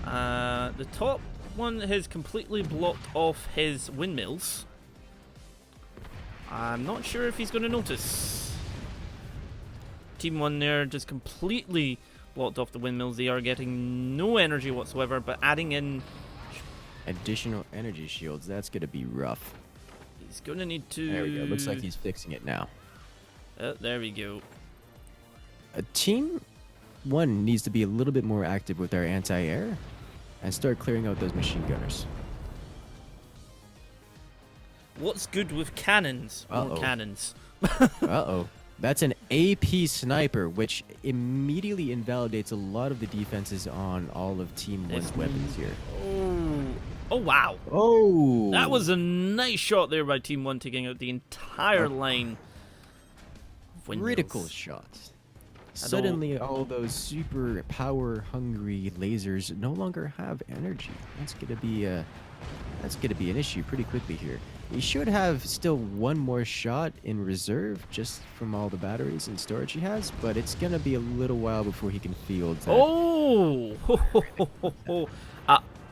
[SPEAKER 1] The top one has completely blocked off his windmills. I'm not sure if he's going to notice. Team 1 there just completely blocked off the windmills. They are getting no energy whatsoever, but adding in
[SPEAKER 2] additional energy shields, that's going to be rough.
[SPEAKER 1] He's going to need to...
[SPEAKER 2] There we go. Looks like he's fixing it now.
[SPEAKER 1] Oh, there we go.
[SPEAKER 2] Team 1 needs to be a little bit more active with their anti-air and start clearing out those machine gunners.
[SPEAKER 1] What's good with cannons? More
[SPEAKER 2] Uh-oh.
[SPEAKER 1] cannons.
[SPEAKER 2] Uh-oh. That's an AP sniper, which immediately invalidates a lot of the defenses on all of Team 1's weapons here.
[SPEAKER 1] Oh. Oh, wow.
[SPEAKER 2] Oh!
[SPEAKER 1] That was a nice shot there by Team 1, taking out the entire line.
[SPEAKER 2] Critical shots. Suddenly, all those super power-hungry lasers no longer have energy. That's gonna be an issue pretty quickly here. He should have still one more shot in reserve, just from all the batteries and storage he has. But it's gonna be a little while before he can field that.
[SPEAKER 1] Oh!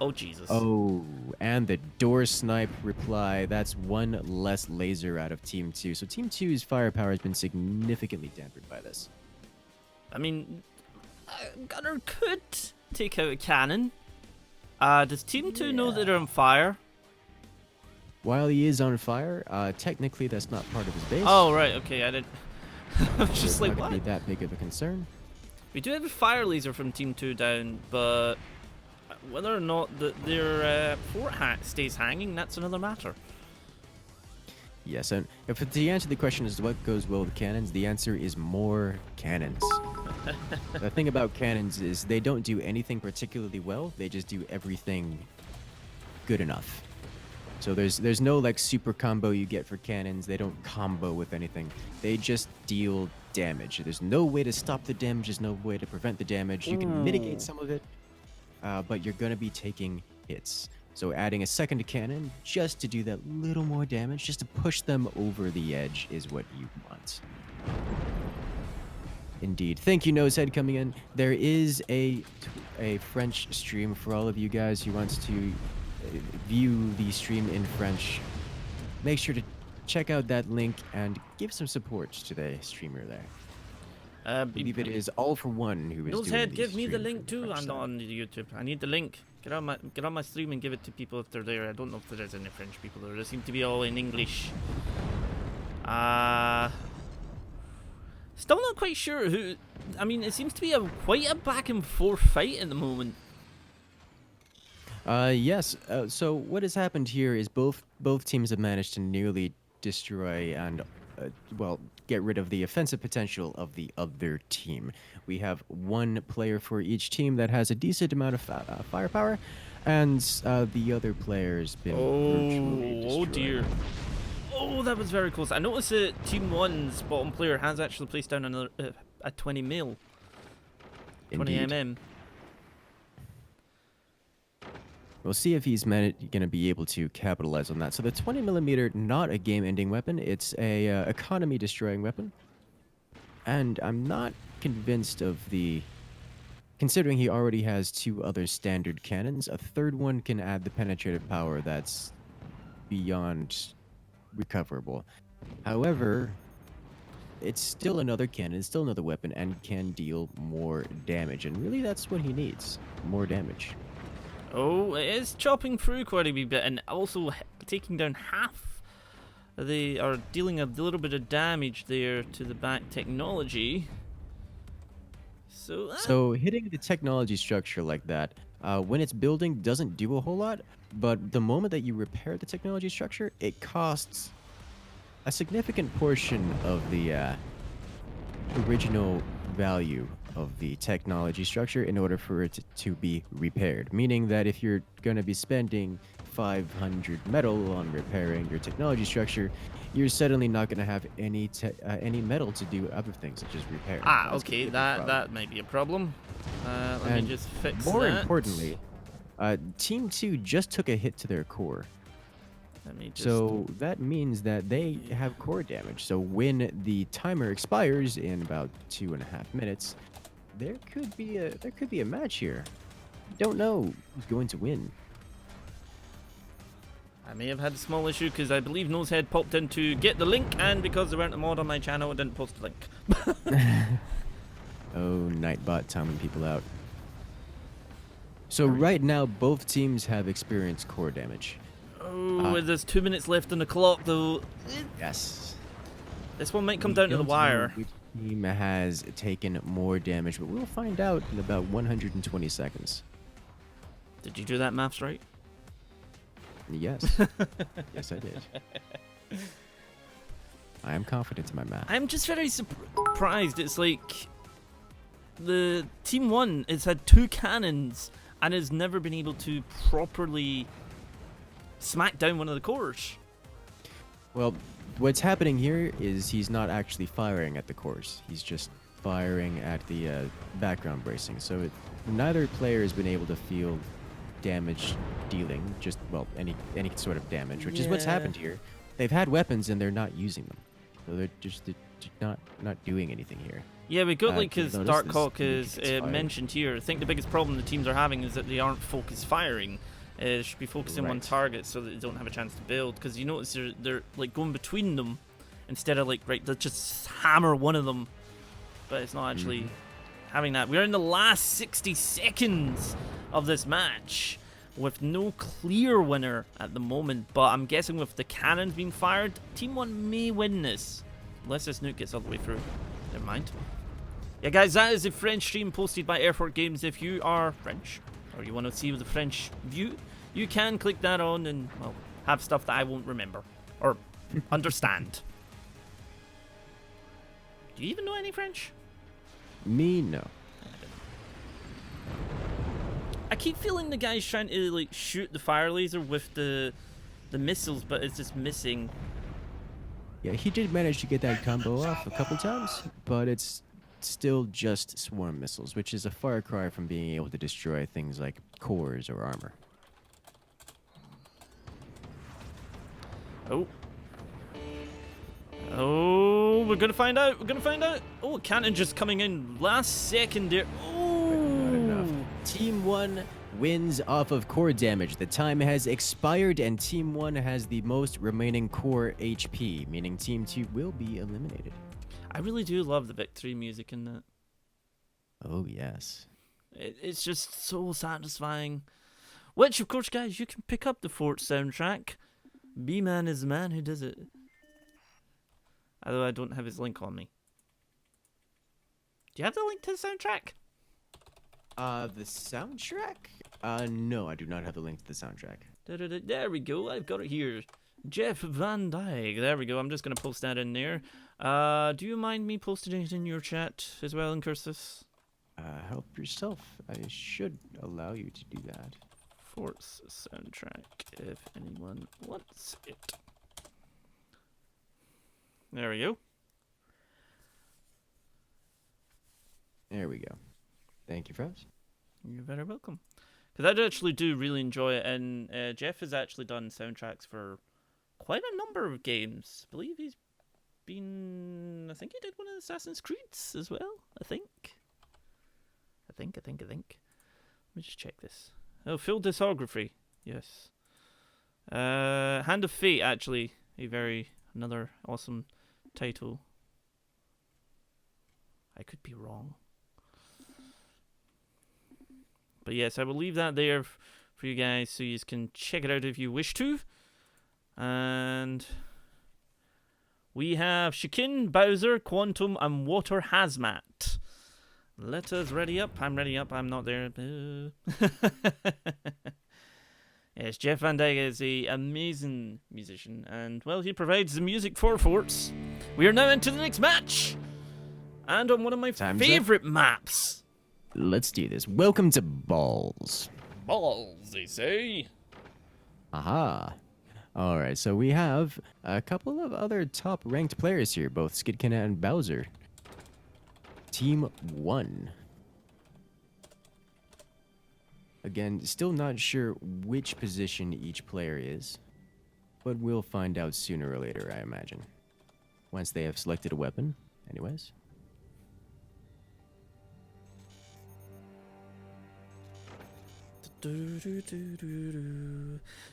[SPEAKER 1] Oh, Jesus.
[SPEAKER 2] Oh, and the door snipe reply. That's one less laser out of Team 2. So Team 2's firepower has been significantly dampened by this.
[SPEAKER 1] I mean, Gunner could take out a cannon. Does Team 2 know that they're on fire?
[SPEAKER 2] While he is on fire, technically that's not part of his base.
[SPEAKER 1] Oh, right, okay, I didn't... I was just like,
[SPEAKER 2] not
[SPEAKER 1] what?
[SPEAKER 2] gonna be that big of a concern.
[SPEAKER 1] We do have a fire laser from Team 2 down, but whether or not their fort stays hanging, that's another matter.
[SPEAKER 2] Yes, and if the answer to the question is what goes well with cannons, the answer is more cannons. The thing about cannons is they don't do anything particularly well, they just do everything good enough. So there's no like super combo you get for cannons. They don't combo with anything. They just deal damage. There's no way to stop the damage. There's no way to prevent the damage. You can mitigate some of it, but you're gonna be taking hits. So adding a second cannon just to do that little more damage, just to push them over the edge, is what you want. Indeed. Thank you, Nosehead, coming in. There is a French stream for all of you guys who wants to view the stream in French. Make sure to check out that link and give some support to the streamer there. I believe it is All For One who is doing
[SPEAKER 1] Nosehead,
[SPEAKER 2] the
[SPEAKER 1] give me the
[SPEAKER 2] stream
[SPEAKER 1] link
[SPEAKER 2] for
[SPEAKER 1] too,
[SPEAKER 2] French
[SPEAKER 1] and
[SPEAKER 2] side.
[SPEAKER 1] on YouTube. I need the link. Get on my stream and give it to people if they're there. I don't know if there is any French people there. They seem to be all in English. Still not quite sure who. I mean, it seems to be quite a back and forth fight at the moment.
[SPEAKER 2] Yes. So what has happened here is both teams have managed to nearly destroy and, well, get rid of the offensive potential of the other team. We have one player for each team that has a decent amount of firepower, and the other player's been virtually destroyed.
[SPEAKER 1] Oh dear. Oh, that was very close. I noticed that Team 1's bottom player has actually placed down another a 20 mil. 20
[SPEAKER 2] Indeed.
[SPEAKER 1] mm.
[SPEAKER 2] We'll see if he's going to be able to capitalize on that. So the 20mm, not a game-ending weapon. It's a economy-destroying weapon. And I'm not convinced of the... Considering he already has two other standard cannons, a third one can add the penetrative power that's beyond recoverable. However, it's still another cannon, it's still another weapon, and can deal more damage. And really, that's what he needs. More damage.
[SPEAKER 1] Oh, it is chopping through quite a wee bit, and also taking down half. They are dealing a little bit of damage there to the back technology.
[SPEAKER 2] So hitting the technology structure like that, when it's building, doesn't do a whole lot. But the moment that you repair the technology structure, it costs a significant portion of the original value of the technology structure in order for it to be repaired. Meaning that if you're going to be spending 500 metal on repairing your technology structure, you're suddenly not going to have any metal to do other things such as repair.
[SPEAKER 1] Ah,
[SPEAKER 2] That's gonna
[SPEAKER 1] okay,
[SPEAKER 2] be a big
[SPEAKER 1] that
[SPEAKER 2] problem.
[SPEAKER 1] might be a problem. Let
[SPEAKER 2] And
[SPEAKER 1] me just fix
[SPEAKER 2] more
[SPEAKER 1] that.
[SPEAKER 2] importantly, Team 2 just took a hit to their core.
[SPEAKER 1] Let me just...
[SPEAKER 2] So that means that they have core damage. So when the timer expires in about 2.5 minutes, there could be a match here. You don't know who's going to win.
[SPEAKER 1] I may have had a small issue because I believe Nosehead popped in to get the link, and because there weren't a mod on my channel, I didn't post the link.
[SPEAKER 2] Oh, Nightbot timing people out. So right now, both teams have experienced core damage.
[SPEAKER 1] Oh, there's 2 minutes left on the clock, though.
[SPEAKER 2] Yes.
[SPEAKER 1] This one might come
[SPEAKER 2] We
[SPEAKER 1] down to the
[SPEAKER 2] don't know
[SPEAKER 1] wire.
[SPEAKER 2] which team has taken more damage, but we'll find out in about 120 seconds.
[SPEAKER 1] Did you do that maths right?
[SPEAKER 2] Yes. Yes, I did. I am confident in my math.
[SPEAKER 1] I'm just very surprised. It's like the Team 1 has had 2 cannons and has never been able to properly smack down one of the cores.
[SPEAKER 2] Well, what's happening here is he's not actually firing at the cores. He's just firing at the background bracing. So neither player has been able to field damage dealing, just, well, any sort of damage, which is what's happened here. They've had weapons and they're not using them. So they're just not doing anything here.
[SPEAKER 1] Yeah, we got like his
[SPEAKER 2] notice
[SPEAKER 1] Darkhawk
[SPEAKER 2] this
[SPEAKER 1] is
[SPEAKER 2] fired.
[SPEAKER 1] mentioned here. I think the biggest problem the teams are having is that they aren't focus firing. They should be focusing on
[SPEAKER 2] Right.
[SPEAKER 1] targets so that they don't have a chance to build. Because you notice they're like going between them instead of like, right, they'll just hammer one of them. But it's not actually having that. We're in the last 60 seconds of this match with no clear winner at the moment. But I'm guessing with the cannons being fired, Team 1 may win this. Unless this nuke gets all the way through. Never mind. Yeah, guys, that is a French stream posted by Airfort Games. If you are French, or you want to see the French view, you can click that on and, well, have stuff that I won't remember. Or understand. Do you even know any French?
[SPEAKER 2] Me, no.
[SPEAKER 1] I keep feeling the guy's trying to, like, shoot the fire laser with the missiles, but it's just missing.
[SPEAKER 2] Yeah, he did manage to get that combo off a couple times, but it's still just swarm missiles, which is a far cry from being able to destroy things like cores or armor.
[SPEAKER 1] Oh. Oh, we're gonna find out. We're gonna find out. Oh, cannon just coming in last second there. Oh.
[SPEAKER 2] Not enough. Team 1 wins off of core damage. The time has expired, and Team 1 has the most remaining core HP, meaning Team 2 will be eliminated.
[SPEAKER 1] I really do love the victory music in that.
[SPEAKER 2] Oh, yes.
[SPEAKER 1] It's just so satisfying. Which, of course, guys, you can pick up the Forts soundtrack. B-Man is the man who does it. Although I don't have his link on me. Do you have the link to the soundtrack?
[SPEAKER 2] The soundtrack? No, I do not have the link to the soundtrack.
[SPEAKER 1] There we go. I've got it here. Jeff Van Dyke. There we go. I'm just going to post that in there. Do you mind me posting it in your chat as well in cursive?
[SPEAKER 2] Help yourself. I should allow you to do that.
[SPEAKER 1] Forts soundtrack, if anyone wants it. There we go.
[SPEAKER 2] There we go. Thank you, Frazzz.
[SPEAKER 1] You're very welcome. Because I actually do really enjoy it, and Jeff has actually done soundtracks for quite a number of games. I believe he's been... I think he did one of Assassin's Creed's as well, I think. I think. Let me just check this. Oh, Full Discography. Yes. Hand of Fate, actually. Another awesome title. I could be wrong. But yes, I will leave that there for you guys so you can check it out if you wish to. And we have Shikin, Bowser, Quantum, and Water Hazmat. Let us ready up. I'm ready up. I'm not there. Yes, Jeff Van Dyke is an amazing musician. And, well, he provides the music for Forts. We are now into the next match. And on one of my favorite maps.
[SPEAKER 2] Let's do this. Welcome to Balls.
[SPEAKER 1] Balls, they say.
[SPEAKER 2] Aha. Alright, so we have a couple of other top-ranked players here, both Skidkina and Bowser. Team 1. Again, still not sure which position each player is, but we'll find out sooner or later, I imagine. Once they have selected a weapon, anyways.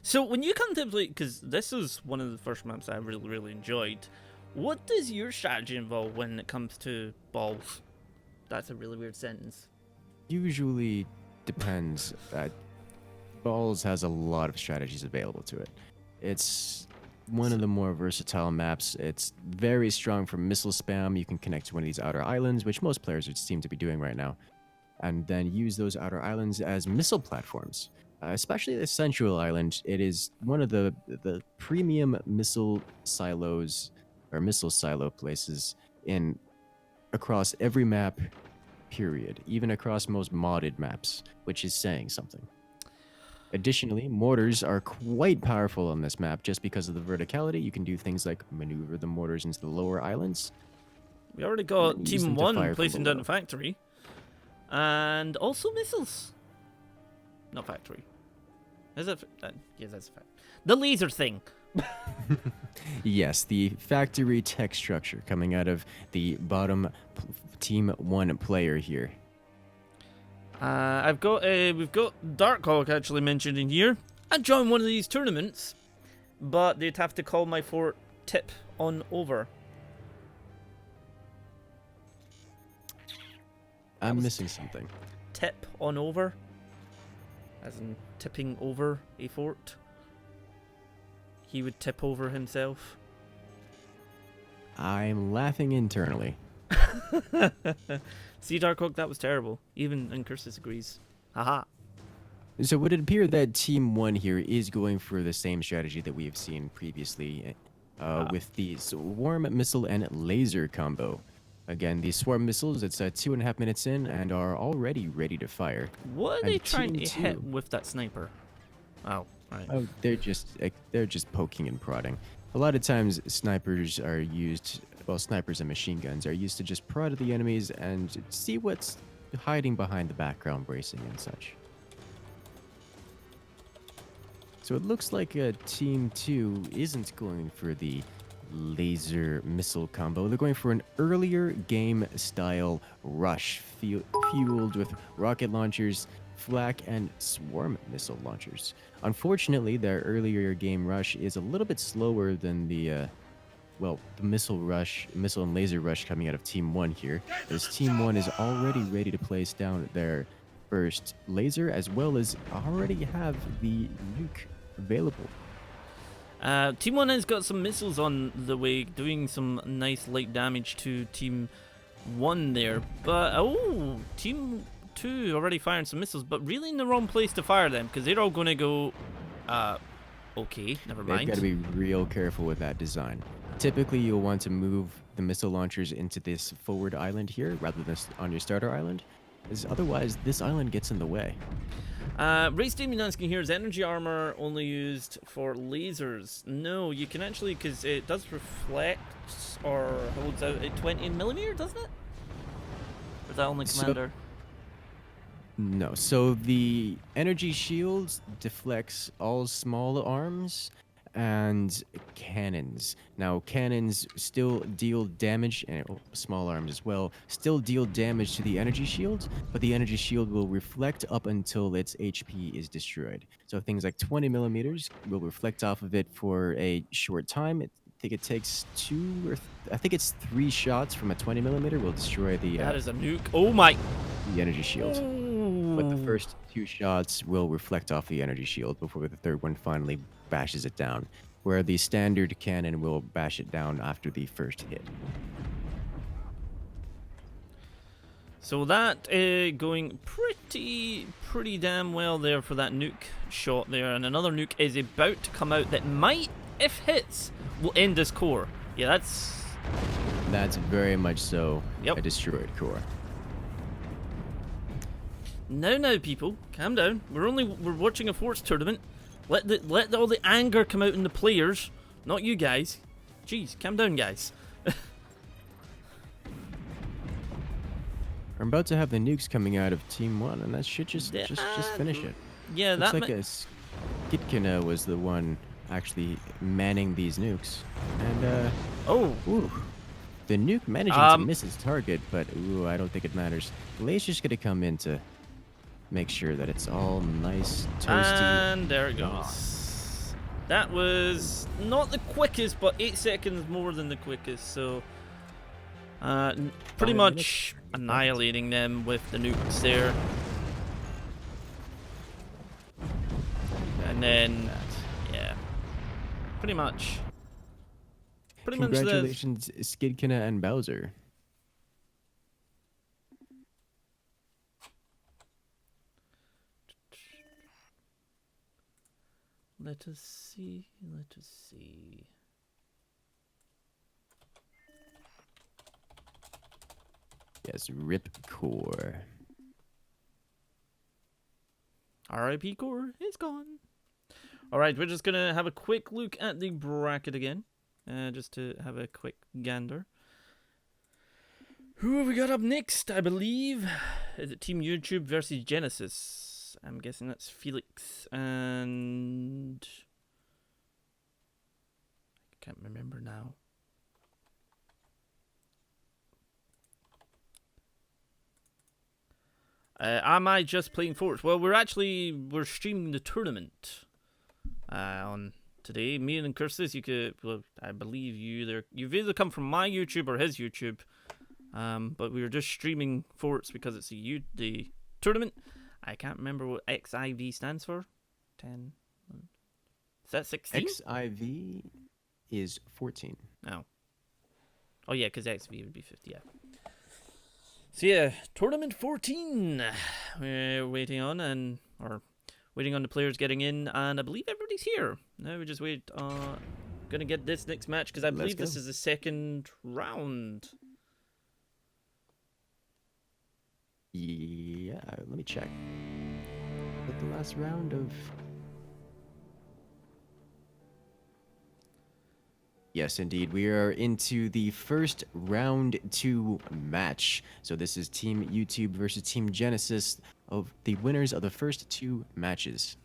[SPEAKER 1] So when you contemplate, because this is one of the first maps I really enjoyed, what does your strategy involve when it comes to balls? That's a really weird sentence.
[SPEAKER 2] Usually depends. Balls has a lot of strategies available to it. It's one of the more versatile maps. It's very strong for missile spam. You can connect to one of these outer islands, which most players seem to be doing right now, and then use those outer islands as missile platforms. Especially the central island, it is one of the premium missile silos or missile silo places in across every map, period, even across most modded maps, which is saying something. Additionally, mortars are quite powerful on this map just because of the verticality. You can do things like maneuver the mortars into the lower islands.
[SPEAKER 1] We already got
[SPEAKER 2] and use them
[SPEAKER 1] Team
[SPEAKER 2] to
[SPEAKER 1] 1
[SPEAKER 2] fire from
[SPEAKER 1] placing down
[SPEAKER 2] below.
[SPEAKER 1] the factory. And also missiles. Not factory. Is it? Yeah, that's a fact. The laser thing.
[SPEAKER 2] Yes, the factory tech structure coming out of the bottom Team 1 player here.
[SPEAKER 1] We've got Darkhawk actually mentioned in here. I'd join one of these tournaments, but they'd have to call my fort tip on over.
[SPEAKER 2] I'm missing something.
[SPEAKER 1] Tip on over? As in tipping over a fort? He would tip over himself.
[SPEAKER 2] I'm laughing internally.
[SPEAKER 1] See, Darkhawk, that was terrible. Even Incursus agrees. Haha.
[SPEAKER 2] So would it appear that Team 1 here is going for the same strategy that we have seen previously with the swarm missile and laser combo. Again, these swarm missiles, it's 2.5 minutes in and are already ready to fire.
[SPEAKER 1] What are
[SPEAKER 2] And
[SPEAKER 1] they trying
[SPEAKER 2] Team
[SPEAKER 1] to hit
[SPEAKER 2] 2
[SPEAKER 1] with that sniper? Oh, right.
[SPEAKER 2] Oh, they're just poking and prodding. A lot of times, snipers are used. Well, snipers and machine guns are used to just prod at the enemies and see what's hiding behind the background bracing and such. So it looks like Team 2 isn't going for the laser missile combo. They're going for an earlier game style rush fueled with rocket launchers, flak, and swarm missile launchers. Unfortunately, their earlier game rush is a little bit slower than the missile and laser rush coming out of Team 1 here, as Team 1 is already ready to place down their first laser, as well as already have the nuke available.
[SPEAKER 1] Team 1 has got some missiles on the way, doing some nice light damage to Team 1 there. But, oh, Team 2 already firing some missiles, but really in the wrong place to fire them, because they're all going to go, okay, never mind.
[SPEAKER 2] They've got to be real careful with that design. Typically, you'll want to move the missile launchers into this forward island here, rather than on your starter island, as otherwise this island gets in the way.
[SPEAKER 1] Race Demon asking here, is energy armor only used for lasers? No, you can actually, because it does reflect or holds out at 20mm, doesn't it? Or is that only commander?
[SPEAKER 2] No, so the energy shield deflects all small arms and cannons. Now, cannons still deal damage, and small arms as well, still deal damage to the energy shield, but the energy shield will reflect up until its HP is destroyed. So things like 20mm will reflect off of it for a short time. I think it takes 3 shots from a 20mm will destroy the
[SPEAKER 1] That is a nuke. Oh my!
[SPEAKER 2] the energy shield. But the first 2 shots will reflect off the energy shield before the third one finally bashes it down, where the standard cannon will bash it down after the first hit.
[SPEAKER 1] So that going pretty damn well there for that nuke shot there, and another nuke is about to come out that might, if hits, will end this core. Yeah,
[SPEAKER 2] That's very much so
[SPEAKER 1] Yep.
[SPEAKER 2] a destroyed core.
[SPEAKER 1] Now, people, calm down. We're watching a Forts tournament. Let all the anger come out in the players, not you guys. Jeez, calm down, guys.
[SPEAKER 2] I'm about to have the nukes coming out of Team 1, and that should just finish it.
[SPEAKER 1] Yeah,
[SPEAKER 2] Looks
[SPEAKER 1] that
[SPEAKER 2] like Skitkina was the one actually manning these nukes, and ooh, the nuke managing to miss its target, but ooh, I don't think it matters. The laser's gonna come in to make sure that it's all nice, toasty.
[SPEAKER 1] And there it goes. That was not the quickest, but 8 seconds more than the quickest, so pretty much annihilating them with the nukes there. And then, yeah, pretty much pretty much the...
[SPEAKER 2] Congratulations, Skidkina and Bowser.
[SPEAKER 1] Let us see. Let us see.
[SPEAKER 2] Yes, Rip Core.
[SPEAKER 1] R.I.P. Core is gone. Alright, we're just going to have a quick look at the bracket again. Just to have a quick gander. Who have we got up next, I believe? Is it Team YouTube versus Genesis? I'm guessing that's Felix and... I can't remember now. Am I just playing Forts? Well, we're streaming the tournament on today. Me and Curses, you could, well, I believe you've either come from my YouTube or his YouTube, but we were just streaming Forts because it's the tournament. I can't remember what XIV stands for. 10. Is that 16?
[SPEAKER 2] XIV is 14.
[SPEAKER 1] Oh. Oh yeah, because XV would be 50. Yeah. So yeah, tournament 14. We're waiting on the players getting in, and I believe everybody's here. Now we just wait. Gonna get this next match because I believe this is the second round.
[SPEAKER 2] Yeah, let me check. But the last round of... Yes, indeed. We are into the first round 2 match. So this is Team YouTube versus Team Genesis, of the winners of the first 2 matches.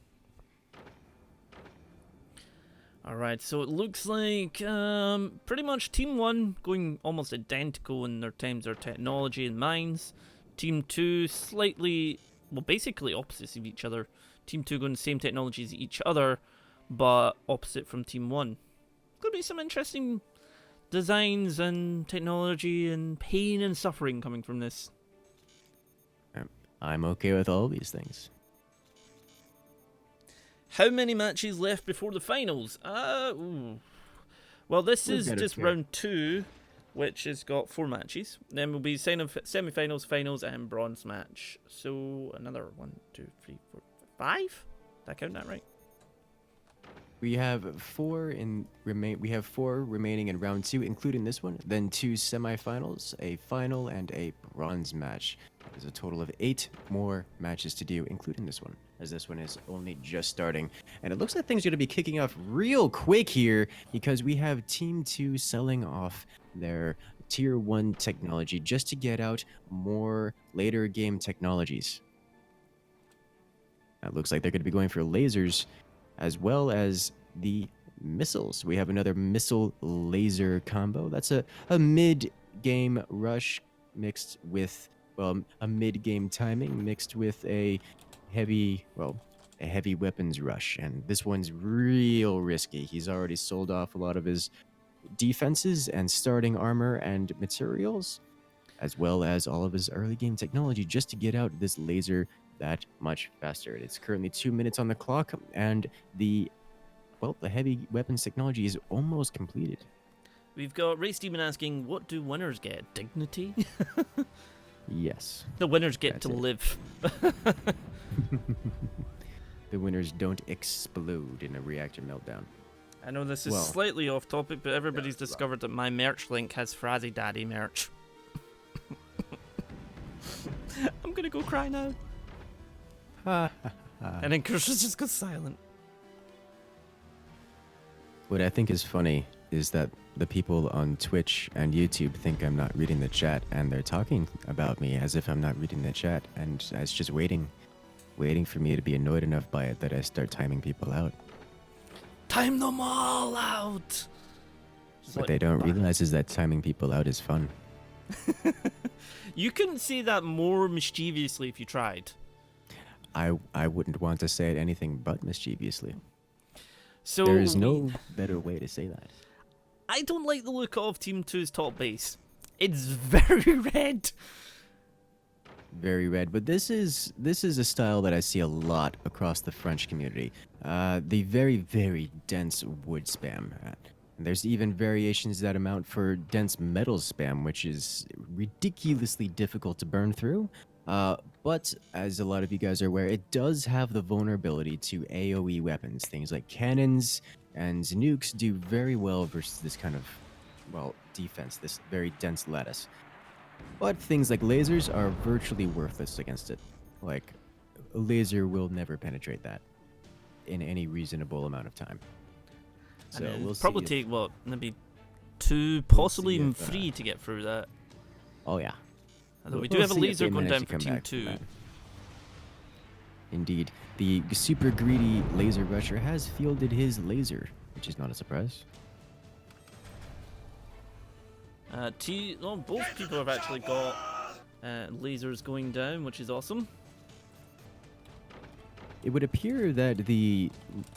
[SPEAKER 1] Alright, so it looks like pretty much Team 1 going almost identical in their terms of technology and mines. Team 2 slightly, well, basically opposites of each other. Team 2 going the same technology as each other, but opposite from Team 1. Going to be some interesting designs and technology and pain and suffering coming from this.
[SPEAKER 2] I'm okay with all these things.
[SPEAKER 1] How many matches left before the finals? Well, this is just round 2, which has got 4 matches. Then we'll be semi-finals, finals, and bronze match. So another 1, 2, 3, 4, 5. Did I count that right?
[SPEAKER 2] We have 4 remaining in round 2, including this one. Then 2 semifinals, a final, and a bronze match. There's a total of 8 more matches to do, including this one, as this one is only just starting. And it looks like things are going to be kicking off real quick here, because we have Team 2 selling off their Tier 1 technology just to get out more later game technologies. It looks like they're going to be going for lasers, as well as the missiles. We have another missile laser combo. That's a mid-game rush mixed with, well, a mid-game timing mixed with a heavy weapons rush. And this one's real risky. He's already sold off a lot of his defenses and starting armor and materials, as well as all of his early game technology, just to get out this laser that much faster. It's currently 2 minutes on the clock, and the heavy weapons technology is almost completed.
[SPEAKER 1] We've got Race Demon asking, what do winners get? Dignity?
[SPEAKER 2] Yes.
[SPEAKER 1] The winners get to live.
[SPEAKER 2] The winners don't explode in a reactor meltdown.
[SPEAKER 1] I know this is slightly off topic, but everybody's discovered that my merch link has Frazzz Daddy merch. I'm gonna go cry now. And then Kirsten just goes silent.
[SPEAKER 2] What I think is funny is that the people on Twitch and YouTube think I'm not reading the chat, and they're talking about me as if I'm not reading the chat, and it's just waiting for me to be annoyed enough by it that I start timing people out.
[SPEAKER 1] Time them all out!
[SPEAKER 2] What they don't realize is that timing people out is fun.
[SPEAKER 1] You couldn't say that more mischievously if you tried.
[SPEAKER 2] I wouldn't want to say it anything but mischievously.
[SPEAKER 1] So
[SPEAKER 2] there is no better way to say that.
[SPEAKER 1] I don't like the look of Team 2's top base. It's very red.
[SPEAKER 2] Very red, but this is a style that I see a lot across the French community. The very, very dense wood spam. And there's even variations that amount for dense metal spam, which is ridiculously difficult to burn through. But as a lot of you guys are aware, it does have the vulnerability to AoE weapons. Things like cannons and nukes do very well versus this kind of, well, defense, this very dense lattice. But things like lasers are virtually worthless against it. Like, a laser will never penetrate that in any reasonable amount of time. So
[SPEAKER 1] and
[SPEAKER 2] we'll
[SPEAKER 1] probably
[SPEAKER 2] see
[SPEAKER 1] take, what, maybe 2, possibly
[SPEAKER 2] see
[SPEAKER 1] even
[SPEAKER 2] if,
[SPEAKER 1] 3 to get through that.
[SPEAKER 2] Oh yeah.
[SPEAKER 1] Although we
[SPEAKER 2] We'll
[SPEAKER 1] do have a
[SPEAKER 2] see if
[SPEAKER 1] laser
[SPEAKER 2] they
[SPEAKER 1] going
[SPEAKER 2] manage
[SPEAKER 1] down
[SPEAKER 2] to
[SPEAKER 1] for
[SPEAKER 2] come
[SPEAKER 1] Team
[SPEAKER 2] back
[SPEAKER 1] 2.
[SPEAKER 2] from that. Indeed. The super greedy laser rusher has fielded his laser, which is not a surprise.
[SPEAKER 1] Both people have actually got lasers going down, which is awesome.
[SPEAKER 2] It would appear that the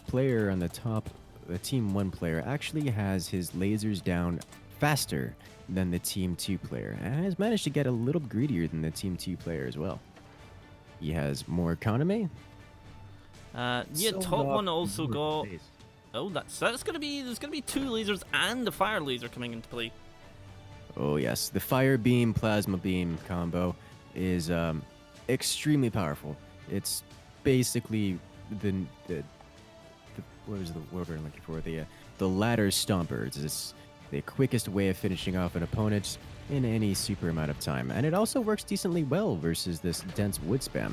[SPEAKER 2] player on the top, the Team 1 player, actually has his lasers down faster than the Team 2 player, and has managed to get a little greedier than the Team 2 player as well. He has more economy.
[SPEAKER 1] Yeah,
[SPEAKER 2] Sold
[SPEAKER 1] top
[SPEAKER 2] off
[SPEAKER 1] one also
[SPEAKER 2] more
[SPEAKER 1] got.
[SPEAKER 2] space.
[SPEAKER 1] Oh, that's gonna be. There's gonna be 2 lasers and a fire laser coming into play.
[SPEAKER 2] Oh yes, the fire beam plasma beam combo is extremely powerful. It's basically the what is the word I'm looking for? The ladder stomper. It's the quickest way of finishing off an opponent in any super amount of time, and it also works decently well versus this dense wood spam.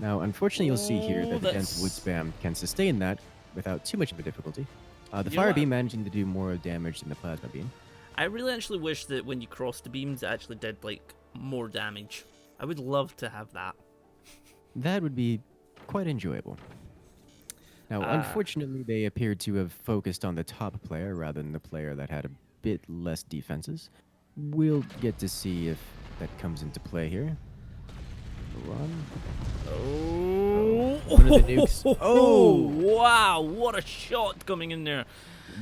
[SPEAKER 2] Now, unfortunately, you'll see here that the dense wood spam can sustain that without too much of a difficulty. The fire beam managing to do more damage than the plasma beam.
[SPEAKER 1] I really actually wish that when you crossed the beams, it actually did like more damage. I would love to have that.
[SPEAKER 2] That would be quite enjoyable. Now, unfortunately, they appeared to have focused on the top player rather than the player that had a bit less defenses. We'll get to see if that comes into play here. Run.
[SPEAKER 1] Oh,
[SPEAKER 2] One of the nukes.
[SPEAKER 1] Oh, wow, what a shot coming in there.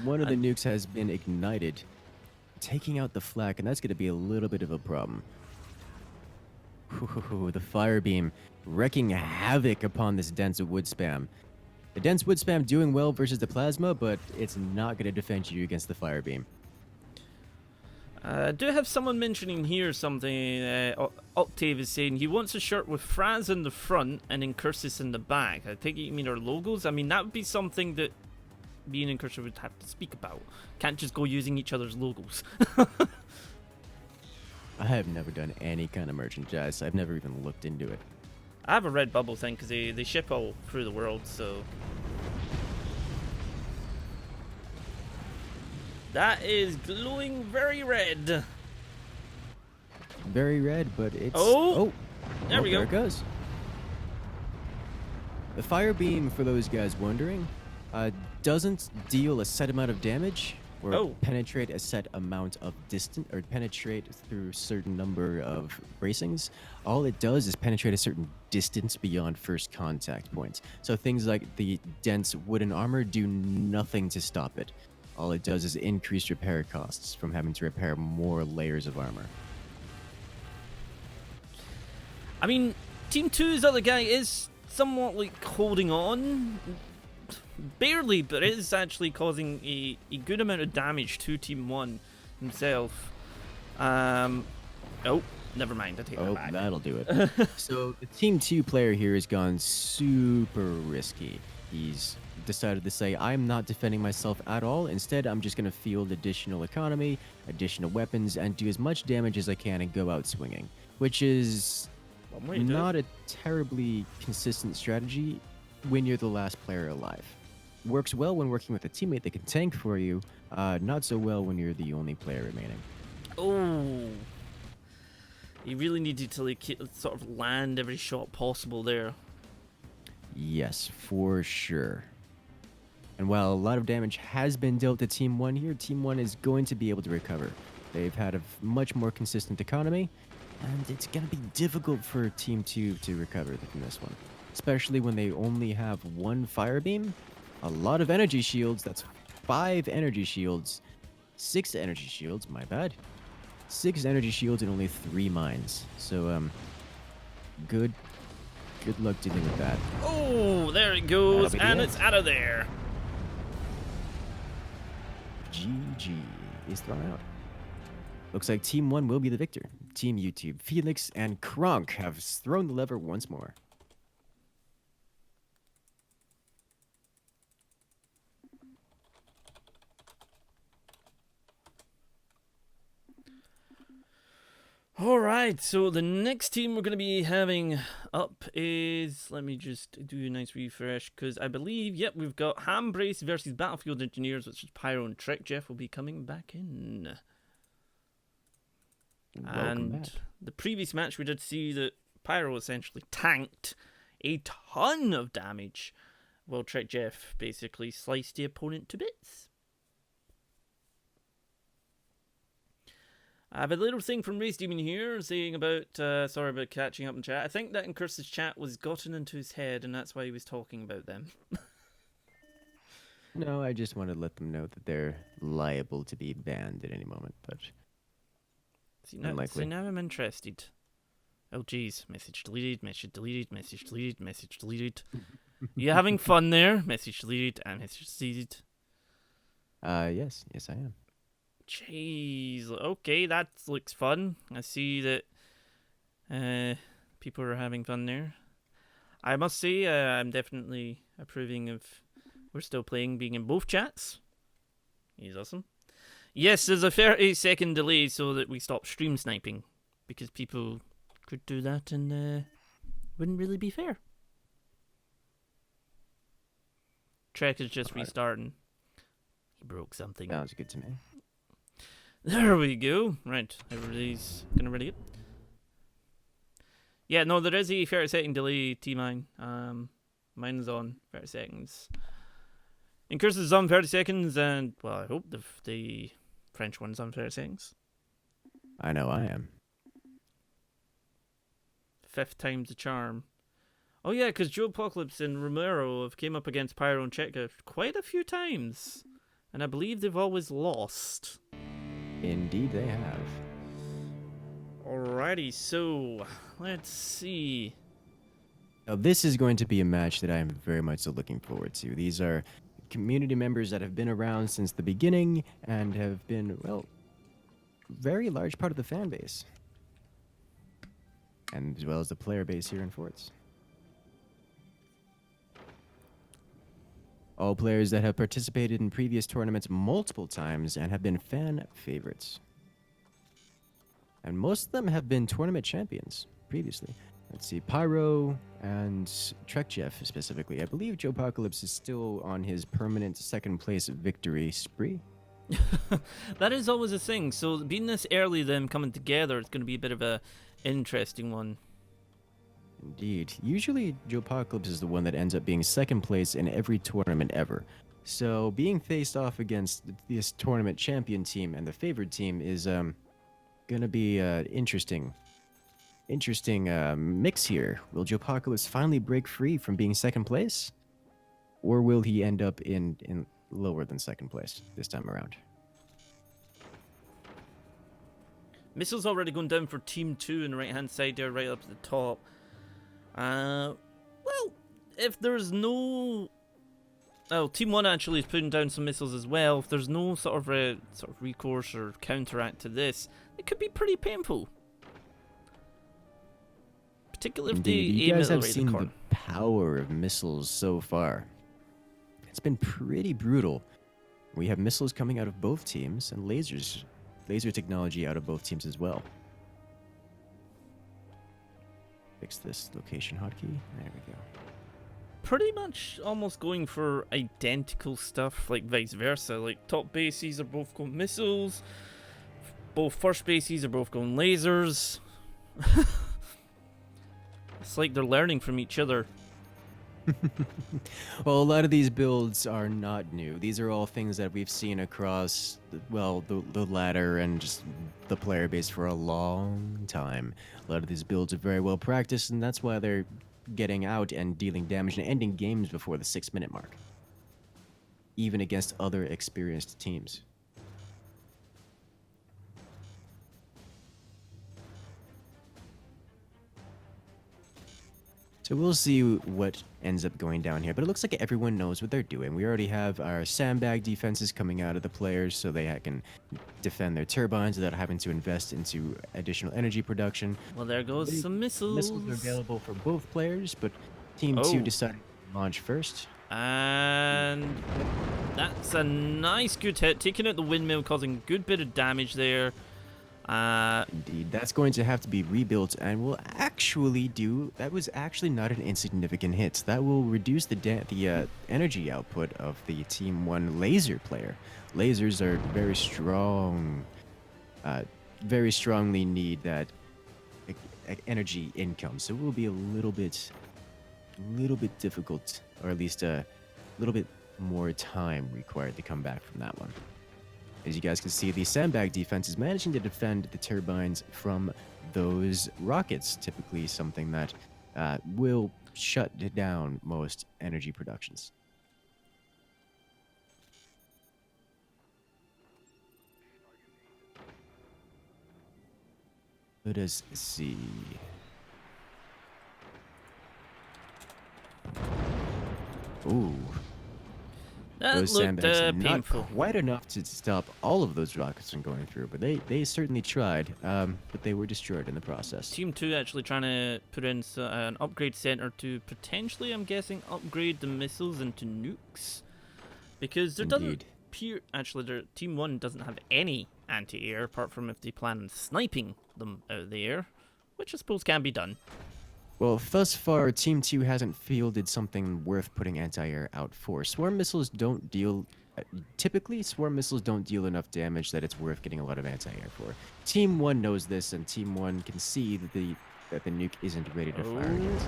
[SPEAKER 2] One of the nukes has been ignited, taking out the flak, and that's going to be a little bit of a problem. Ooh, the fire beam wreaking havoc upon this dense wood spam. The dense wood spam doing well versus the plasma, but it's not going to defend you against the fire beam.
[SPEAKER 1] I do have someone mentioning here something. Octave is saying he wants a shirt with Frazzz in the front and Incursus in the back. I think you mean our logos. I mean, that would be something that me and Incursus would have to speak about. Can't just go using each other's logos.
[SPEAKER 2] I have never done any kind of merchandise. I've never even looked into it.
[SPEAKER 1] I have a red bubble thing because they ship all through the world, so... That is glowing very red.
[SPEAKER 2] Very red, but it's...
[SPEAKER 1] Oh! There we go.
[SPEAKER 2] There it goes. The fire beam, for those guys wondering, doesn't deal a set amount of damage or penetrate a set amount of distance or penetrate through a certain number of bracings. All it does is penetrate a certain distance beyond first contact points. So things like the dense wooden armor do nothing to stop it. All it does is increase repair costs from having to repair more layers of armor.
[SPEAKER 1] I mean, Team 2's other guy is somewhat like holding on. Barely, but it is actually causing a good amount of damage to Team 1 himself. Oh, never mind. I take that back.
[SPEAKER 2] Oh, that'll do it. So the Team 2 player here has gone super risky. He's decided to say, I'm not defending myself at all. Instead, I'm just going to field additional economy, additional weapons, and do as much damage as I can and go out swinging. Which is not a terribly consistent strategy when you're the last player alive. Works well when working with a teammate that can tank for you, not so well when you're the only player remaining.
[SPEAKER 1] Oh. You really needed to like sort of land every shot possible there.
[SPEAKER 2] Yes, for sure. And while a lot of damage has been dealt to Team 1 here, Team 1 is going to be able to recover. They've had a much more consistent economy, and it's going to be difficult for Team 2 to recover from this one. Especially when they only have one fire beam, a lot of energy shields, that's 5 energy shields, 6 energy shields, my bad. 6 energy shields and only 3 mines. So, good luck dealing with that.
[SPEAKER 1] Oh, there it goes, and it's out of there.
[SPEAKER 2] GG is thrown out. Looks like Team 1 will be the victor. Team YouTube, Felix and Kronk have thrown the lever once more.
[SPEAKER 1] Alright, so the next team we're going to be having up is, let me just do a nice refresh, because I believe, yep, we've got Hambrace versus Battlefield Engineers, which is Pyro and Trek. Jeff will be coming back in.
[SPEAKER 2] Welcome back.
[SPEAKER 1] The previous match we did see that Pyro essentially tanked a ton of damage, while Trek Jeff basically sliced the opponent to bits. I have a little thing from Race Demon here saying about, sorry about catching up in chat. I think that in Curse's chat was gotten into his head and that's why he was talking about them.
[SPEAKER 2] No, I just wanted to let them know that they're liable to be banned at any moment, but unlikely.
[SPEAKER 1] So now I'm interested. Oh jeez, message deleted, message deleted, message deleted, message deleted. You having fun there? Message deleted and message deleted.
[SPEAKER 2] Yes, I am.
[SPEAKER 1] Jeez, okay, that looks fun. I see that people are having fun there. I must say, I'm definitely approving of we're still playing being in both chats. He's awesome. Yes, there's a 30-second delay so that we stop stream sniping, because people could do that and wouldn't really be fair. Trek is just restarting. He broke something.
[SPEAKER 2] Sounds good to me.
[SPEAKER 1] There we go. Right, everybody's gonna ready it. Yeah, no, there is a 30-second delay, T-Mine. Mine is on 30 seconds. And Curse is on 30 seconds, and, well, I hope the French one's on 30 seconds.
[SPEAKER 2] I know I am.
[SPEAKER 1] 5th time's the charm. Oh yeah, because Joe Apocalypse and Romero have came up against Pyro and Chetka quite a few times. And I believe they've always lost.
[SPEAKER 2] Indeed they have.
[SPEAKER 1] Alrighty, so let's see.
[SPEAKER 2] Now, this is going to be a match that I am very much so looking forward to. These are community members that have been around since the beginning and have been, well, very large part of the fan base. And as well as the player base here in Forts. All players that have participated in previous tournaments multiple times and have been fan favorites. And most of them have been tournament champions previously. Let's see, Pyro and Trek Jeff specifically. I believe Joe Apocalypse is still on his permanent second place victory spree.
[SPEAKER 1] That is always a thing. So being this early, them coming together, it's going to be a bit of a interesting one.
[SPEAKER 2] Indeed. Usually, Joe Apocalypse is the one that ends up being second place in every tournament ever. So, being faced off against this tournament champion team and the favored team is going to be interesting mix here. Will Joe Apocalypse finally break free from being second place? Or will he end up in lower than second place this time around?
[SPEAKER 1] Missile's already going down for Team 2 on the right-hand side there, right up at the top. Well, if there's no... Oh, Team 1 actually is putting down some missiles as well. If there's no sort of recourse or counteract to this, it could be pretty painful. Particularly if
[SPEAKER 2] you guys have seen the power of missiles so far. It's been pretty brutal. We have missiles coming out of both teams and laser technology out of both teams as well. Fix this location hotkey. There we go.
[SPEAKER 1] Pretty much almost going for identical stuff, like vice versa. Like top bases are both going missiles. Both first bases are both going lasers. It's like they're learning from each other.
[SPEAKER 2] Well, a lot of these builds are not new. These are all things that we've seen across, well, the ladder and just the player base for a long time. A lot of these builds are very well practiced, and that's why they're getting out and dealing damage and ending games before the 6-minute mark. Even against other experienced teams. So we'll see what ends up going down here. But it looks like everyone knows what they're doing. We already have our sandbag defenses coming out of the players so they can defend their turbines without having to invest into additional energy production.
[SPEAKER 1] Well, there goes some missiles.
[SPEAKER 2] Missiles are available for both players, but Team 2 decided to launch first.
[SPEAKER 1] And that's a nice good hit, taking out the windmill, causing a good bit of damage there.
[SPEAKER 2] Indeed, that's going to have to be rebuilt, and will actually do. That was actually not an insignificant hit. That will reduce the energy output of the Team 1 laser player. Lasers are very strong, very strongly need that energy income, so it will be a little bit difficult, or at least a little bit more time required to come back from that one. As you guys can see, the sandbag defense is managing to defend the turbines from those rockets, typically something that will shut down most energy productions. Let us see. Ooh.
[SPEAKER 1] That
[SPEAKER 2] those
[SPEAKER 1] looked
[SPEAKER 2] sandbags
[SPEAKER 1] painful.
[SPEAKER 2] not quite enough to stop all of those rockets from going through, but they certainly tried, but they were destroyed in the process.
[SPEAKER 1] Team 2 actually trying to put in an upgrade center to potentially, I'm guessing, upgrade the missiles into nukes. Because there doesn't appear... Actually, Team 1 doesn't have any anti-air, apart from if they plan on sniping them out of the air, which I suppose can be done.
[SPEAKER 2] Well, thus far, Team 2 hasn't fielded something worth putting anti-air out for. Swarm missiles don't deal... typically, swarm missiles don't deal enough damage that it's worth getting a lot of anti-air for. Team 1 knows this, and Team 1 can see that the nuke isn't ready to fire against.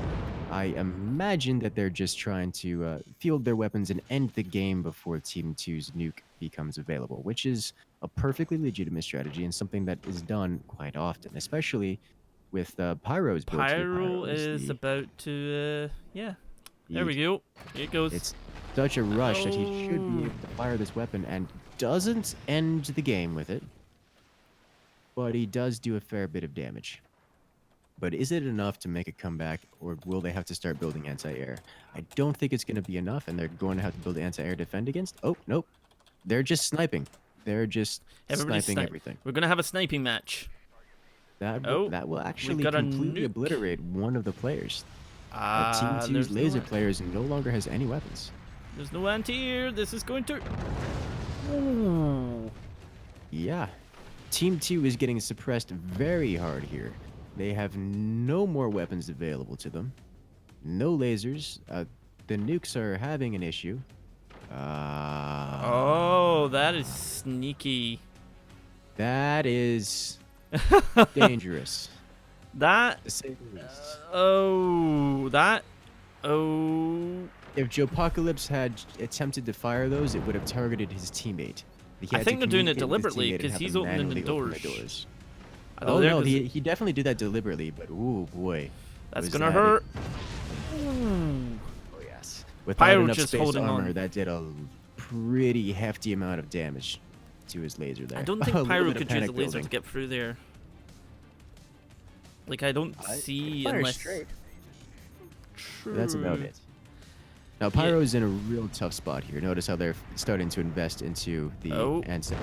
[SPEAKER 2] I imagine that they're just trying to field their weapons and end the game before Team 2's nuke becomes available, which is a perfectly legitimate strategy and something that is done quite often, especially with Pyro's build.
[SPEAKER 1] Pyro is about to, yeah. There we go. Here it goes.
[SPEAKER 2] It's such a rush that he should be able to fire this weapon and doesn't end the game with it. But he does do a fair bit of damage. But is it enough to make a comeback, or will they have to start building anti-air? I don't think it's going to be enough, and they're going to have to build anti-air to defend against. Oh, nope. They're just sniping. They're just sniping everything.
[SPEAKER 1] We're going to have a sniping match.
[SPEAKER 2] That will actually completely obliterate one of the players. Team 2's laser players no longer has any weapons.
[SPEAKER 1] There's no anti-air. This is going to... Ooh.
[SPEAKER 2] Yeah. Team 2 is getting suppressed very hard here. They have no more weapons available to them. No lasers. The nukes are having an issue.
[SPEAKER 1] Oh, that is sneaky.
[SPEAKER 2] That is... dangerous.
[SPEAKER 1] That...
[SPEAKER 2] To say the least. If Joepocalypse had attempted to fire those, it would have targeted his teammate.
[SPEAKER 1] I think they're doing it deliberately, because he's opening the doors.
[SPEAKER 2] Oh no, he definitely did that deliberately, but ooh boy.
[SPEAKER 1] That's gonna hurt.
[SPEAKER 2] Oh yes. Without
[SPEAKER 1] Pyro
[SPEAKER 2] enough
[SPEAKER 1] just
[SPEAKER 2] space
[SPEAKER 1] holding
[SPEAKER 2] armor,
[SPEAKER 1] on.
[SPEAKER 2] that did a pretty hefty amount of damage to his laser there.
[SPEAKER 1] I don't think Pyro could use the laser to get through there. Like, I don't see unless...
[SPEAKER 2] Straight. True. That's about it. Now, Pyro's in a real tough spot here. Notice how they're starting to invest into the anti-air.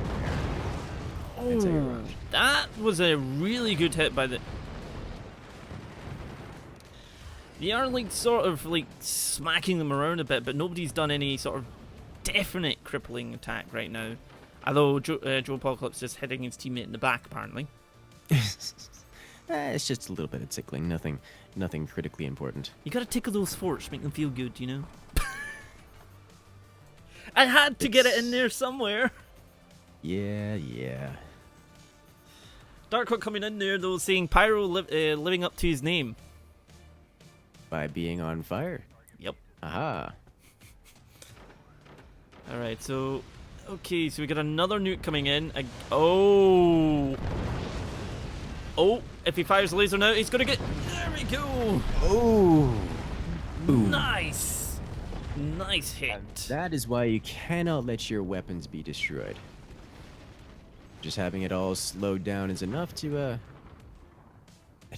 [SPEAKER 1] Oh, that was a really good hit by the... They are, like, sort of, like, smacking them around a bit, but nobody's done any sort of definite crippling attack right now. Although Joepocalypse is hitting his teammate in the back, apparently.
[SPEAKER 2] It's just a little bit of tickling, nothing critically important.
[SPEAKER 1] You gotta tickle those forts, make them feel good, you know? I had to get it in there somewhere.
[SPEAKER 2] Yeah.
[SPEAKER 1] Darkwood coming in there, though, saying Pyro living up to his name.
[SPEAKER 2] By being on fire.
[SPEAKER 1] Yep.
[SPEAKER 2] Aha.
[SPEAKER 1] Alright, so... Okay, so we got another nuke coming in. Oh, if he fires the laser now, he's gonna get... There we go!
[SPEAKER 2] Oh!
[SPEAKER 1] Nice! Nice hit.
[SPEAKER 2] And that is why you cannot let your weapons be destroyed. Just having it all slowed down is enough to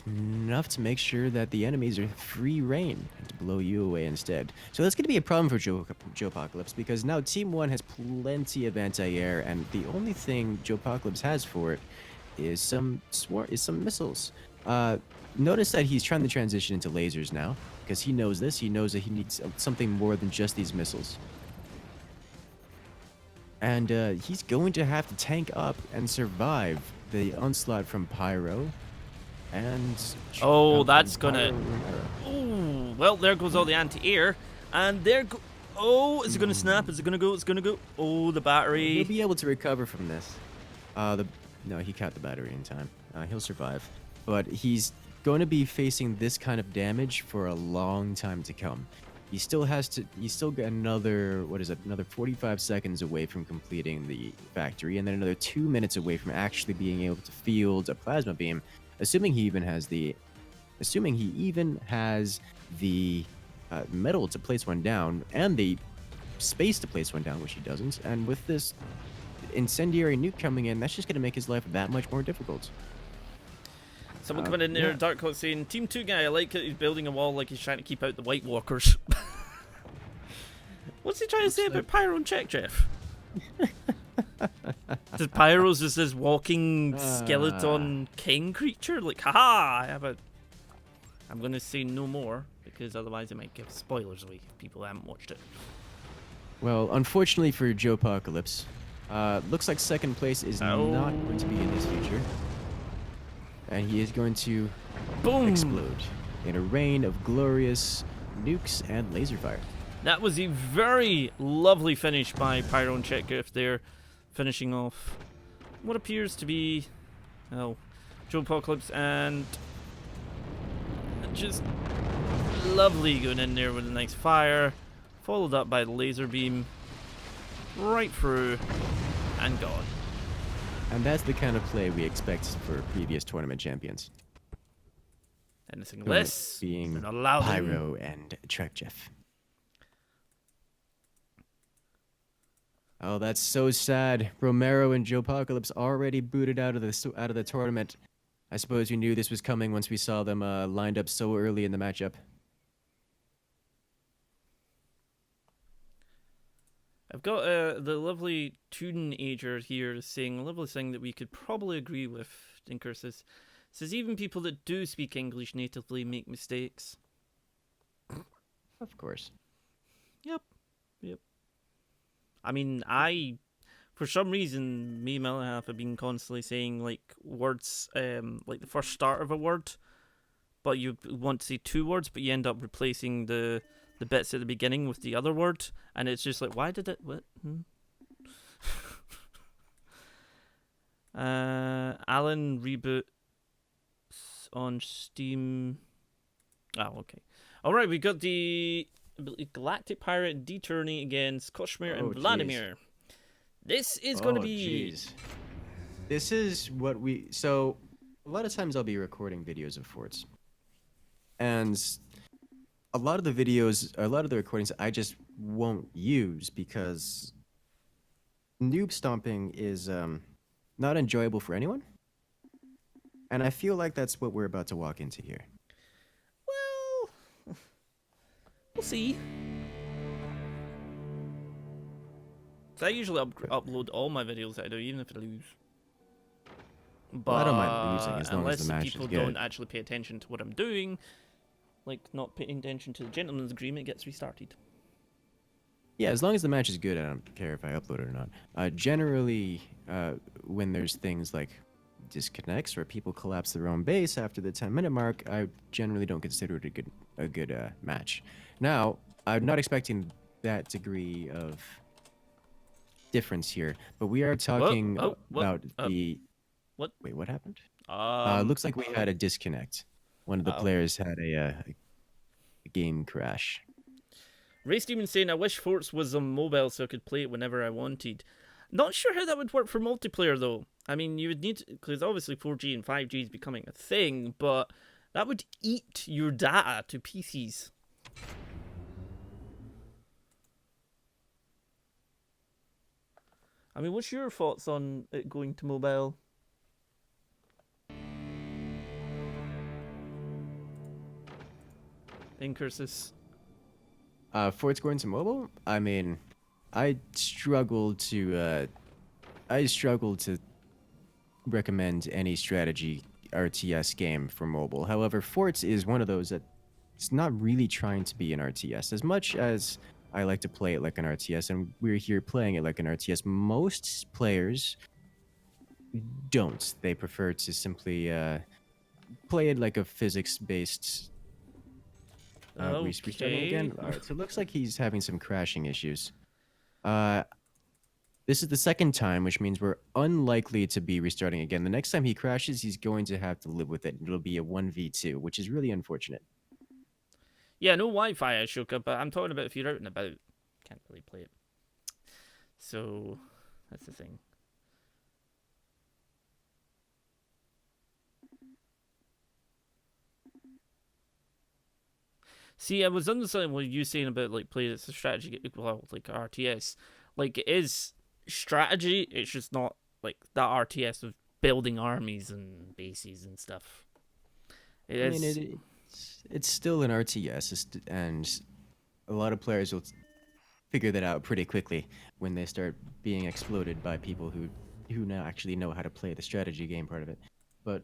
[SPEAKER 2] enough to make sure that the enemies are free reign and to blow you away instead. So that's going to be a problem for Joe Apocalypse, because now Team 1 has plenty of anti-air, and the only thing Joe Apocalypse has for it is some missiles. Notice that he's trying to transition into lasers now, because he knows this. He knows that he needs something more than just these missiles. And he's going to have to tank up and survive the onslaught from Pyro. And
[SPEAKER 1] oh, that's gonna. Oh, well, there goes all the anti-air, and there go. Oh, is it gonna snap? Is it gonna go? It's gonna go. Oh, the battery.
[SPEAKER 2] He'll be able to recover from this. No, he caught the battery in time. He'll survive, but he's going to be facing this kind of damage for a long time to come. He still has to. He's still got another. What is it? Another 45 seconds away from completing the factory, and then another 2 minutes away from actually being able to field a plasma beam. Assuming he even has the metal to place one down and the space to place one down, which he doesn't. And with this incendiary nuke coming in, that's just going to make his life that much more difficult.
[SPEAKER 1] Someone coming in there, Dark Hawk saying, Team 2 guy, I like it, he's building a wall like he's trying to keep out the White Walkers. What's he trying to say about Pyro and Check, Jeff? Does Pyro's just this walking skeleton king creature? Like, haha, I'm going to say no more, because otherwise it might give spoilers away if people haven't watched it.
[SPEAKER 2] Well, unfortunately for Joe Apocalypse, looks like second place is not going to be in his future. And he is going to explode in a rain of glorious nukes and laser fire.
[SPEAKER 1] That was a very lovely finish by Pyro and Checkgriff there, finishing off what appears to be, Joe Apocalypse, and just lovely going in there with a nice fire, followed up by the laser beam, right through, and gone.
[SPEAKER 2] And that's the kind of play we expect for previous tournament champions.
[SPEAKER 1] Anything less,
[SPEAKER 2] being
[SPEAKER 1] we're not allowed
[SPEAKER 2] Pyro and Trekjeff. Oh, that's so sad. Romero and Joe Apocalypse already booted out of the tournament. I suppose you knew this was coming once we saw them lined up so early in the matchup.
[SPEAKER 1] I've got the lovely Tune Ager here saying a lovely thing that we could probably agree with. Dinker says even people that do speak English natively make mistakes.
[SPEAKER 2] Of course.
[SPEAKER 1] Yep. I mean, for some reason, me and Melahaf have been constantly saying, like, words, like the first start of a word, but you want to say two words, but you end up replacing the bits at the beginning with the other word, and it's just like, why did it, what? Alan reboots on Steam. Oh, okay. Alright, we got the Galactic Pirate D-turning against Koshmir and Vladimir. This is going to be...
[SPEAKER 2] Jeez. This is what we... So, a lot of times I'll be recording videos of forts. And a lot of the recordings I just won't use because noob stomping is not enjoyable for anyone. And I feel like that's what we're about to walk into here.
[SPEAKER 1] Well, we'll see. So I usually upload all my videos that I do, even if I lose. But
[SPEAKER 2] I don't mind losing as long as the match is good.
[SPEAKER 1] Unless people don't actually pay attention to what I'm doing, like not paying attention to the gentleman's agreement, gets restarted.
[SPEAKER 2] Yeah, as long as the match is good, I don't care if I upload it or not. Generally, when there's things like disconnects or people collapse their own base after the 10-minute mark, I generally don't consider it a good match. Now, I'm not expecting that degree of difference here, but we are talking about the...
[SPEAKER 1] What?
[SPEAKER 2] Wait, what happened?
[SPEAKER 1] Looks
[SPEAKER 2] like we had a disconnect. One of the players had a game crash.
[SPEAKER 1] Race Demon saying, I wish Forts was on mobile so I could play it whenever I wanted. Not sure how that would work for multiplayer, though. I mean, you would need to, because obviously 4G and 5G is becoming a thing, but that would eat your data to PCs. I mean, what's your thoughts on it going to mobile? in Cursus?
[SPEAKER 2] Forts going to mobile? I mean, I struggle to recommend any strategy RTS game for mobile. However, Forts is one of those that it's not really trying to be an RTS. As much as I like to play it like an RTS, and we're here playing it like an RTS, most players don't. They prefer to simply play it like a physics-based. Restarting it again. All right, so it looks like he's having some crashing issues. This is the second time, which means we're unlikely to be restarting again. The next time he crashes, he's going to have to live with it. It'll be a 1v2, which is really unfortunate.
[SPEAKER 1] Yeah, no Wi-Fi, Ashoka, but I'm talking about if you're out and about. Can't really play it. So, that's the thing. See, I was understanding what you saying about, like, playing it's a strategy, well, like RTS. Like, it is strategy, it's just not, like, that RTS of building armies and bases and stuff.
[SPEAKER 2] It's still an RTS, and a lot of players will figure that out pretty quickly when they start being exploded by people who now actually know how to play the strategy game part of it. But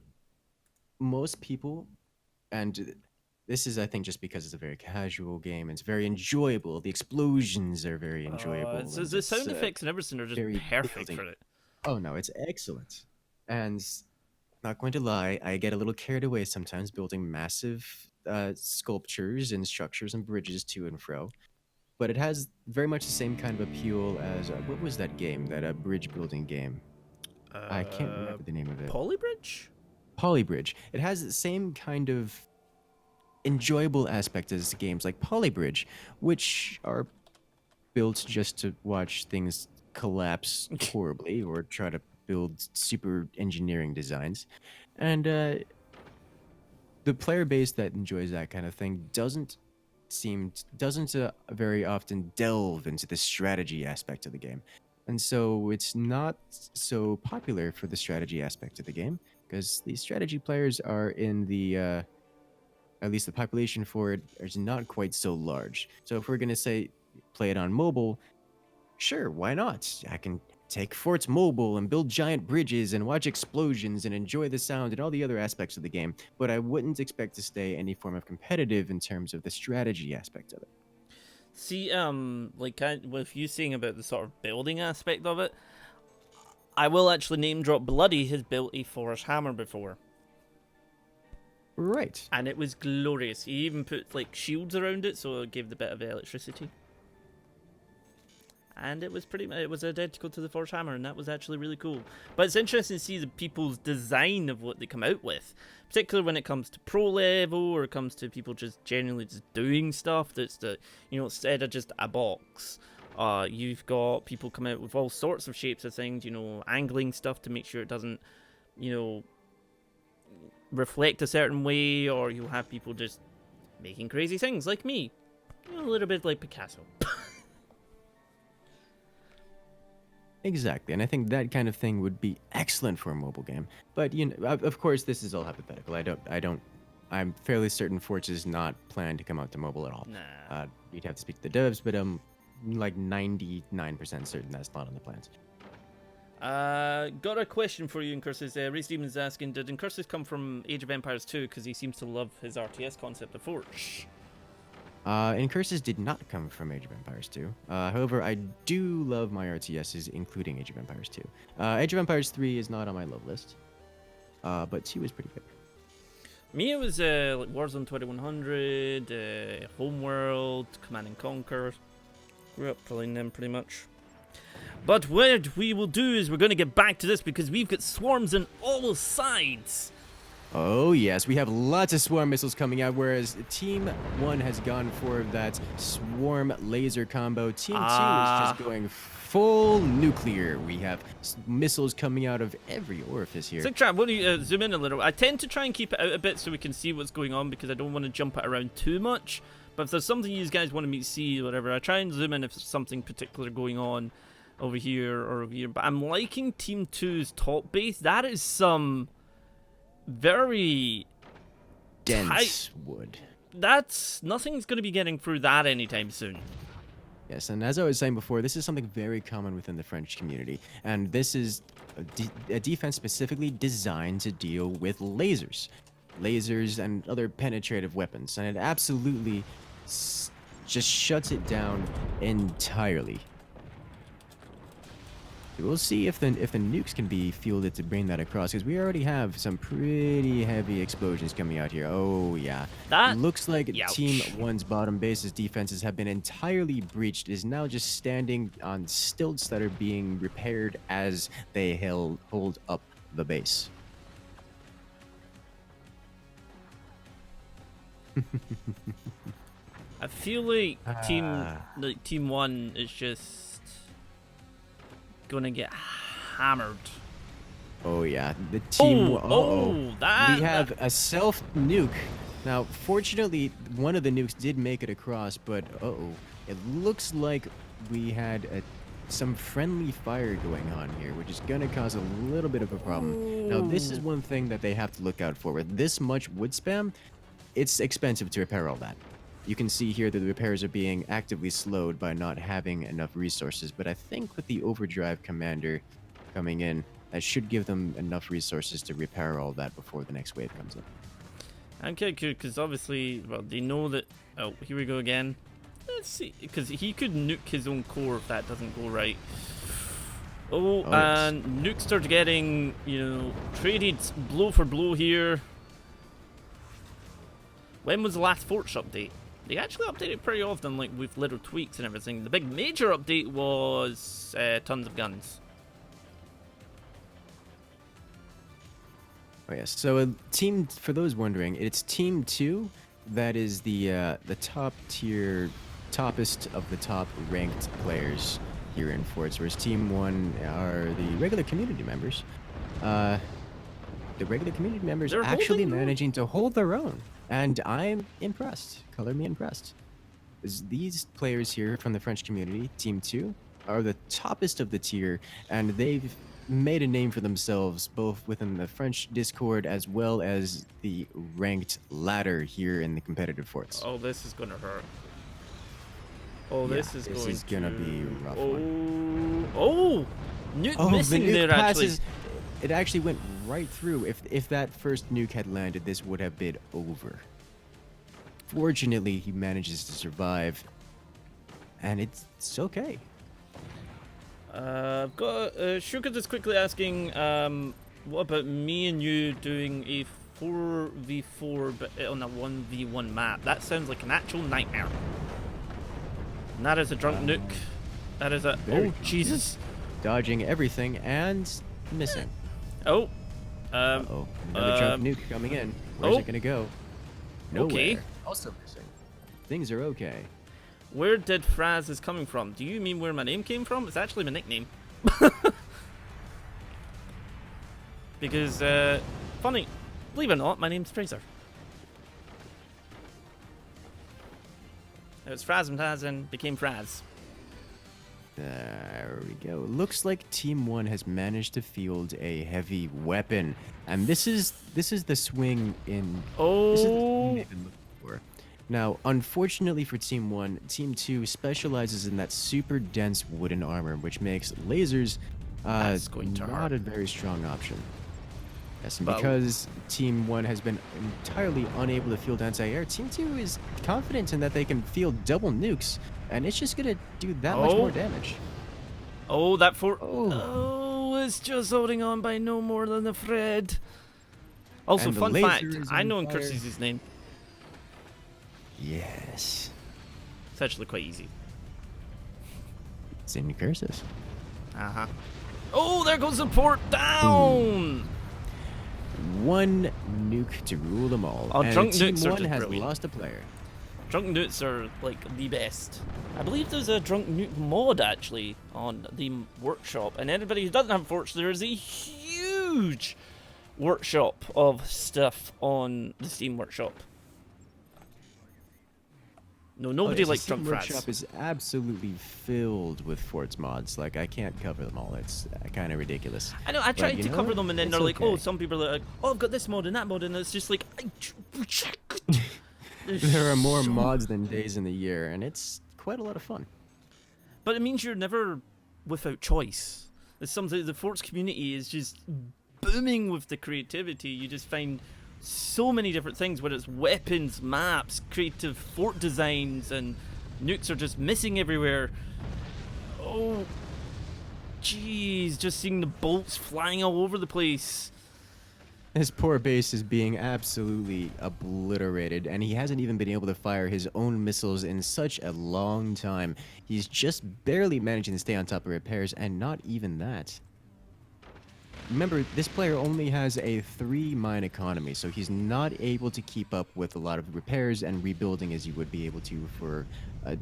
[SPEAKER 2] most people, and this is, I think, just because it's a very casual game. It's very enjoyable. The explosions are very enjoyable.
[SPEAKER 1] The sound effects and everything are just perfect for it.
[SPEAKER 2] Oh no, it's excellent. And not going to lie, I get a little carried away sometimes building massive sculptures and structures and bridges to and fro. But it has very much the same kind of appeal as what was that game? That bridge building game. I can't remember the name of it.
[SPEAKER 1] Polybridge?
[SPEAKER 2] Polybridge. It has the same kind of enjoyable aspect as games like Polybridge, which are built just to watch things collapse horribly or try to build super engineering designs. And the player base that enjoys that kind of thing doesn't very often delve into the strategy aspect of the game. And so it's not so popular for the strategy aspect of the game because the strategy players are in the at least the population for it is not quite so large. So if we're going to say play it on mobile, sure, why not? I can take Forts mobile and build giant bridges and watch explosions and enjoy the sound and all the other aspects of the game, but I wouldn't expect to stay any form of competitive in terms of the strategy aspect of it.
[SPEAKER 1] See, like, with you saying about the sort of building aspect of it, I will actually name drop Bloody has built a forest hammer before.
[SPEAKER 2] Right.
[SPEAKER 1] And it was glorious. He even put, like, shields around it, so it gave the bit of electricity. And it was identical to the Force Hammer, and that was actually really cool. But it's interesting to see the people's design of what they come out with, particularly when it comes to pro level, or it comes to people just genuinely just doing stuff that's instead of just a box. You've got people come out with all sorts of shapes of things, angling stuff to make sure it doesn't, reflect a certain way, or you'll have people just making crazy things like me. A little bit like Picasso.
[SPEAKER 2] Exactly, and I think that kind of thing would be excellent for a mobile game. But of course, this is all hypothetical. I'm fairly certain Forts is not planned to come out to mobile at all.
[SPEAKER 1] Nah.
[SPEAKER 2] You'd have to speak to the devs, but I'm like 99% certain that's not on the plans.
[SPEAKER 1] Got a question for you, Incursus. Ray Stevens asking, did Incursus come from Age of Empires 2? Because he seems to love his RTS concept of Forge.
[SPEAKER 2] Incursus did not come from Age of Empires 2. However, I do love my RTSs, including Age of Empires 2. Age of Empires 3 is not on my love list, but 2 is pretty good.
[SPEAKER 1] Me, it was like Warzone 2100, Homeworld, Command and Conquer. Grew up playing them pretty much. But what we will do is we're going to get back to this because we've got swarms on all sides.
[SPEAKER 2] Oh yes, we have lots of swarm missiles coming out, whereas Team 1 has gone for that swarm laser combo. Team 2 is just going full nuclear. We have missiles coming out of every orifice here.
[SPEAKER 1] So, Trap, what do you zoom in a little? I tend to try and keep it out a bit so we can see what's going on because I don't want to jump it around too much. But if there's something you guys want me to see, whatever, I try and zoom in if there's something particular going on over here or over here. But I'm liking Team 2's top base. That is some very
[SPEAKER 2] dense wood.
[SPEAKER 1] that's nothing's going to be getting through that anytime soon.
[SPEAKER 2] Yes, and as I was saying before, this is something very common within the French community, and this is a defense specifically designed to deal with lasers and other penetrative weapons, and it absolutely just shuts it down entirely. We'll see if the nukes can be fielded to bring that across, because we already have some pretty heavy explosions coming out here. Oh yeah,
[SPEAKER 1] That
[SPEAKER 2] looks like
[SPEAKER 1] Youch.
[SPEAKER 2] Team 1's bottom base's defenses have been entirely breached. It is now just standing on stilts that are being repaired as they hold up the base.
[SPEAKER 1] I feel like Team 1 is just gonna get hammered.
[SPEAKER 2] Oh yeah, the team.
[SPEAKER 1] We
[SPEAKER 2] have a self nuke. Now, fortunately, one of the nukes did make it across, but it looks like we had some friendly fire going on here, which is gonna cause a little bit of a problem. Now, this is one thing that they have to look out for. With this much wood spam, it's expensive to repair all that. You can see here that the repairs are being actively slowed by not having enough resources, but I think with the overdrive commander coming in, that should give them enough resources to repair all that before the next wave comes in.
[SPEAKER 1] Okay, good, because obviously, well, they know that... Oh, here we go again. Let's see, because he could nuke his own core if that doesn't go right. And nukes start getting, traded blow for blow here. When was the last Forts update? They actually updated pretty often, like with little tweaks and everything. The big major update was tons of guns.
[SPEAKER 2] Oh yes. So for those wondering, it's Team 2 that is the top tier, toppest of the top ranked players here in Forts, whereas Team 1 are the regular community members. The regular community members are actually managing to hold their own. And I'm impressed. Color me impressed. These players here from the French community, Team 2, are the toppest of the tier, and they've made a name for themselves both within the French Discord as well as the ranked ladder here in the competitive forts.
[SPEAKER 1] Oh, this is gonna hurt. Oh, this is
[SPEAKER 2] gonna be a rough
[SPEAKER 1] one. Nuke missing
[SPEAKER 2] the nuke
[SPEAKER 1] there
[SPEAKER 2] passes.
[SPEAKER 1] actually.
[SPEAKER 2] It actually went right through. If that first nuke had landed, this would have been over. Fortunately, he manages to survive, and it's okay.
[SPEAKER 1] I've got Shuka just quickly asking, what about me and you doing a 4v4 but on a 1v1 map? That sounds like an actual nightmare. And that is a drunk nuke. That is a... Oh, Jesus.
[SPEAKER 2] Dodging everything and missing.
[SPEAKER 1] Oh.
[SPEAKER 2] Another drunk nuke coming in. Where's it gonna go? Nowhere.
[SPEAKER 1] Okay.
[SPEAKER 2] Also missing. Things are okay.
[SPEAKER 1] Where did Frazzz is coming from? Do you mean where my name came from? It's actually my nickname. Because, funny, believe it or not, my name's Fraser. It was Frazzz and Taz and became Frazzz.
[SPEAKER 2] There we go. Looks like Team 1 has managed to field a heavy weapon. And this is the swing in...
[SPEAKER 1] Oh!
[SPEAKER 2] This is the swing they've been looking for. Now, unfortunately for Team 1, Team 2 specializes in that super dense wooden armor, which makes lasers not a very strong option. Yes, and because Team 1 has been entirely unable to field anti-air, Team 2 is confident in that they can field double nukes, and it's just going to do that much more damage.
[SPEAKER 1] Oh, that fort... Oh, it's just holding on by no more than a thread. Also, fun fact, I know in Curses his name.
[SPEAKER 2] Yes.
[SPEAKER 1] It's actually quite easy.
[SPEAKER 2] It's in Curses.
[SPEAKER 1] Uh-huh. Oh, there goes the port down!
[SPEAKER 2] One nuke to rule them all.
[SPEAKER 1] Oh,
[SPEAKER 2] and
[SPEAKER 1] drunk
[SPEAKER 2] Team
[SPEAKER 1] nukes are
[SPEAKER 2] 1
[SPEAKER 1] just
[SPEAKER 2] has
[SPEAKER 1] brilliant.
[SPEAKER 2] lost a player.
[SPEAKER 1] Drunk nukes are, like, the best. I believe there's a drunk nuke mod, actually, on the workshop. And anybody who doesn't have Forts, there is a huge workshop of stuff on the Steam workshop. No, nobody likes drunk
[SPEAKER 2] Steam
[SPEAKER 1] Frazzz.
[SPEAKER 2] workshop is absolutely filled with Forts mods. Like, I can't cover them all. It's kind of ridiculous.
[SPEAKER 1] I know, I tried to cover them, and then
[SPEAKER 2] It's
[SPEAKER 1] they're like,
[SPEAKER 2] okay.
[SPEAKER 1] oh, some people are like, oh, I've got this mod and that mod, and it's just like...
[SPEAKER 2] There are more
[SPEAKER 1] so-
[SPEAKER 2] mods than days in the year, and it's quite a lot of fun.
[SPEAKER 1] But it means you're never without choice. It's something the Forts community is just booming with the creativity. You just find so many different things, whether it's weapons, maps, creative fort designs, and nukes are just missing everywhere. Oh, jeez, just seeing the bolts flying all over the place.
[SPEAKER 2] His poor base is being absolutely obliterated, and he hasn't even been able to fire his own missiles in such a long time. He's just barely managing to stay on top of repairs, and not even that. Remember, this player only has a 3 mine economy, so he's not able to keep up with a lot of repairs and rebuilding as you would be able to for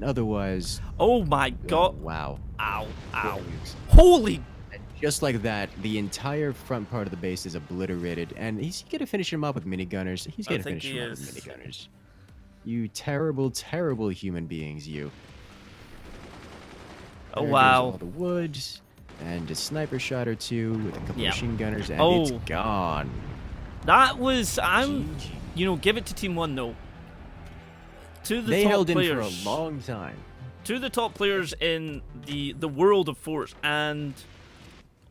[SPEAKER 2] otherwise.
[SPEAKER 1] Oh my god.
[SPEAKER 2] Wow.
[SPEAKER 1] Ow, ow.
[SPEAKER 2] Nukes.
[SPEAKER 1] Holy.
[SPEAKER 2] Just like that, the entire front part of the base is obliterated, and he's gonna finish him up with minigunners. He's gonna finish him up with minigunners. You terrible, terrible human beings, you.
[SPEAKER 1] Oh,
[SPEAKER 2] There goes
[SPEAKER 1] wow.
[SPEAKER 2] all the wood, and a sniper shot or two with a couple
[SPEAKER 1] Yeah.
[SPEAKER 2] machine gunners, and
[SPEAKER 1] Oh.
[SPEAKER 2] it's gone.
[SPEAKER 1] That was,
[SPEAKER 2] GG.
[SPEAKER 1] you know, give it to Team 1 though. To the
[SPEAKER 2] They
[SPEAKER 1] top
[SPEAKER 2] held
[SPEAKER 1] players.
[SPEAKER 2] in for a long time.
[SPEAKER 1] To the top players in the world of Forts, and
[SPEAKER 2] They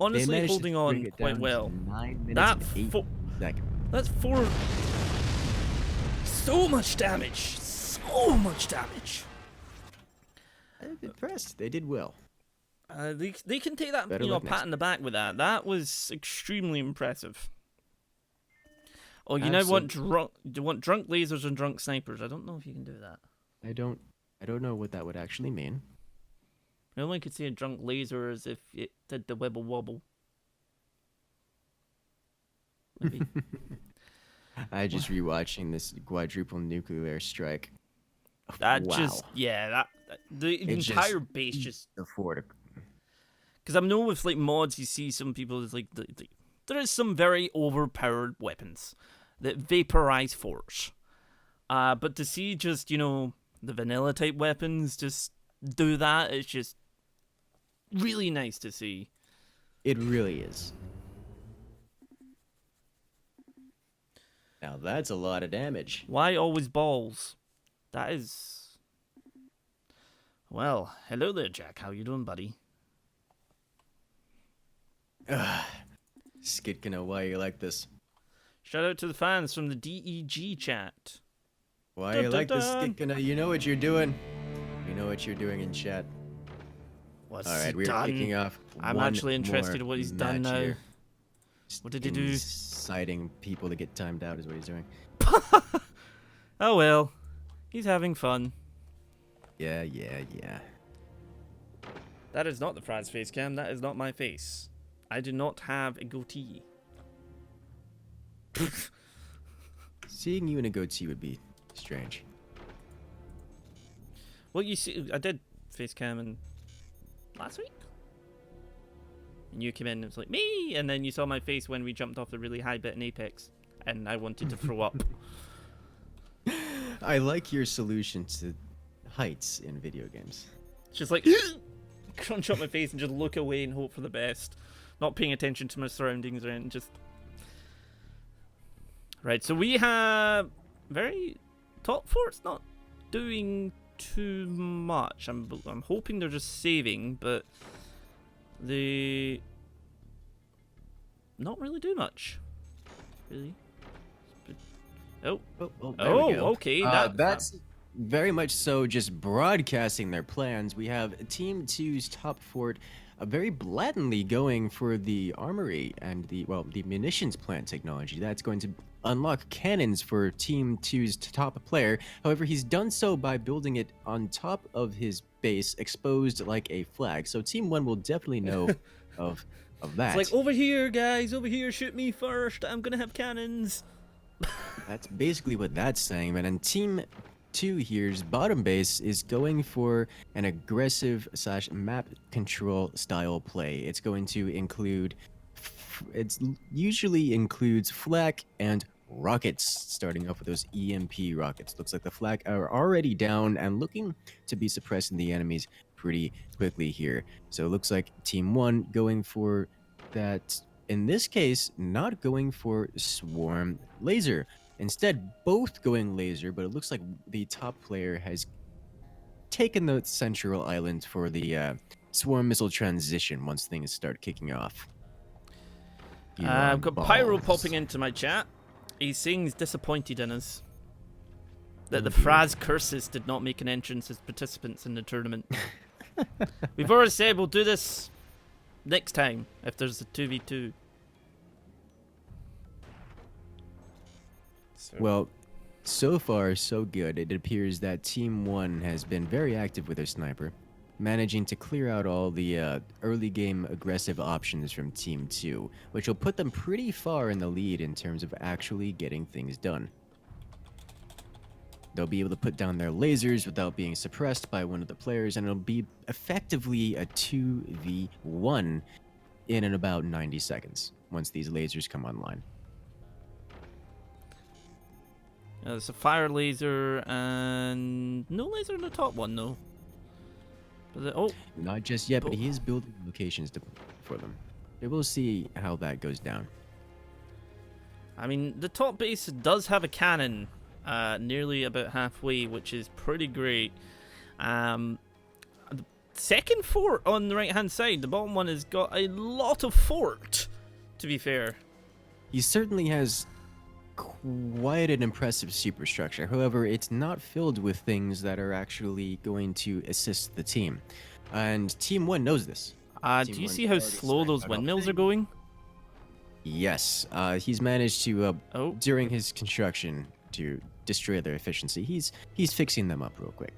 [SPEAKER 1] honestly
[SPEAKER 2] managed
[SPEAKER 1] holding
[SPEAKER 2] to
[SPEAKER 1] on
[SPEAKER 2] bring it
[SPEAKER 1] quite
[SPEAKER 2] down
[SPEAKER 1] well.
[SPEAKER 2] to 9 minutes
[SPEAKER 1] That
[SPEAKER 2] and 8 seconds.
[SPEAKER 1] That's 4. So much damage. So much damage.
[SPEAKER 2] I'm impressed. They did well.
[SPEAKER 1] They can take that,
[SPEAKER 2] Better
[SPEAKER 1] you know,
[SPEAKER 2] luck
[SPEAKER 1] pat
[SPEAKER 2] next
[SPEAKER 1] in the back with that. That was extremely impressive. Oh, you now want drunk lasers and drunk snipers. I don't know if you can do that.
[SPEAKER 2] I don't know what that would actually mean.
[SPEAKER 1] I only could see a drunk laser as if it did the wibble wobble. Maybe.
[SPEAKER 2] I just rewatching this quadruple nuclear strike.
[SPEAKER 1] That
[SPEAKER 2] Wow.
[SPEAKER 1] just, yeah, the
[SPEAKER 2] It
[SPEAKER 1] entire base just,
[SPEAKER 2] afford
[SPEAKER 1] because I know with like mods you see some people is like there is some very overpowered weapons that vaporize force, but to see just, you know, the vanilla type weapons just do that, it's just really nice to see.
[SPEAKER 2] It really is. Now that's a lot of damage.
[SPEAKER 1] Why always balls? That is, well, hello there, Jack. How you doing, buddy?
[SPEAKER 2] Skidkina, why you like this?
[SPEAKER 1] Shout out to the fans from the DEG chat.
[SPEAKER 2] Why
[SPEAKER 1] Dun,
[SPEAKER 2] you
[SPEAKER 1] dun,
[SPEAKER 2] like this,
[SPEAKER 1] dun.
[SPEAKER 2] Skidkina? You know what you're doing. You know what you're doing in chat.
[SPEAKER 1] What's
[SPEAKER 2] All right,
[SPEAKER 1] he
[SPEAKER 2] we're
[SPEAKER 1] done?
[SPEAKER 2] kicking off.
[SPEAKER 1] I'm
[SPEAKER 2] one
[SPEAKER 1] actually interested
[SPEAKER 2] more
[SPEAKER 1] in what he's done
[SPEAKER 2] match
[SPEAKER 1] now.
[SPEAKER 2] here.
[SPEAKER 1] What did he do?
[SPEAKER 2] Inciting people to get timed out is what he's doing.
[SPEAKER 1] Oh well, he's having fun.
[SPEAKER 2] Yeah.
[SPEAKER 1] That is not the Frazzz face cam. That is not my face. I do not have a goatee.
[SPEAKER 2] Seeing you in a goatee would be strange.
[SPEAKER 1] Well, you see, I did face cam in last week. And you came in and it was like, me! And then you saw my face when we jumped off the really high bit in Apex. And I wanted to throw up.
[SPEAKER 2] I like your solution to heights in video games.
[SPEAKER 1] It's just like, crunch up my face and just look away and hope for the best. Not paying attention to my surroundings or anything, just... Right, so we have very top forts not doing too much. I'm hoping they're just saving, but they not really do much. Really? Oh,
[SPEAKER 2] There we go.
[SPEAKER 1] okay.
[SPEAKER 2] That's very much so just broadcasting their plans. We have Team 2's top fort very blatantly going for the armory and the munitions plant technology. That's going to unlock cannons for Team 2's top player. However, he's done so by building it on top of his base, exposed like a flag. So Team 1 will definitely know of that.
[SPEAKER 1] It's like, over here, guys, over here, shoot me first. I'm gonna have cannons.
[SPEAKER 2] That's basically what that's saying, man. And Team 2 here's bottom base is going for an aggressive / map control style play. It's going to include, it usually includes flak and rockets, starting off with those EMP rockets. Looks like the flak are already down and looking to be suppressing the enemies pretty quickly here. So it looks like Team 1 going for that. In this case, not going for swarm laser Instead, both going laser, but it looks like the top player has taken the central island for the swarm missile transition once things start kicking off.
[SPEAKER 1] I've got Pyro
[SPEAKER 2] Balls.
[SPEAKER 1] popping into my chat. He's saying he's disappointed in us. That the
[SPEAKER 2] Oh, dear.
[SPEAKER 1] Frazzz curses did not make an entrance as participants in the tournament. We've already said we'll do this next time if there's a 2v2.
[SPEAKER 2] Well, so far, so good. It appears that Team 1 has been very active with their sniper, managing to clear out all the early game aggressive options from Team 2, which will put them pretty far in the lead in terms of actually getting things done. They'll be able to put down their lasers without being suppressed by one of the players, and it'll be effectively a 2v1 in about 90 seconds once these lasers come online.
[SPEAKER 1] There's a fire laser and no laser in the top one, though. Oh,
[SPEAKER 2] Not just yet, but he is building locations for them. We will see how that goes down.
[SPEAKER 1] I mean, the top base does have a cannon nearly about halfway, which is pretty great. The second fort on the right-hand side, the bottom one has got a lot of fort, to be fair.
[SPEAKER 2] He certainly has quite an impressive superstructure. However, it's not filled with things that are actually going to assist the team. And Team 1 knows this.
[SPEAKER 1] Do you see how slow those windmills are going?
[SPEAKER 2] Yes, he's managed to,
[SPEAKER 1] Oh.
[SPEAKER 2] during his construction, to destroy their efficiency. He's fixing them up real quick.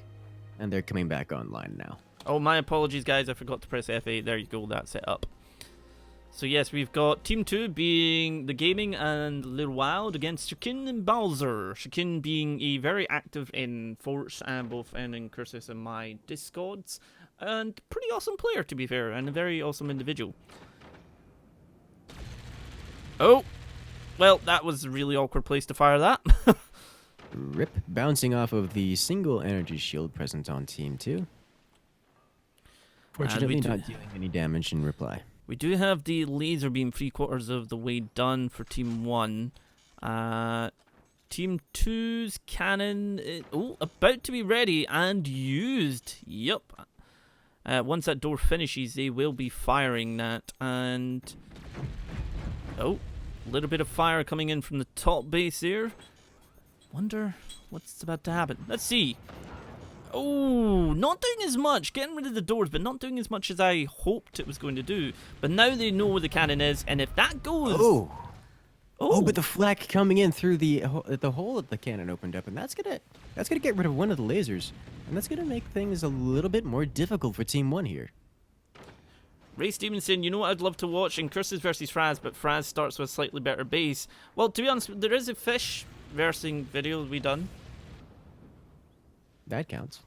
[SPEAKER 2] And they're coming back online now.
[SPEAKER 1] Oh, my apologies, guys. I forgot to press F8. There you go. That's it up. So, yes, we've got Team 2 being the Gaming and Little Wild against Shakin and Bowser. Shakin being a very active in Forts and both in Cursus and my Discords. And pretty awesome player, to be fair. And a very awesome individual. Oh! Well, that was a really awkward place to fire that.
[SPEAKER 2] Rip, bouncing off of the single energy shield present on Team 2. Fortunately, not dealing any damage in reply.
[SPEAKER 1] We do have the laser beam 3/4 of the way done for Team 1. Team 2's cannon, about to be ready and used. Yup. Once that door finishes, they will be firing that. And, a little bit of fire coming in from the top base here. Wonder what's about to happen. Let's see. Oh, not doing as much. Getting rid of the doors, but not doing as much as I hoped it was going to do. But now they know where the cannon is, and if that goes...
[SPEAKER 2] Oh, but the flak coming in through the hole that the cannon opened up, and that's gonna get rid of one of the lasers, and that's gonna make things a little bit more difficult for Team 1 here.
[SPEAKER 1] Ray Stevenson, you know what I'd love to watch in Curses versus Frazzz, but Frazzz starts with a slightly better base. Well, to be honest, there is a fish versing video we done.
[SPEAKER 2] That counts.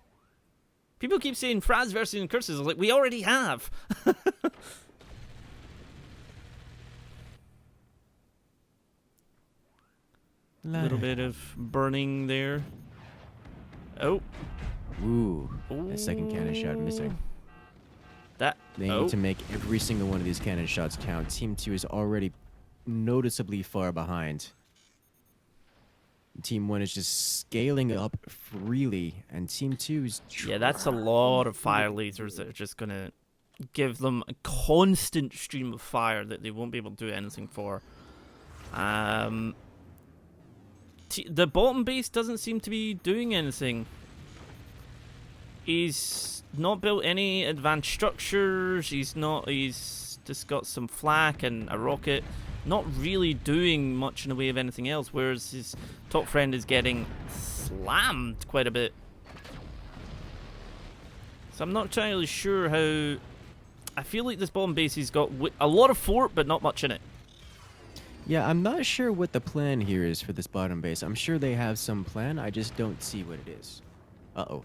[SPEAKER 1] People keep saying Frazzz versus Curses. I was like, we already have. A little bit of burning there. Oh.
[SPEAKER 2] Ooh, a second cannon shot missing.
[SPEAKER 1] They
[SPEAKER 2] need to make every single one of these cannon shots count. Team 2 is already noticeably far behind. Team 1 is just scaling up freely, and Team 2 is...
[SPEAKER 1] Yeah, that's a lot of fire lasers that are just going to give them a constant stream of fire that they won't be able to do anything for. The bottom base doesn't seem to be doing anything. He's not built any advanced structures. He's just got some flak and a rocket. Not really doing much in the way of anything else, whereas his top friend is getting slammed quite a bit. So I'm not entirely sure how... I feel like this bottom base has got a lot of fort, but not much in it.
[SPEAKER 2] Yeah, I'm not sure what the plan here is for this bottom base. I'm sure they have some plan, I just don't see what it is. Uh-oh.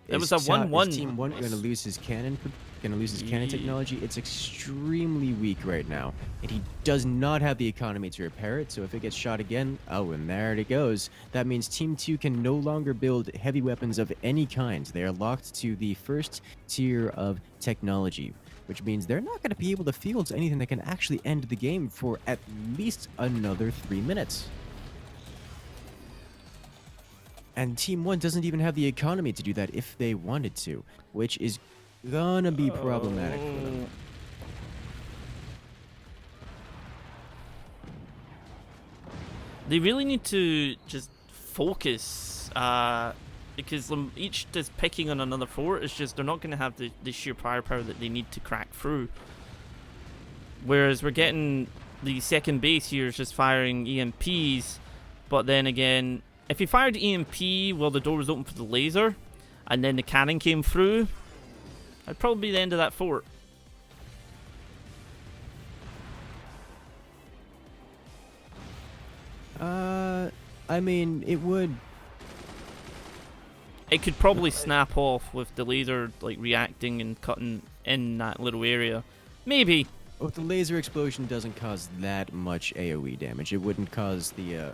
[SPEAKER 1] It was a 1-1.
[SPEAKER 2] Is Team 1 going to lose his cannon? Cannon technology? It's extremely weak right now, and he does not have the economy to repair it. So if it gets shot again, and there it goes. That means Team 2 can no longer build heavy weapons of any kind. They are locked to the first tier of technology, which means they're not going to be able to field anything that can actually end the game for at least another 3 minutes. And Team 1 doesn't even have the economy to do that if they wanted to, which is gonna be problematic for them.
[SPEAKER 1] They really need to just focus, because each just picking on another fort is just, they're not going to have the sheer firepower that they need to crack through. Whereas we're getting the second base here is just firing EMPs, but then again, if he fired EMP while the door was open for the laser, and then the cannon came through, that'd probably be the end of that fort.
[SPEAKER 2] I mean, it would.
[SPEAKER 1] It could probably snap off with the laser like reacting and cutting in that little area. Maybe.
[SPEAKER 2] Well, if the laser explosion doesn't cause that much AoE damage, it wouldn't cause the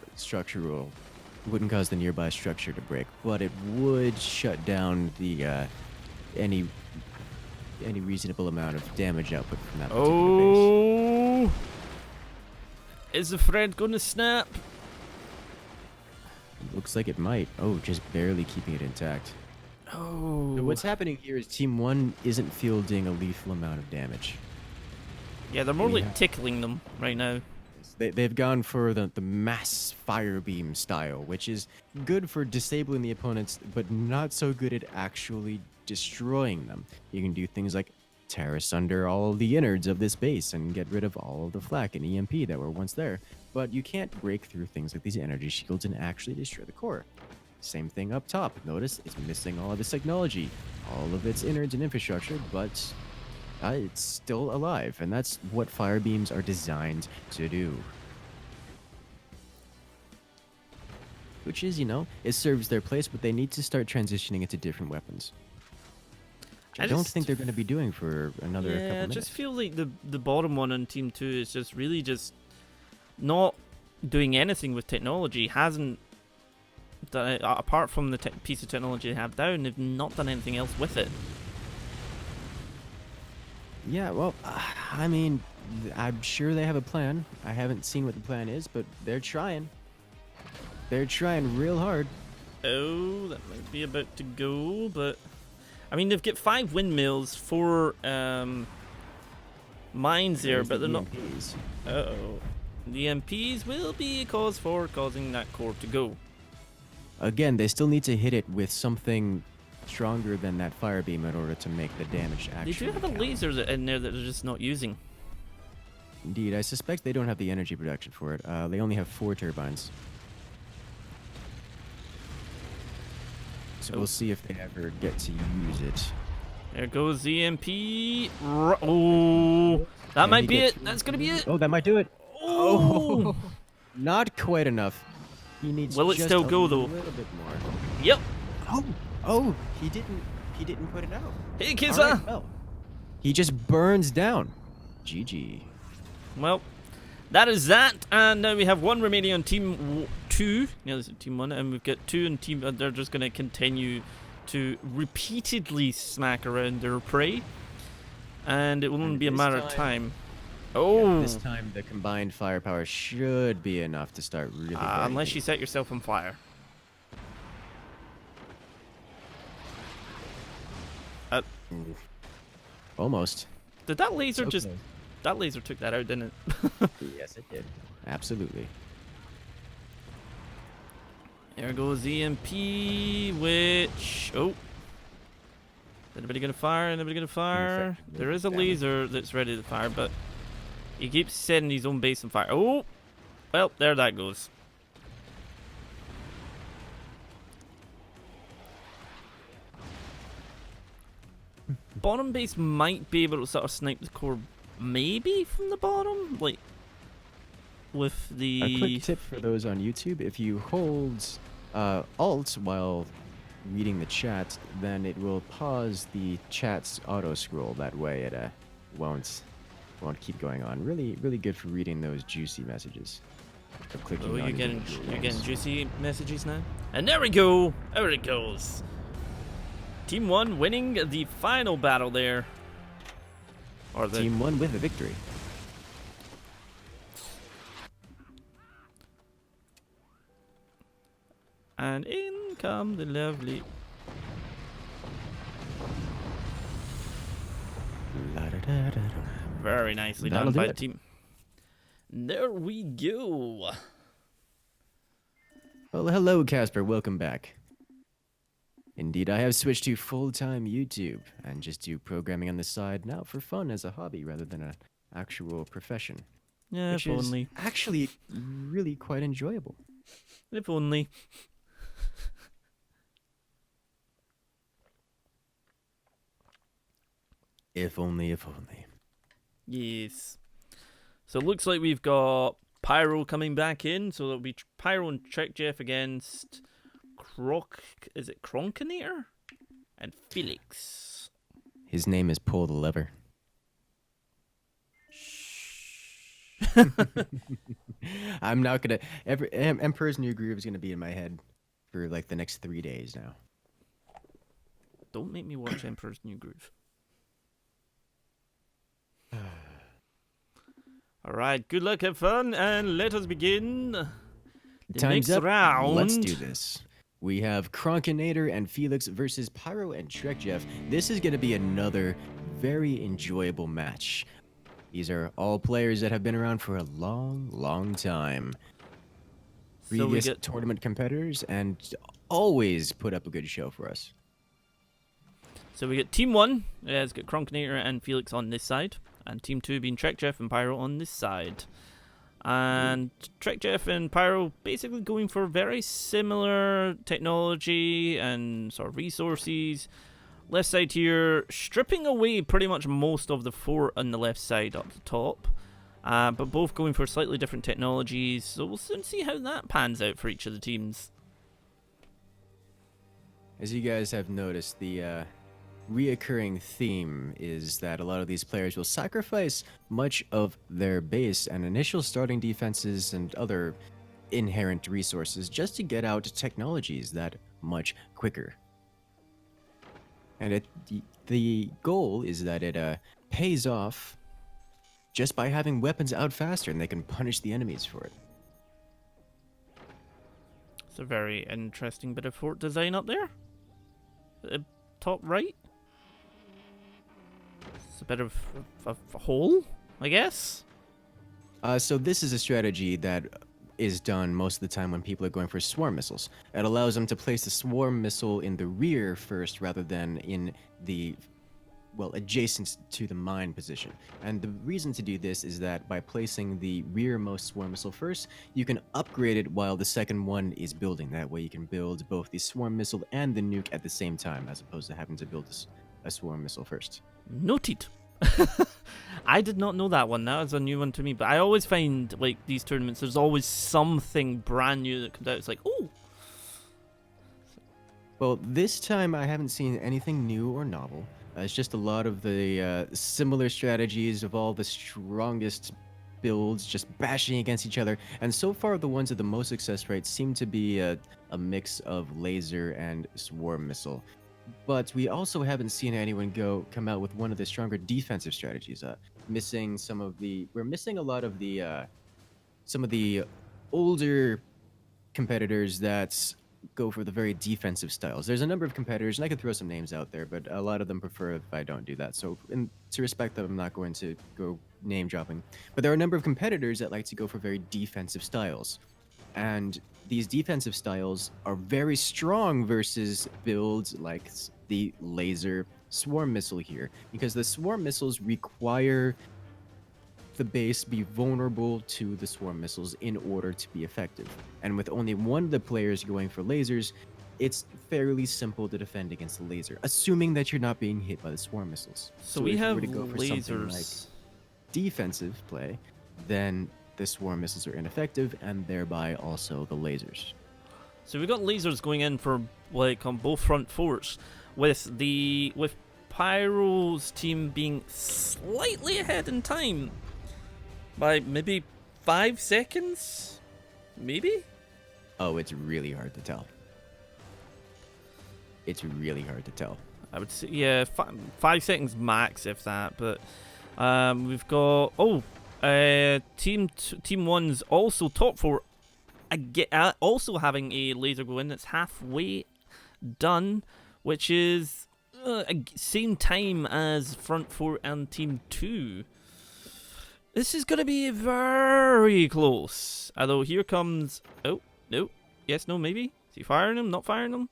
[SPEAKER 2] wouldn't cause the nearby structure to break, but it would shut down the any reasonable amount of damage output from that particular base.
[SPEAKER 1] Is the thread gonna snap?
[SPEAKER 2] Looks like it might. Oh, just barely keeping it intact.
[SPEAKER 1] Oh.
[SPEAKER 2] So what's happening here is Team 1 isn't fielding a lethal amount of damage.
[SPEAKER 1] Yeah, they're more like tickling them right now.
[SPEAKER 2] They've gone for the mass fire beam style, which is good for disabling the opponents, but not so good at actually destroying them. You can do things like tear asunder all the innards of this base and get rid of all of the flak and EMP that were once there, but you can't break through things like these energy shields and actually destroy the core. Same thing up top. Notice it's missing all of its technology, all of its innards and infrastructure, but it's still alive, and that's what fire beams are designed to do. Which is, it serves their place, but they need to start transitioning it to different weapons. I don't think they're going to be doing for another couple minutes.
[SPEAKER 1] I just feel like the bottom one on Team 2 is just really just not doing anything with technology. Hasn't done it, apart from the piece of technology they have down, they've not done anything else with it.
[SPEAKER 2] Yeah, well, I mean, I'm sure they have a plan. I haven't seen what the plan is, but they're trying. They're trying real hard.
[SPEAKER 1] Oh, that might be about to go, but I mean, they've got 5 windmills, 4 mines there, but they're not. Uh-oh. The MPs will be a cause for causing that core to go.
[SPEAKER 2] Again, they still need to hit it with something stronger than that fire beam in order to make the damage actually
[SPEAKER 1] They do have a laser in there that they're just not using.
[SPEAKER 2] Indeed, I suspect they don't have the energy production for it. They only have 4 turbines. So we'll see if they ever get to use it.
[SPEAKER 1] There goes the MP. Oh, that might be it. That's gonna be it.
[SPEAKER 2] Oh, that might do it.
[SPEAKER 1] Oh,
[SPEAKER 2] not quite enough. He needs.
[SPEAKER 1] Will it
[SPEAKER 2] just
[SPEAKER 1] still go though?
[SPEAKER 2] A little bit more.
[SPEAKER 1] Yep.
[SPEAKER 2] Oh, he didn't put it out.
[SPEAKER 1] Hey, kids.
[SPEAKER 2] Right, well, he just burns down. GG.
[SPEAKER 1] Well, that is that, and now we have 1 remaining on Team 2. Yeah, this is Team 1, and we've got 2 in Team. They're just going to continue to repeatedly smack around their prey, and it will only be a matter of time. Oh,
[SPEAKER 2] yeah, this time the combined firepower should be enough to start really.
[SPEAKER 1] Unless you set yourself on fire.
[SPEAKER 2] Almost.
[SPEAKER 1] Did that laser just? That laser took that out, didn't it?
[SPEAKER 2] Yes, it did. Absolutely.
[SPEAKER 1] There goes EMP, which... Oh. Anybody gonna fire? Anybody gonna fire? There is a laser that's ready to fire, but he keeps setting his own base on fire. Oh! Well, there that goes. Bottom base might be able to sort of snipe the core, maybe from the bottom, like with the.
[SPEAKER 2] A quick tip for those on YouTube: if you hold Alt while reading the chat, then it will pause the chat's auto scroll. That way, it won't keep going on. Really good for reading those juicy messages.
[SPEAKER 1] Oh, you're getting juicy messages now, and there we go. There it goes. Team 1 winning the final battle there. Or the
[SPEAKER 2] Team 1 with a victory.
[SPEAKER 1] And in come the lovely. Very nicely
[SPEAKER 2] That'll
[SPEAKER 1] done
[SPEAKER 2] do
[SPEAKER 1] by
[SPEAKER 2] it.
[SPEAKER 1] the team. There we go.
[SPEAKER 2] Well, hello, Casper. Welcome back. Indeed, I have switched to full-time YouTube and just do programming on the side now for fun as a hobby rather than an actual profession.
[SPEAKER 1] Yeah,
[SPEAKER 2] Which
[SPEAKER 1] if
[SPEAKER 2] is
[SPEAKER 1] only.
[SPEAKER 2] actually really quite enjoyable.
[SPEAKER 1] If only.
[SPEAKER 2] If only, if only.
[SPEAKER 1] Yes. So it looks like we've got Pyro coming back in. So it'll be Pyro and Trek Jeff against Is it Cronkinator? And Felix.
[SPEAKER 2] His name is Pull the Lever. I'm not gonna. Emperor's New Groove is gonna be in my head for like the next 3 days now.
[SPEAKER 1] Don't make me watch Emperor's New Groove. Alright, good luck, have fun, and let us begin the
[SPEAKER 2] Time's
[SPEAKER 1] next
[SPEAKER 2] up.
[SPEAKER 1] round.
[SPEAKER 2] Let's do this. We have Cronkinator and Felix versus Pyro and Trek Jeff. This is going to be another very enjoyable match. These are all players that have been around for a long, long time.
[SPEAKER 1] So we
[SPEAKER 2] Previous
[SPEAKER 1] get
[SPEAKER 2] tournament competitors and always put up a good show for us.
[SPEAKER 1] Team 1, it's got Cronkinator and Felix on this side, and Team 2 being Trek Jeff and Pyro on this side. And Trek Jeff and Pyro basically going for very similar technology and sort of resources. Left side here, stripping away pretty much most of the fort on the left side up the top. But both going for slightly different technologies, so we'll soon see how that pans out for each of the teams.
[SPEAKER 2] As you guys have noticed, the reoccurring theme is that a lot of these players will sacrifice much of their base and initial starting defenses and other inherent resources just to get out technologies that much quicker. And the goal is that it pays off just by having weapons out faster, and they can punish the enemies for it.
[SPEAKER 1] It's a very interesting bit of fort design up there. Top right. It's a bit of a hole, I guess.
[SPEAKER 2] So this is a strategy that is done most of the time when people are going for swarm missiles. It allows them to place the swarm missile in the rear first rather than in the, well, adjacent to the mine position. And the reason to do this is that by placing the rearmost swarm missile first, you can upgrade it while the second one is building. That way you can build both the swarm missile and the nuke at the same time, as opposed to having to build a swarm missile first.
[SPEAKER 1] Noted. I did not know that one. That was a new one to me. But I always find, like, these tournaments, there's always something brand new that comes out. It's like, oh.
[SPEAKER 2] Well, this time I haven't seen anything new or novel. It's just a lot of the similar strategies of all the strongest builds just bashing against each other. And so far, the ones with the most success rate seem to be a mix of laser and swarm missile. But we also haven't seen anyone come out with one of the stronger defensive strategies. We're missing a lot of the some of the older competitors that go for the very defensive styles. There's a number of competitors, and I could throw some names out there, but a lot of them prefer if I don't do that. So to respect them, I'm not going to go name dropping. But there are a number of competitors that like to go for very defensive styles. And these defensive styles are very strong versus builds like the laser swarm missile here, because the swarm missiles require the base be vulnerable to the swarm missiles in order to be effective. And with only one of the players going for lasers, it's fairly simple to defend against the laser, assuming that you're not being hit by the swarm missiles.
[SPEAKER 1] So we have
[SPEAKER 2] if you were to go for something like
[SPEAKER 1] lasers.
[SPEAKER 2] defensive play, then the swarm missiles are ineffective, and thereby also the lasers.
[SPEAKER 1] So we've got lasers going in for, like, on both front forts, with Pyro's team being slightly ahead in time by maybe 5 seconds, maybe.
[SPEAKER 2] Oh, it's really hard to tell. It's really hard to tell.
[SPEAKER 1] I would say, yeah, 5 seconds max, if that. But we've got team 1's also top fort also having a laser go in that's halfway done, which is same time as Front 4 and Team 2. This is going to be very close. Although here comes... Oh, no. Yes, no, maybe. Is he firing them? Not firing them?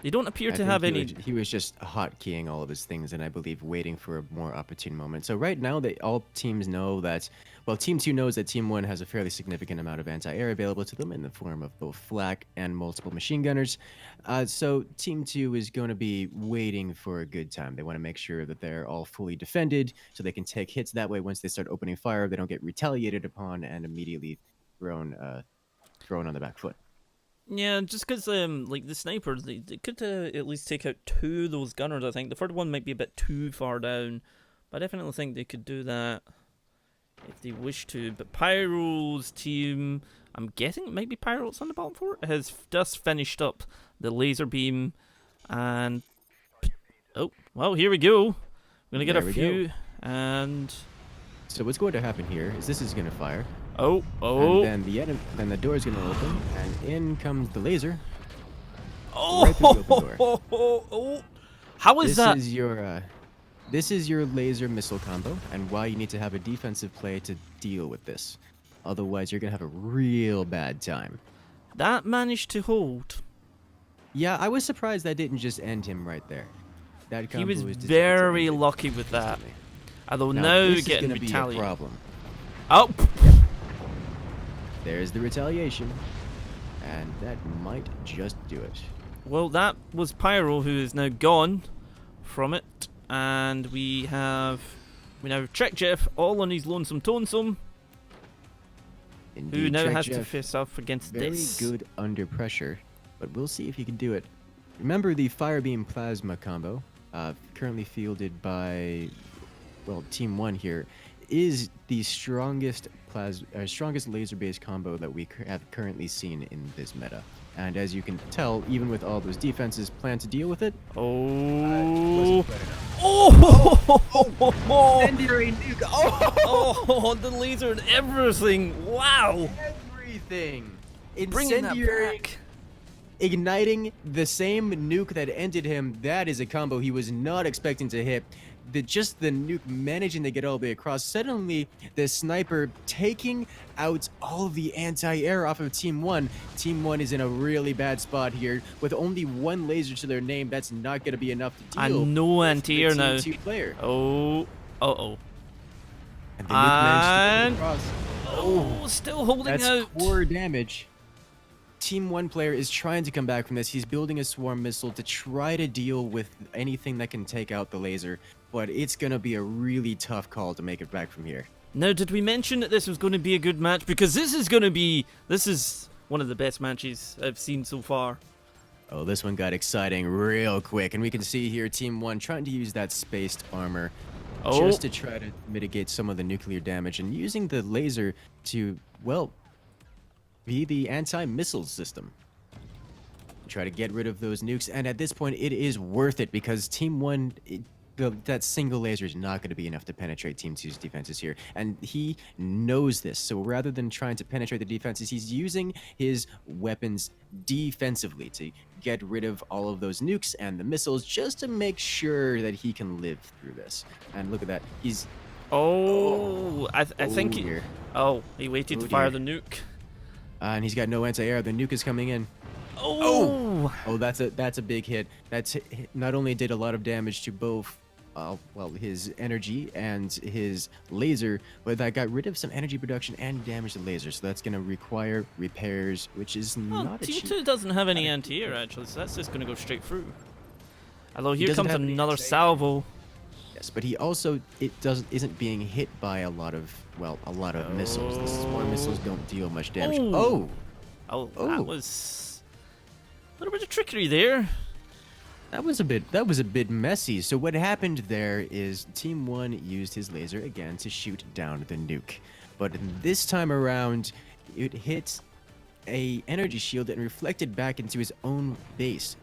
[SPEAKER 1] They don't appear to have any...
[SPEAKER 2] He was just hotkeying all of his things and I believe waiting for a more opportune moment. So right now, all teams know that... Well, Team 2 knows that Team 1 has a fairly significant amount of anti-air available to them in the form of both flak and multiple machine gunners. So Team 2 is going to be waiting for a good time. They want to make sure that they're all fully defended so they can take hits. That way, once they start opening fire, they don't get retaliated upon and immediately thrown on the back foot.
[SPEAKER 1] Yeah, just because, like, the snipers, they could at least take out 2 of those gunners, I think. The third one might be a bit too far down, but I definitely think they could do that if they wish to. But Pyro's team, I'm guessing it might be Pyro's on the bottom fort, has just finished up the laser beam, and... Oh, well, here we go. We're going to get a few, and...
[SPEAKER 2] So what's going to happen here is this is going to fire.
[SPEAKER 1] Oh.
[SPEAKER 2] And then the door is going to open, and in comes the laser.
[SPEAKER 1] Oh,
[SPEAKER 2] right through the open door.
[SPEAKER 1] Oh. How is that?
[SPEAKER 2] This is your laser missile combo, and why you need to have a defensive play to deal with this. Otherwise, you're going to have a real bad time.
[SPEAKER 1] That managed to hold.
[SPEAKER 2] Yeah, I was surprised that didn't just end him right there. That combo
[SPEAKER 1] He was very lucky with that. Although now
[SPEAKER 2] this
[SPEAKER 1] getting
[SPEAKER 2] is gonna be a problem.
[SPEAKER 1] Oh!
[SPEAKER 2] Yep. There's the retaliation, and that might just do it.
[SPEAKER 1] Well, that was Pyro, who is now gone from it, and we now have Trick Jeff all on his lonesome tonesome, who now has to face off against this.
[SPEAKER 2] Very good under pressure, but we'll see if he can do it. Remember the Fire Beam Plasma combo, currently fielded by, well, Team 1 here, is the strongest laser-based combo that we have currently seen in this meta. And as you can tell, even with all those defenses planned to deal with it,
[SPEAKER 1] oh,
[SPEAKER 2] incendiary nuke!
[SPEAKER 1] Oh, the laser and everything! Wow!
[SPEAKER 2] Everything!
[SPEAKER 1] Bringing that back.
[SPEAKER 2] Igniting the same nuke that ended him, that is a combo he was not expecting to hit. Just the nuke managing to get all the way across. Suddenly, the sniper taking out all of the anti-air off of Team 1. Team 1 is in a really bad spot here. With only 1 laser to their name, that's not going to be enough to deal
[SPEAKER 1] and no anti-air now.
[SPEAKER 2] Team 2 player.
[SPEAKER 1] Oh.
[SPEAKER 2] And the nuke managed to get across.
[SPEAKER 1] Oh, still holding
[SPEAKER 2] that's
[SPEAKER 1] out.
[SPEAKER 2] Core damage. Team 1 player is trying to come back from this. He's building a swarm missile to try to deal with anything that can take out the laser, but it's going to be a really tough call to make it back from here.
[SPEAKER 1] Now, did we mention that this was going to be a good match? Because this is one of the best matches I've seen so far.
[SPEAKER 2] Oh, this one got exciting real quick, and we can see here Team 1 trying to use that spaced armor just to try to mitigate some of the nuclear damage, and using the laser to, well, be the anti-missile system. Try to get rid of those nukes, and at this point it is worth it because Team 1, that single laser is not going to be enough to penetrate Team 2's defenses here, and he knows this. So rather than trying to penetrate the defenses, he's using his weapons defensively to get rid of all of those nukes and the missiles just to make sure that he can live through this. And look at that, he's...
[SPEAKER 1] I think he... Oh, he waited to fire the nuke.
[SPEAKER 2] And he's got no anti-air. The nuke is coming in.
[SPEAKER 1] Oh,
[SPEAKER 2] that's a big hit. Not only did a lot of damage to both, well, his energy and his laser, but that got rid of some energy production and damaged the laser. So that's going to require repairs, which is not a cheap.
[SPEAKER 1] Team 2 doesn't have any anti-air actually, so that's just going to go straight through. Although here comes another salvo.
[SPEAKER 2] Yes, but he also isn't being hit by a lot of missiles. The swarm missiles don't deal much damage.
[SPEAKER 1] That was a little bit of trickery there.
[SPEAKER 2] That was a bit messy. So what happened there is Team 1 used his laser again to shoot down the nuke, but this time around it hit a energy shield and reflected back into his own base,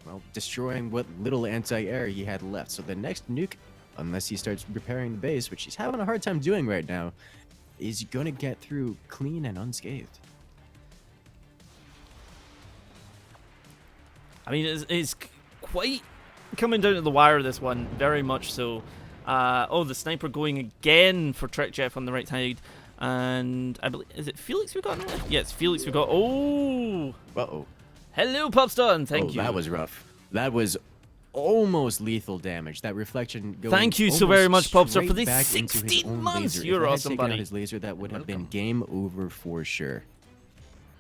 [SPEAKER 2] well, destroying what little anti-air he had left. So the next nuke, unless he starts repairing the base, which he's having a hard time doing right now, is going to get through clean and unscathed.
[SPEAKER 1] I mean, it's quite coming down to the wire, this one. Very much so. Oh, the sniper going again for Trick Jeff on the right side. And I believe, is it Felix we got? Yeah, it's Felix we got. Oh!
[SPEAKER 2] Uh-oh.
[SPEAKER 1] Hello, Popstar, thank you.
[SPEAKER 2] That was rough. That was almost lethal damage. That reflection going
[SPEAKER 1] Thank you so very much, Popstar, for
[SPEAKER 2] straight
[SPEAKER 1] the
[SPEAKER 2] back into his
[SPEAKER 1] 16
[SPEAKER 2] own
[SPEAKER 1] months.
[SPEAKER 2] laser.
[SPEAKER 1] You're
[SPEAKER 2] If I had
[SPEAKER 1] awesome,
[SPEAKER 2] taken out
[SPEAKER 1] buddy.
[SPEAKER 2] his laser, that would have been game over for sure.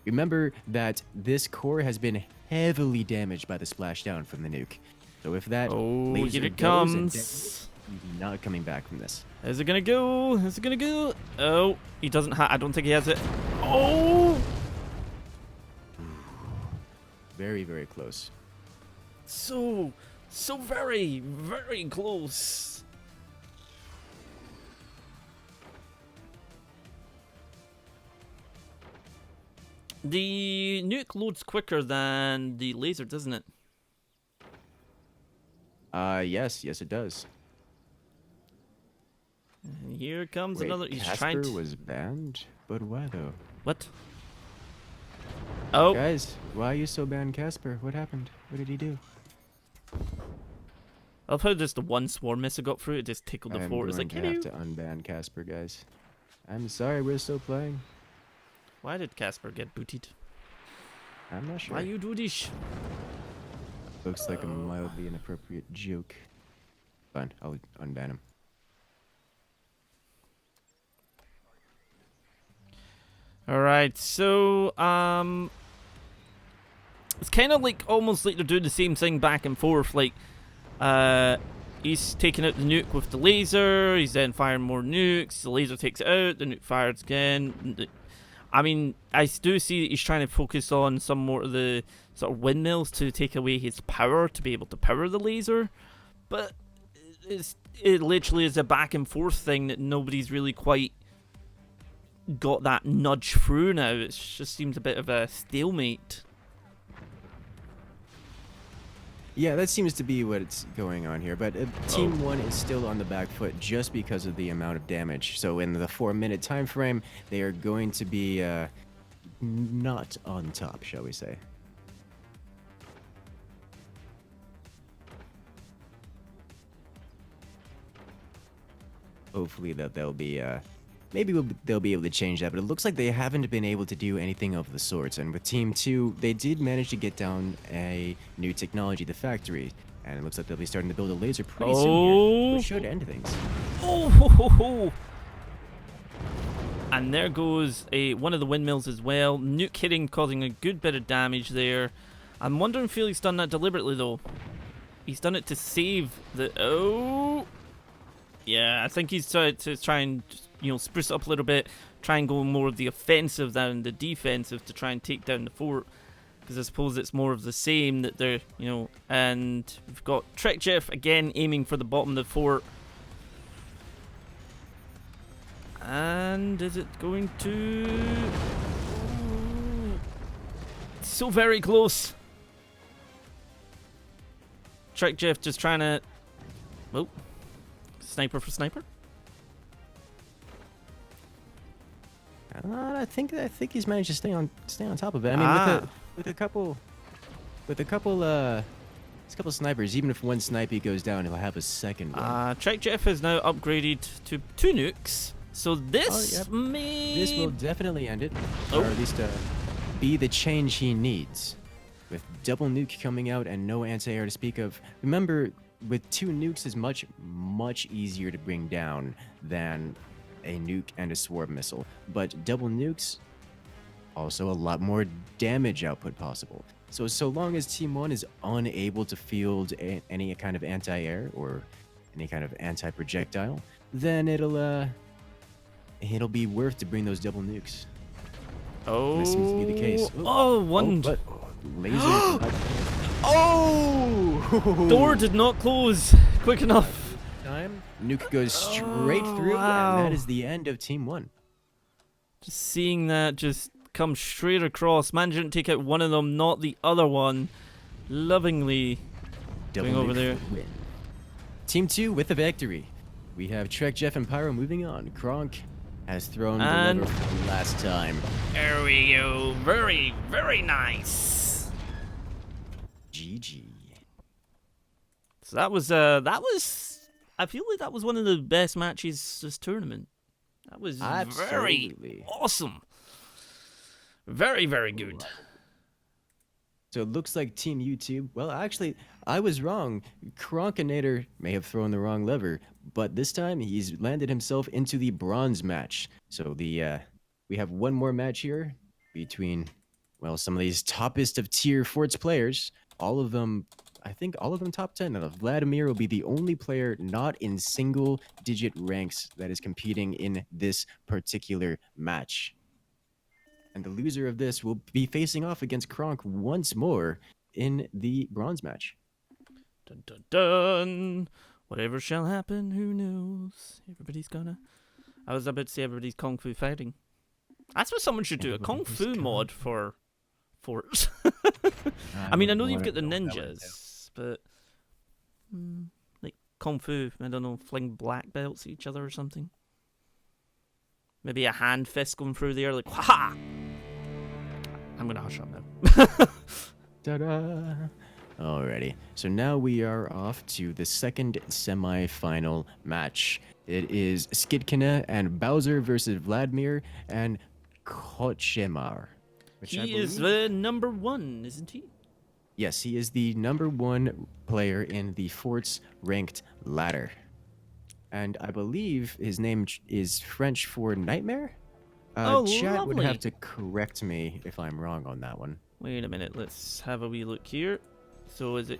[SPEAKER 2] Remember that this core has been heavily damaged by the splashdown from the nuke. So if that laser
[SPEAKER 1] here it
[SPEAKER 2] goes and
[SPEAKER 1] comes.
[SPEAKER 2] he's not coming back from this.
[SPEAKER 1] Is it gonna go? Is it gonna go? Oh, he doesn't have. I don't think he has it. Oh!
[SPEAKER 2] Very, very close.
[SPEAKER 1] So very, very close. The nuke loads quicker than the laser, doesn't it?
[SPEAKER 2] Yes, it does.
[SPEAKER 1] And here comes
[SPEAKER 2] Wait,
[SPEAKER 1] another. He's
[SPEAKER 2] Casper
[SPEAKER 1] trying to.
[SPEAKER 2] was banned? But why though?
[SPEAKER 1] What? Oh.
[SPEAKER 2] Guys, why are you so banned Casper? What happened? What did he do?
[SPEAKER 1] I love how just the one swarm missile got through. It just tickled the
[SPEAKER 2] I'm
[SPEAKER 1] floor.
[SPEAKER 2] going
[SPEAKER 1] It's like,
[SPEAKER 2] to
[SPEAKER 1] hello.
[SPEAKER 2] have to unban Casper, guys. I'm sorry, we're still playing.
[SPEAKER 1] Why did Casper get booted?
[SPEAKER 2] I'm not sure.
[SPEAKER 1] Why you do this?
[SPEAKER 2] Looks like a mildly inappropriate joke. Fine, I'll unban him.
[SPEAKER 1] Alright, so, it's kind of like, almost like they're doing the same thing back and forth, like, he's taking out the nuke with the laser, he's then firing more nukes, the laser takes it out, the nuke fires again. I mean, I do see that he's trying to focus on some more of the sort of windmills to take away his power, to be able to power the laser, but it literally is a back and forth thing that nobody's really quite got that nudge through now. It just seems a bit of a stalemate.
[SPEAKER 2] Yeah, that seems to be what's going on here, but Team 1 is still on the back foot just because of the amount of damage. So in the 4-minute time frame, they are going to be not on top, shall we say. Hopefully that they'll be maybe they'll be able to change that, but it looks like they haven't been able to do anything of the sorts. And with Team 2, they did manage to get down a new technology, the factory, and it looks like they'll be starting to build a laser pretty soon here, which should end things.
[SPEAKER 1] Oh, ho, ho, ho. And there goes one of the windmills as well. Nuke hitting, causing a good bit of damage there. I'm wondering if he's done that deliberately, though. He's done it to save the... Oh! Yeah, I think he's tried to try and, spruce it up a little bit, try and go more of the offensive than the defensive to try and take down the fort. Because I suppose it's more of the same that they're, and we've got Trick Jeff again aiming for the bottom of the fort. And is it going to... Ooh. It's so very close. Trick Jeff just trying to... Oh. Sniper for sniper?
[SPEAKER 2] I think he's managed to stay on top of it. I mean, with a couple snipers, even if one sniper goes down, he'll have a second one.
[SPEAKER 1] Trick Jeff has now upgraded to 2 nukes, so this
[SPEAKER 2] This will definitely end it, or at least be the change he needs. With double nuke coming out and no anti-air to speak of. Remember, with 2 nukes is much easier to bring down than a nuke and a swarm missile, but double nukes also a lot more damage output possible. So long as Team 1 is unable to field any kind of anti-air or any kind of anti-projectile, then it'll be worth to bring those double nukes.
[SPEAKER 1] Oh,
[SPEAKER 2] This seems to be the case.
[SPEAKER 1] Laser.
[SPEAKER 2] Oh!
[SPEAKER 1] Door did not close quick enough.
[SPEAKER 2] Time. Nuke goes straight through,
[SPEAKER 1] wow.
[SPEAKER 2] and that is the end of Team 1.
[SPEAKER 1] Just seeing that just come straight across. Man didn't take out one of them, not the other one. Lovingly going over there.
[SPEAKER 2] Win. Team 2 with the victory. We have Trek, Jeff, and Pyro moving on. Kronk has thrown the lever for the last time.
[SPEAKER 1] There we go. Very, very nice.
[SPEAKER 2] GG. GG.
[SPEAKER 1] So that was I feel like that was one of the best matches this tournament. That was
[SPEAKER 2] Absolutely.
[SPEAKER 1] very awesome. Very, very good.
[SPEAKER 2] So it looks like Team YouTube. Well, actually, I was wrong. Kronkinator may have thrown the wrong lever, but this time he's landed himself into the bronze match. So we have one more match here between, well, some of these toppest of tier Forts players. All of them, I think all of them top 10. Now, Vladimir will be the only player not in single digit ranks that is competing in this particular match. And the loser of this will be facing off against Kronk once more in the bronze match.
[SPEAKER 1] Dun dun dun. Whatever shall happen, who knows? Everybody's gonna. I was about to say everybody's kung fu fighting. That's what someone should do. A kung fu mod for Forts. I mean, I know you've got the ninjas, but like kung fu. I don't know, fling black belts at each other or something. Maybe a hand fist going through there, like ha! I'm gonna hush up now.
[SPEAKER 2] Ta-da! Alrighty, so now we are off to the second semi-final match. It is Skidkina and Bowser versus Vladimir and Kochemar.
[SPEAKER 1] He is the number one, isn't he?
[SPEAKER 2] Yes, he is the number one player in the Forts ranked ladder. And I believe his name is French for nightmare? Chat
[SPEAKER 1] lovely.
[SPEAKER 2] would have to correct me if I'm wrong on that one.
[SPEAKER 1] Wait a minute, let's have a wee look here. So is it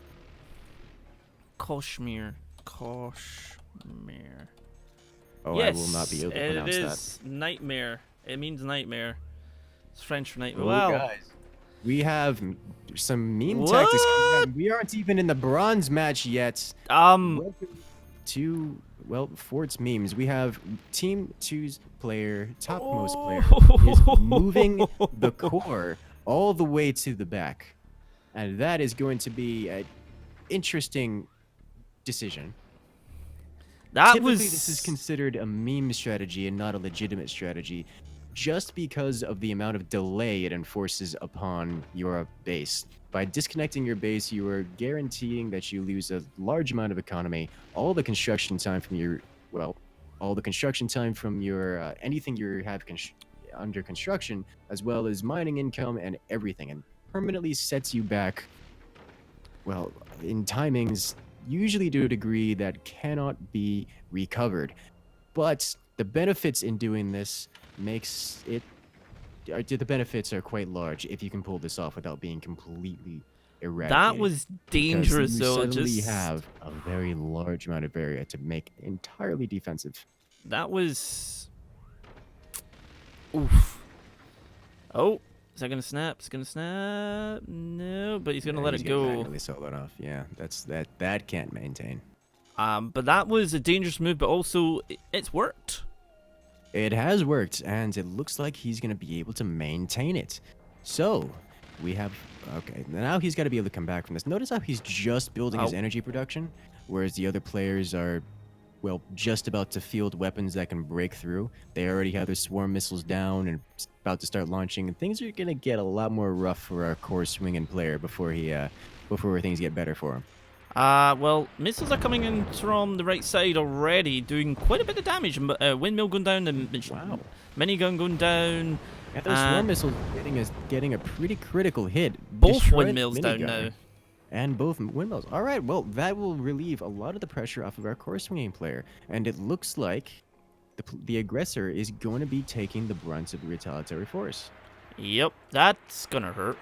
[SPEAKER 1] Koshmir? Koshmir.
[SPEAKER 2] Oh,
[SPEAKER 1] yes,
[SPEAKER 2] I will not be able to pronounce
[SPEAKER 1] it is nightmare. It means nightmare. It's French for nightmare.
[SPEAKER 2] Oh,
[SPEAKER 1] Wow.
[SPEAKER 2] guys. We have some meme tactics coming out. We aren't even in the bronze match yet. Welcome to, well, Forts memes. We have Team 2's player, topmost player, is moving the core all the way to the back. And that is going to be an interesting decision. Typically, this is considered a meme strategy and not a legitimate strategy, just because of the amount of delay it enforces upon your base. By disconnecting your base, you are guaranteeing that you lose a large amount of economy, all the construction time from your, well, all the construction time from your anything you have under construction, as well as mining income and everything, and permanently sets you back, well, in timings, usually to a degree that cannot be recovered. But the benefits in doing this makes it, the benefits are quite large if you can pull this off without being completely eradicated.
[SPEAKER 1] That was dangerous, though.
[SPEAKER 2] You suddenly have a very large amount of area to make entirely defensive.
[SPEAKER 1] That was... Oof. Oh, is that gonna snap? It's gonna snap. No, but he's gonna let it go.
[SPEAKER 2] Really sold it off. Yeah, that can't maintain.
[SPEAKER 1] But that was a dangerous move, but also it's worked.
[SPEAKER 2] It has worked, and it looks like he's gonna be able to maintain it. So we have, okay, now he's got to be able to come back from this. Notice how he's just building his energy production, whereas the other players are, well, just about to field weapons that can break through. They already have their swarm missiles down and about to start launching, and things are gonna get a lot more rough for our core swinging player before things get better for him.
[SPEAKER 1] Well, missiles are coming in from the right side already, doing quite a bit of damage. Windmill going down, the minigun going down.
[SPEAKER 2] Yeah, those swarm missiles getting a pretty critical hit.
[SPEAKER 1] Both windmills down now.
[SPEAKER 2] And both windmills. All right, well, that will relieve a lot of the pressure off of our core swinging player. And it looks like the aggressor is going to be taking the brunt of the retaliatory force.
[SPEAKER 1] Yep, that's going to hurt.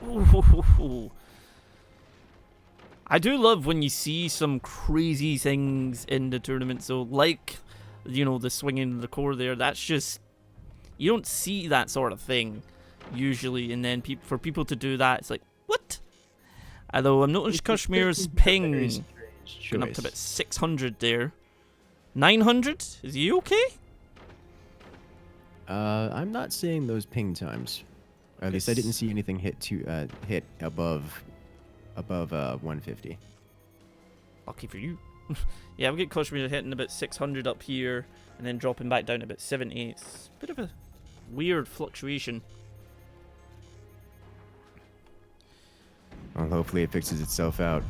[SPEAKER 1] Ooh. I do love when you see some crazy things in the tournament. So, like, you know, the swinging of the core there, that's just... You don't see that sort of thing, usually. And then for people to do that, it's like, what? Although I'm noticing Kashmir's ping going up to about 600 there. 900? Is he okay?
[SPEAKER 2] I'm not seeing those ping times. Or at least I didn't see anything hit above 150.
[SPEAKER 1] Lucky for you. Yeah, we get Kashmir hitting about 600 up here, and then dropping back down to about 70. It's a bit of a weird fluctuation.
[SPEAKER 2] Well, hopefully it fixes itself out.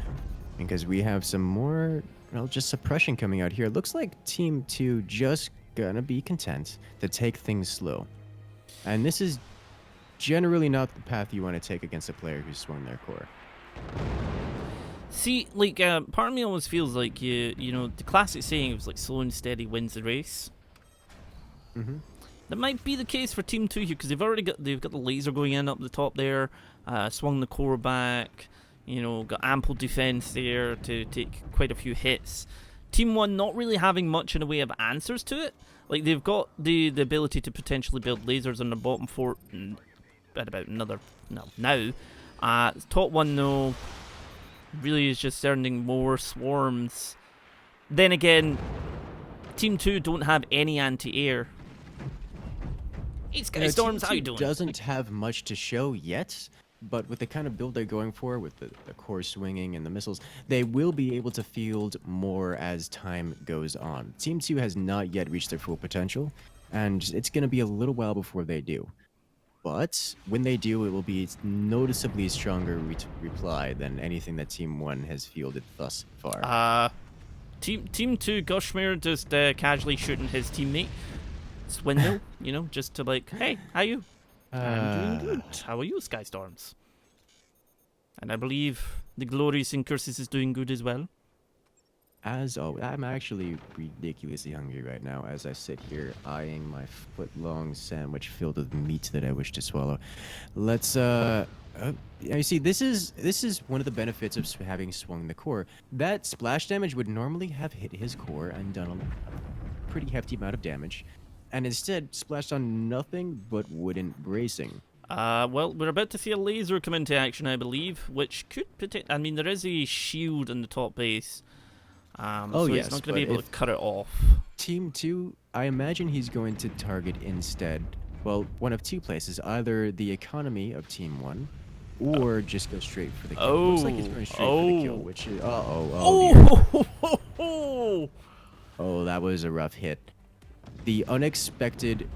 [SPEAKER 2] Because we have some more, well, just suppression coming out here. Looks like Team 2 just gonna be content to take things slow. And this is generally not the path you want to take against a player who's swung their core.
[SPEAKER 1] See, like, part of me always feels like, you know, the classic saying was like, slow and steady wins the race. That might be the case for Team 2 here, because they've got the laser going in up the top there, swung the core back, you know, got ample defense there to take quite a few hits. Team 1 not really having much in the way of answers to it. Like, they've got the ability to potentially build lasers on the bottom fort at about another, no, now. Top 1, though, really is just sending more swarms. Then again, Team 2 don't have any anti-air. Hey, Sky Storms, how you doing?
[SPEAKER 2] Doesn't have much to show yet, but with the kind of build they're going for, with the core swinging and the missiles, they will be able to field more as time goes on. Team 2 has not yet reached their full potential, and it's going to be a little while before they do. But when they do, it will be noticeably stronger reply than anything that Team 1 has fielded thus far.
[SPEAKER 1] Team 2, Gushmere just casually shooting his teammate. Swindle, you know, just to like, hey, how you? I'm doing good. How are you, Sky Storms? And I believe the Glorious in Curses is doing good as well.
[SPEAKER 2] As always, I'm actually ridiculously hungry right now as I sit here eyeing my foot-long sandwich filled with meat that I wish to swallow. Let's, you see, this is one of the benefits of having swung the core. That splash damage would normally have hit his core and done a pretty hefty amount of damage, and instead splashed on nothing but wooden bracing.
[SPEAKER 1] Well, we're about to see a laser come into action, I believe, which could I mean, there is a shield in the top base. So
[SPEAKER 2] yes,
[SPEAKER 1] he's not going to be able to cut it off.
[SPEAKER 2] Team 2, I imagine he's going to target instead, well, one of two places, either the economy of Team 1, or just go straight for the kill. Looks like he's going straight for the kill, which is, oh, that was a rough hit. The unexpected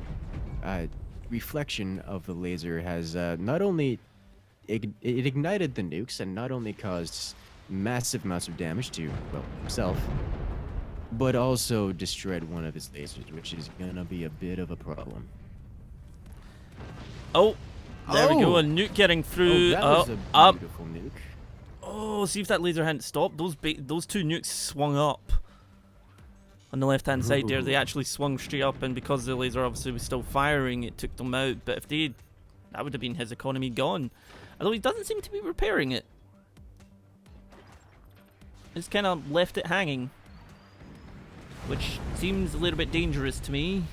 [SPEAKER 2] reflection of the laser has not only it ignited the nukes and not only caused massive amounts of damage to, well, himself, but also destroyed one of his lasers, which is gonna be a bit of a problem.
[SPEAKER 1] Oh, there we go, a nuke getting through.
[SPEAKER 2] Oh, that was a beautiful nuke.
[SPEAKER 1] Oh, see if that laser hadn't stopped. Those two nukes swung up on the left-hand side there. They actually swung straight up, and because the laser obviously was still firing, it took them out. But if that would have been his economy gone. Although he doesn't seem to be repairing it. Just kind of left it hanging, which seems a little bit dangerous to me.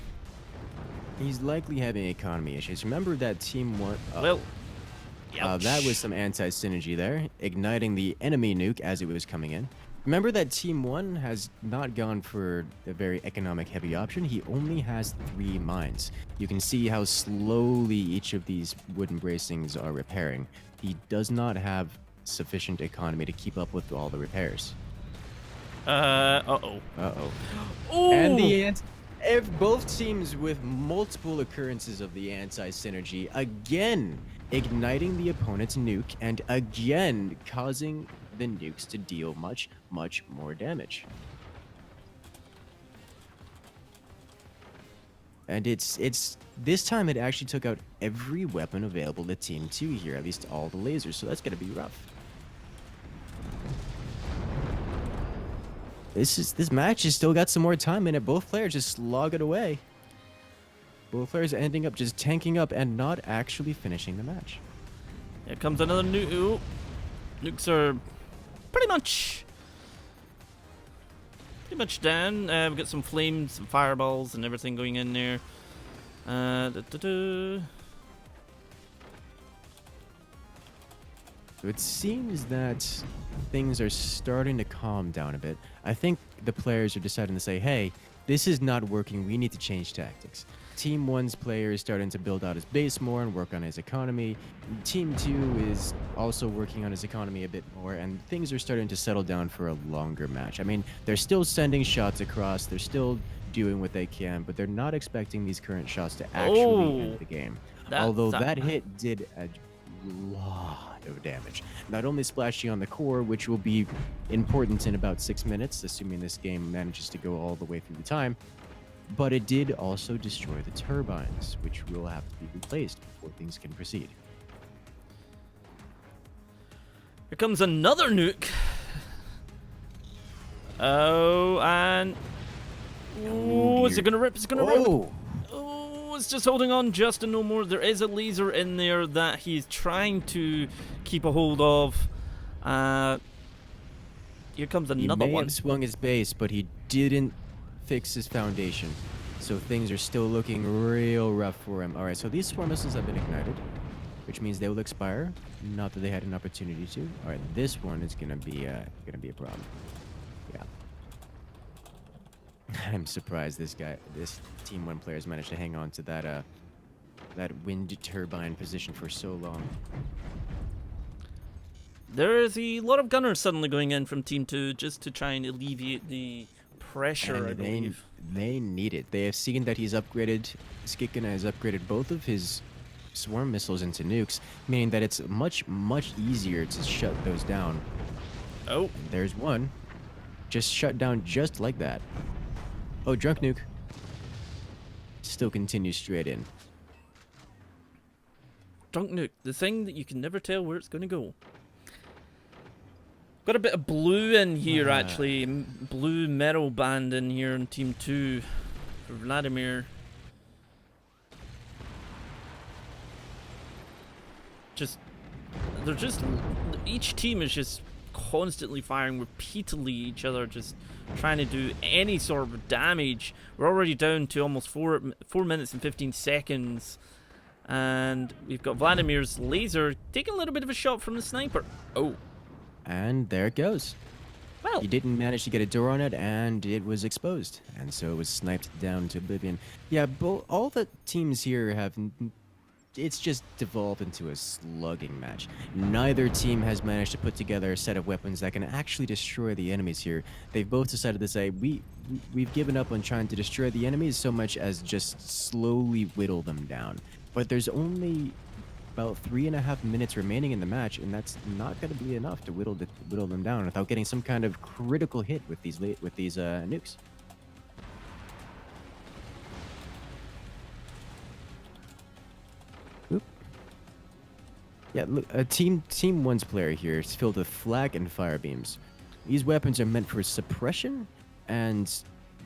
[SPEAKER 2] He's likely having economy issues. Remember that Team 1...
[SPEAKER 1] well,
[SPEAKER 2] that was some anti-synergy there, igniting the enemy nuke as it was coming in. Remember that Team 1 has not gone for a very economic-heavy option. He only has 3 mines. You can see how slowly each of these wooden bracings are repairing. He does not have sufficient economy to keep up with all the repairs.
[SPEAKER 1] Uh-oh.
[SPEAKER 2] Oh! And both teams with multiple occurrences of the anti-synergy, again igniting the opponent's nuke and again causing the nukes to deal much, much more damage. And it's this time it actually took out every weapon available to Team 2 here, at least all the lasers, so that's gonna be rough. This match has still got some more time in it. Both players just slog it away. Both players ending up just tanking up and not actually finishing the match.
[SPEAKER 1] Here comes another nuke. Ooh. Nukes are pretty much down. We've got some flames, some fireballs, and everything going in there.
[SPEAKER 2] So it seems that things are starting to calm down a bit. I think the players are deciding to say, hey, this is not working, we need to change tactics. Team 1's player is starting to build out his base more and work on his economy. Team 2 is also working on his economy a bit more, and things are starting to settle down for a longer match. I mean, they're still sending shots across, they're still doing what they can, but they're not expecting these current shots to actually end the game. Although that hit did a lot of damage. Not only splashing on the core, which will be important in about 6 minutes, assuming this game manages to go all the way through the time, but it did also destroy the turbines, which will have to be replaced before things can proceed.
[SPEAKER 1] Here comes another nuke. Oh, and... Oh, is it going to rip? Is it going to rip? Oh, it's just holding on just no more. There is a laser in there that he's trying to keep a hold of. Here comes another
[SPEAKER 2] He may
[SPEAKER 1] one.
[SPEAKER 2] have swung his base, but he didn't fix his foundation. So things are still looking real rough for him. Alright, so these swarm missiles have been ignited, which means they will expire. Not that they had an opportunity to. Alright, this one is gonna be a problem. Yeah. I'm surprised this Team 1 players managed to hang on to that wind turbine position for so long.
[SPEAKER 1] There is a lot of gunners suddenly going in from Team 2 just to try and alleviate the pressure, I believe.
[SPEAKER 2] They need it. They have seen that he's upgraded, Skikkana has upgraded both of his swarm missiles into nukes, meaning that it's much, much easier to shut those down.
[SPEAKER 1] Oh.
[SPEAKER 2] And there's one. Just shut down just like that. Oh, drunk nuke. Still continues straight in.
[SPEAKER 1] Drunk nuke, the thing that you can never tell where it's going to go. Got a bit of blue in here, actually. Blue metal band in here in Team 2 for Vladimir. Each team is just constantly firing repeatedly each other, just trying to do any sort of damage. We're already down to almost 4 minutes and 15 seconds. And we've got Vladimir's laser taking a little bit of a shot from the sniper. Oh.
[SPEAKER 2] And there it goes.
[SPEAKER 1] Well,
[SPEAKER 2] He didn't manage to get a door on it, and it was exposed. And so it was sniped down to oblivion. Yeah, all the teams here have... It's just devolved into a slugging match. Neither team has managed to put together a set of weapons that can actually destroy the enemies here. They've both decided to say, we've given up on trying to destroy the enemies so much as just slowly whittle them down. But there's only about 3.5 minutes remaining in the match, and that's not going to be enough to whittle them down without getting some kind of critical hit with these nukes. Oop. Yeah, look, Team 1's player here is filled with flak and fire beams. These weapons are meant for suppression and,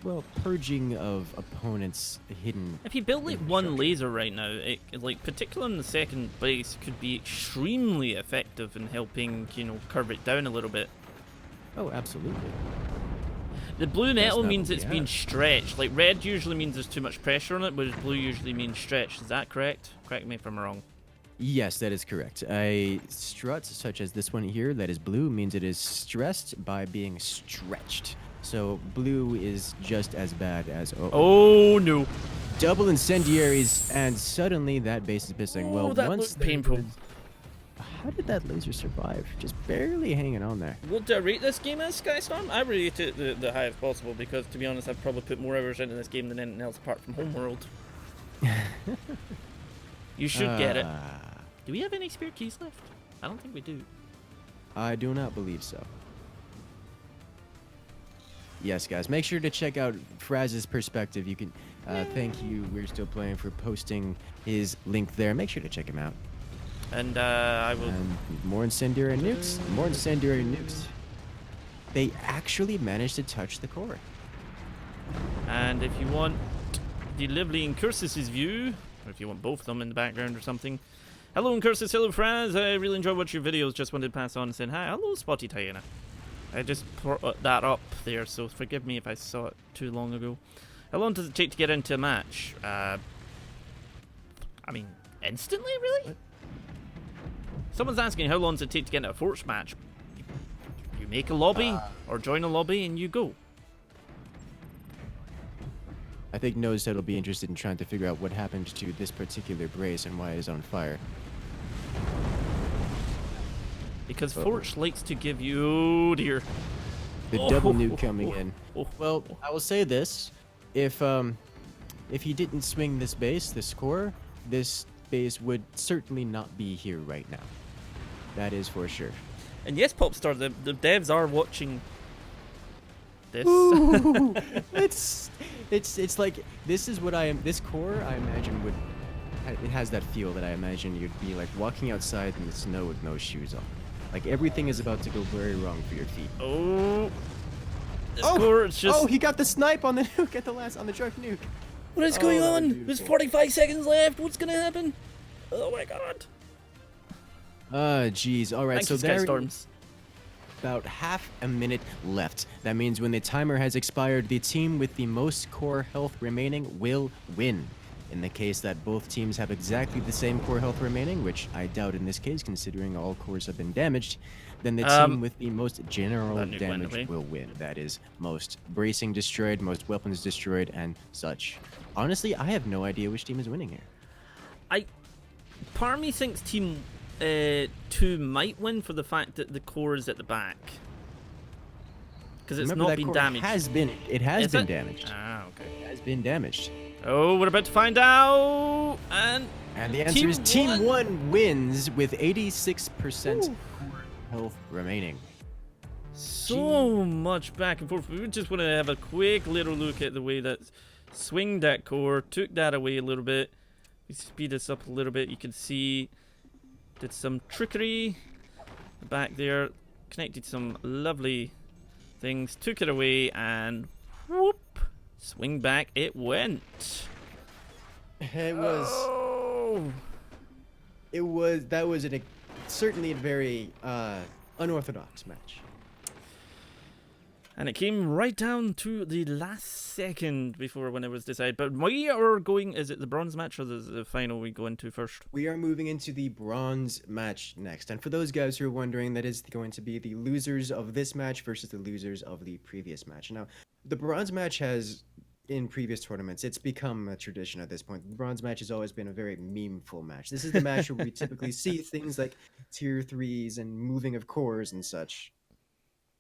[SPEAKER 2] well, purging of opponents' hidden...
[SPEAKER 1] if you build like one laser right now, it, like particularly in the second base, could be extremely effective in helping, you know, curve it down a little bit.
[SPEAKER 2] Oh, absolutely.
[SPEAKER 1] The blue metal
[SPEAKER 2] not
[SPEAKER 1] means
[SPEAKER 2] what we
[SPEAKER 1] it's being
[SPEAKER 2] have.
[SPEAKER 1] stretched. Like red usually means there's too much pressure on it, whereas blue usually means stretched. Is that correct? Correct me if I'm wrong.
[SPEAKER 2] Yes, that is correct. A strut such as this one here that is blue means it is stressed by being stretched. So blue is just as bad as...
[SPEAKER 1] Oh no.
[SPEAKER 2] Double incendiaries, and suddenly that base is missing. Well,
[SPEAKER 1] that
[SPEAKER 2] once
[SPEAKER 1] looked painful.
[SPEAKER 2] How did that laser survive? Just barely hanging on there.
[SPEAKER 1] What do I rate this game as, Skystorm? I rate it the highest possible because, to be honest, I've probably put more hours into this game than anything else apart from Homeworld. You should get it. Do we have any spare keys left? I don't think we do.
[SPEAKER 2] I do not believe so. Yes, guys, make sure to check out Frazz's perspective. You can thank you. We're still playing for posting his link there. Make sure to check him out.
[SPEAKER 1] And I will.
[SPEAKER 2] And more incendiary nukes. More incendiary nukes. They actually managed to touch the core.
[SPEAKER 1] And if you want the lovely Incursus's view, or if you want both of them in the background or something. Hello Incursus, hello Frazzz. I really enjoy watching your videos. Just wanted to pass on and say hi. Hello Spotty Tiana. I just put that up there, so forgive me if I saw it too long ago. How long does it take to get into a match? I mean, instantly, really?
[SPEAKER 2] What?
[SPEAKER 1] Someone's asking how long does it take to get into a Forts match? You make a lobby, or join a lobby, and you go.
[SPEAKER 2] I think Nose said he'll be interested in trying to figure out what happened to this particular brace and why it is on fire.
[SPEAKER 1] Because Forts likes to give you... Oh, dear.
[SPEAKER 2] The double nuke coming in. Well, I will say this. If he didn't swing this base, this core, this base would certainly not be here right now. That is for sure.
[SPEAKER 1] And yes, Popstar, the devs are watching this.
[SPEAKER 2] Ooh, it's like this is what I am. This core, I imagine, would it has that feel that I imagine you'd be like walking outside in the snow with no shoes on. Like everything is about to go very wrong for your feet.
[SPEAKER 1] Oh, this core is just.
[SPEAKER 2] Oh, he got the snipe on the nuke at the last on the truck nuke.
[SPEAKER 1] What is going on?
[SPEAKER 2] Beautiful.
[SPEAKER 1] There's 45 seconds left. What's gonna happen? Oh my god.
[SPEAKER 2] Jeez. All right,
[SPEAKER 1] Thank
[SPEAKER 2] so
[SPEAKER 1] you,
[SPEAKER 2] there
[SPEAKER 1] Skystorms.
[SPEAKER 2] about half a minute left. That means when the timer has expired, the team with the most core health remaining will win. In the case that both teams have exactly the same core health remaining, which I doubt in this case considering all cores have been damaged, then the team with the most general damage will win. That is most bracing destroyed, most weapons destroyed, and such. Honestly, I have no idea which team is winning here.
[SPEAKER 1] Part of me thinks Team 2 might win for the fact that the core is at the back. Because it's
[SPEAKER 2] Remember,
[SPEAKER 1] not
[SPEAKER 2] that
[SPEAKER 1] been
[SPEAKER 2] core
[SPEAKER 1] damaged.
[SPEAKER 2] It has
[SPEAKER 1] Is
[SPEAKER 2] been
[SPEAKER 1] it?
[SPEAKER 2] damaged.
[SPEAKER 1] Ah, okay.
[SPEAKER 2] It has been damaged.
[SPEAKER 1] Oh, we're about to find out. And
[SPEAKER 2] the answer is Team 1 wins with 86% core health remaining.
[SPEAKER 1] so much back and forth. We just want to have a quick little look at the way that swinged that core, took that away a little bit. We speed this up a little bit. You can see did some trickery back there, connected some lovely things, took it away, and whoop, swing back it went.
[SPEAKER 2] It was.
[SPEAKER 1] Oh.
[SPEAKER 2] That was certainly a very unorthodox match.
[SPEAKER 1] And it came right down to the last second before when it was decided. But we are going, is it the bronze match or the final we go into first?
[SPEAKER 2] We are moving into the bronze match next. And for those guys who are wondering, that is going to be the losers of this match versus the losers of the previous match. Now, the bronze match has, in previous tournaments, it's become a tradition at this point. The bronze match has always been a very memeful match. This is the match where we typically see things like tier 3s and moving of cores and such.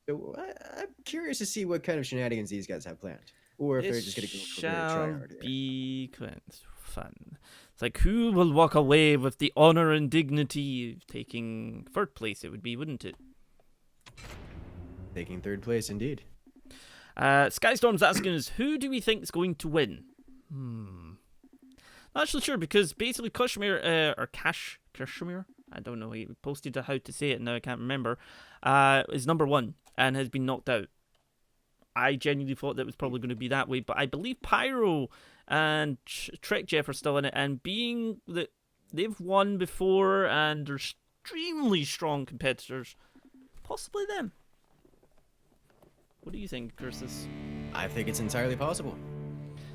[SPEAKER 2] So I'm curious to see what kind of shenanigans these guys have planned, or if they're just going to go for a tryhard here.
[SPEAKER 1] Be fun. It's like, who will walk away with the honor and dignity of taking third place? It would be, wouldn't it?
[SPEAKER 2] Taking third place, indeed.
[SPEAKER 1] Skystorm's asking us, who do we think is going to win? Not actually sure, because basically Kashmir, Kashmir, I don't know, he posted how to say it now, I can't remember, is number 1 and has been knocked out. I genuinely thought that was probably going to be that way, but I believe Pyro and Trek Jeff are still in it, and being that they've won before and they're extremely strong competitors, possibly them. What do you think, Cursus?
[SPEAKER 2] I think it's entirely possible.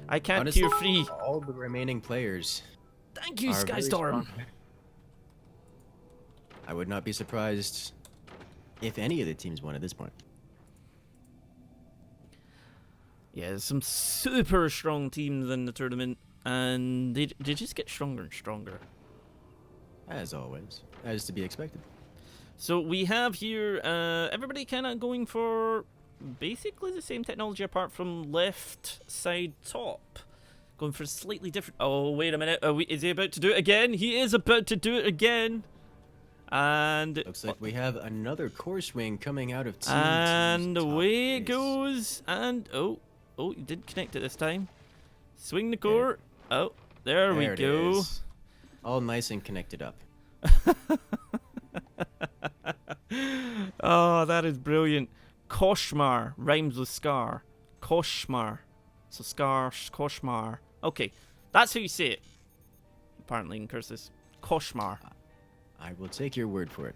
[SPEAKER 1] I can't
[SPEAKER 2] Honestly,
[SPEAKER 1] tier 3.
[SPEAKER 2] all the remaining players.
[SPEAKER 1] Thank you,
[SPEAKER 2] are very
[SPEAKER 1] Skystorm.
[SPEAKER 2] strong. I would not be surprised if any of the teams won at this point.
[SPEAKER 1] Yeah, there's some super strong teams in the tournament, and they just get stronger and stronger.
[SPEAKER 2] As always, as to be expected.
[SPEAKER 1] So we have here everybody kind of going for basically the same technology apart from left side top. Going for slightly different... Oh, wait a minute. Is he about to do it again? He is about to do it again. And...
[SPEAKER 2] Looks like we have another core swing coming out of Team
[SPEAKER 1] And
[SPEAKER 2] 2's
[SPEAKER 1] away it
[SPEAKER 2] top base.
[SPEAKER 1] goes. And... Oh, you didn't connect it this time. Swing the core. Oh, there we
[SPEAKER 2] it
[SPEAKER 1] go.
[SPEAKER 2] is. All nice and connected up.
[SPEAKER 1] Oh, that is brilliant. Koshmar rhymes with scar. Koshmar. So scar, Koshmar. Okay, that's how you say it. Apparently in curses. Koshmar.
[SPEAKER 2] I will take your word for it.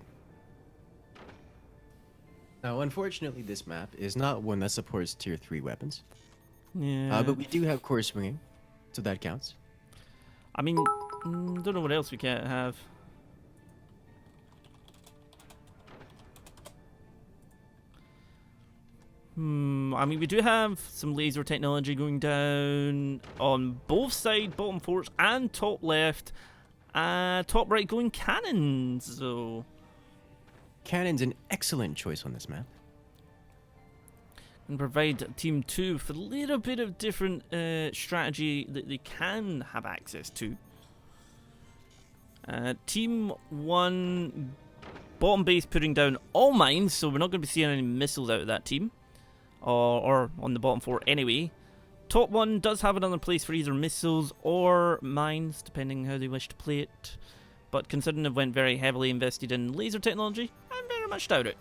[SPEAKER 2] Now, unfortunately, this map is not one that supports tier 3 weapons.
[SPEAKER 1] Yeah.
[SPEAKER 2] But we do have core swinging, so that counts.
[SPEAKER 1] I mean, don't know what else we can't have. I mean, we do have some laser technology going down on both sides, bottom forts and top left. Top right going cannons, so...
[SPEAKER 2] Cannon's an excellent choice on this map.
[SPEAKER 1] And provide Team 2 with a little bit of different strategy that they can have access to. Team 1, bottom base putting down all mines, so we're not going to be seeing any missiles out of that team. Or on the bottom 4 anyway. Top 1 does have another place for either missiles or mines, depending how they wish to play it. But considering they've went very heavily invested in laser technology, I very much doubt it.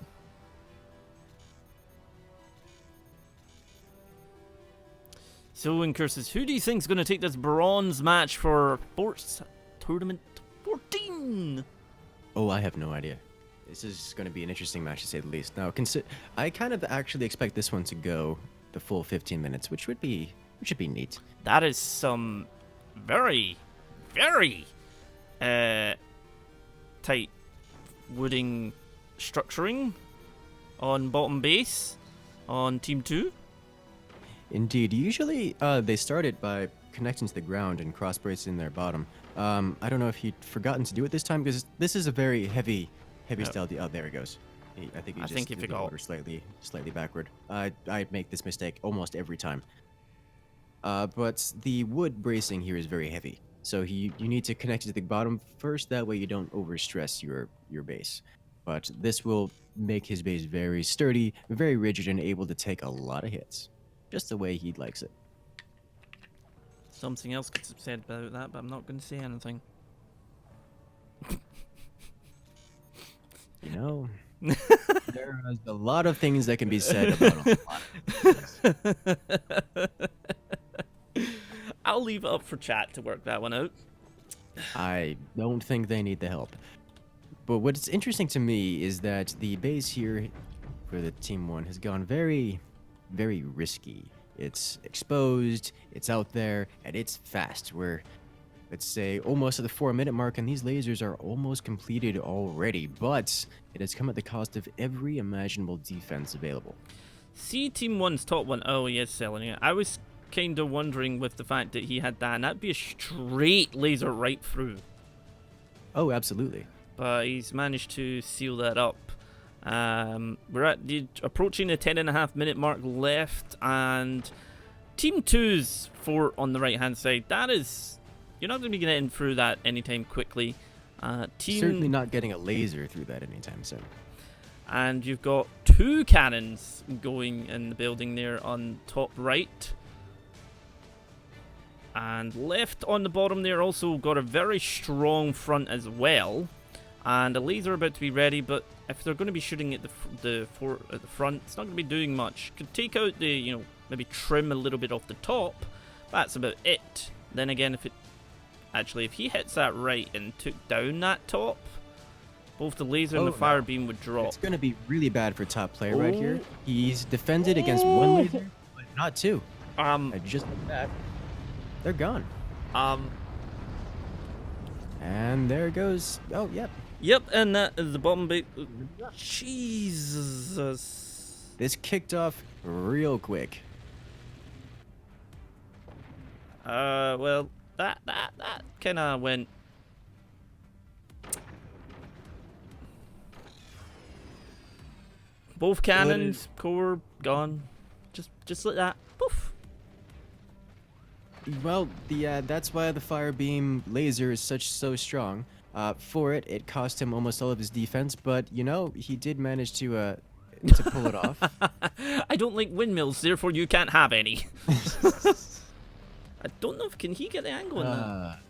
[SPEAKER 1] So, in curses, who do you think is going to take this bronze match for Forts Tournament 14?
[SPEAKER 2] Oh, I have no idea. This is going to be an interesting match to say the least. Now, I kind of actually expect this one to go the full 15 minutes, which would be neat.
[SPEAKER 1] That is some very, very tight wooding structuring on bottom base on Team 2.
[SPEAKER 2] Indeed. Usually, they start it by connecting to the ground and cross-bracing their bottom. I don't know if he'd forgotten to do it this time, because this is a very heavy style. Oh, there he goes. I think he just did the order slightly backward. I make this mistake almost every time. But the wood bracing here is very heavy, so you need to connect it to the bottom first. That way you don't overstress your base. But this will make his base very sturdy, very rigid, and able to take a lot of hits, just the way he likes it.
[SPEAKER 1] Something else gets upset about that, but I'm not going to say anything.
[SPEAKER 2] You know, there is a lot of things that can be said about a lot of things.
[SPEAKER 1] I'll leave it up for chat to work that one out.
[SPEAKER 2] I don't think they need the help. But what's interesting to me is that the base here for the Team 1 has gone very, very risky. It's exposed, it's out there, and it's fast. We're, let's say, almost at the 4-minute mark, and these lasers are almost completed already, but it has come at the cost of every imaginable defense available.
[SPEAKER 1] See Team 1's top one. Oh, he is selling it. I was kind of wondering with the fact that he had that, and that'd be a straight laser right through.
[SPEAKER 2] Oh, absolutely.
[SPEAKER 1] But he's managed to seal that up. We're approaching the 10.5-minute mark left, and Team 2's fort on the right-hand side. That is, you're not going to be getting through that anytime quickly.
[SPEAKER 2] Certainly not getting a laser through that anytime soon.
[SPEAKER 1] And you've got 2 cannons going in the building there on top right. And left on the bottom there also got a very strong front as well. And a laser about to be ready, but if they're going to be shooting at the fort at the front, it's not going to be doing much. Could take out the, maybe trim a little bit off the top. That's about it. Then again, if he hits that right and took down that top, both the laser and the fire beam would drop.
[SPEAKER 2] It's going to be really bad for top player right here. He's defended against 1 laser, but not 2. Just like that, they're gone. And there it goes. Oh, yep.
[SPEAKER 1] Yep, and that is the bottom base. Jesus.
[SPEAKER 2] This kicked off real quick.
[SPEAKER 1] Well, that kind of went. Both cannons, core gone, just like that. Poof.
[SPEAKER 2] Well, that's why the fire beam laser is so strong. For it cost him almost all of his defense, but he did manage to pull it off.
[SPEAKER 1] I don't like windmills, therefore you can't have any. I don't know can he get the angle on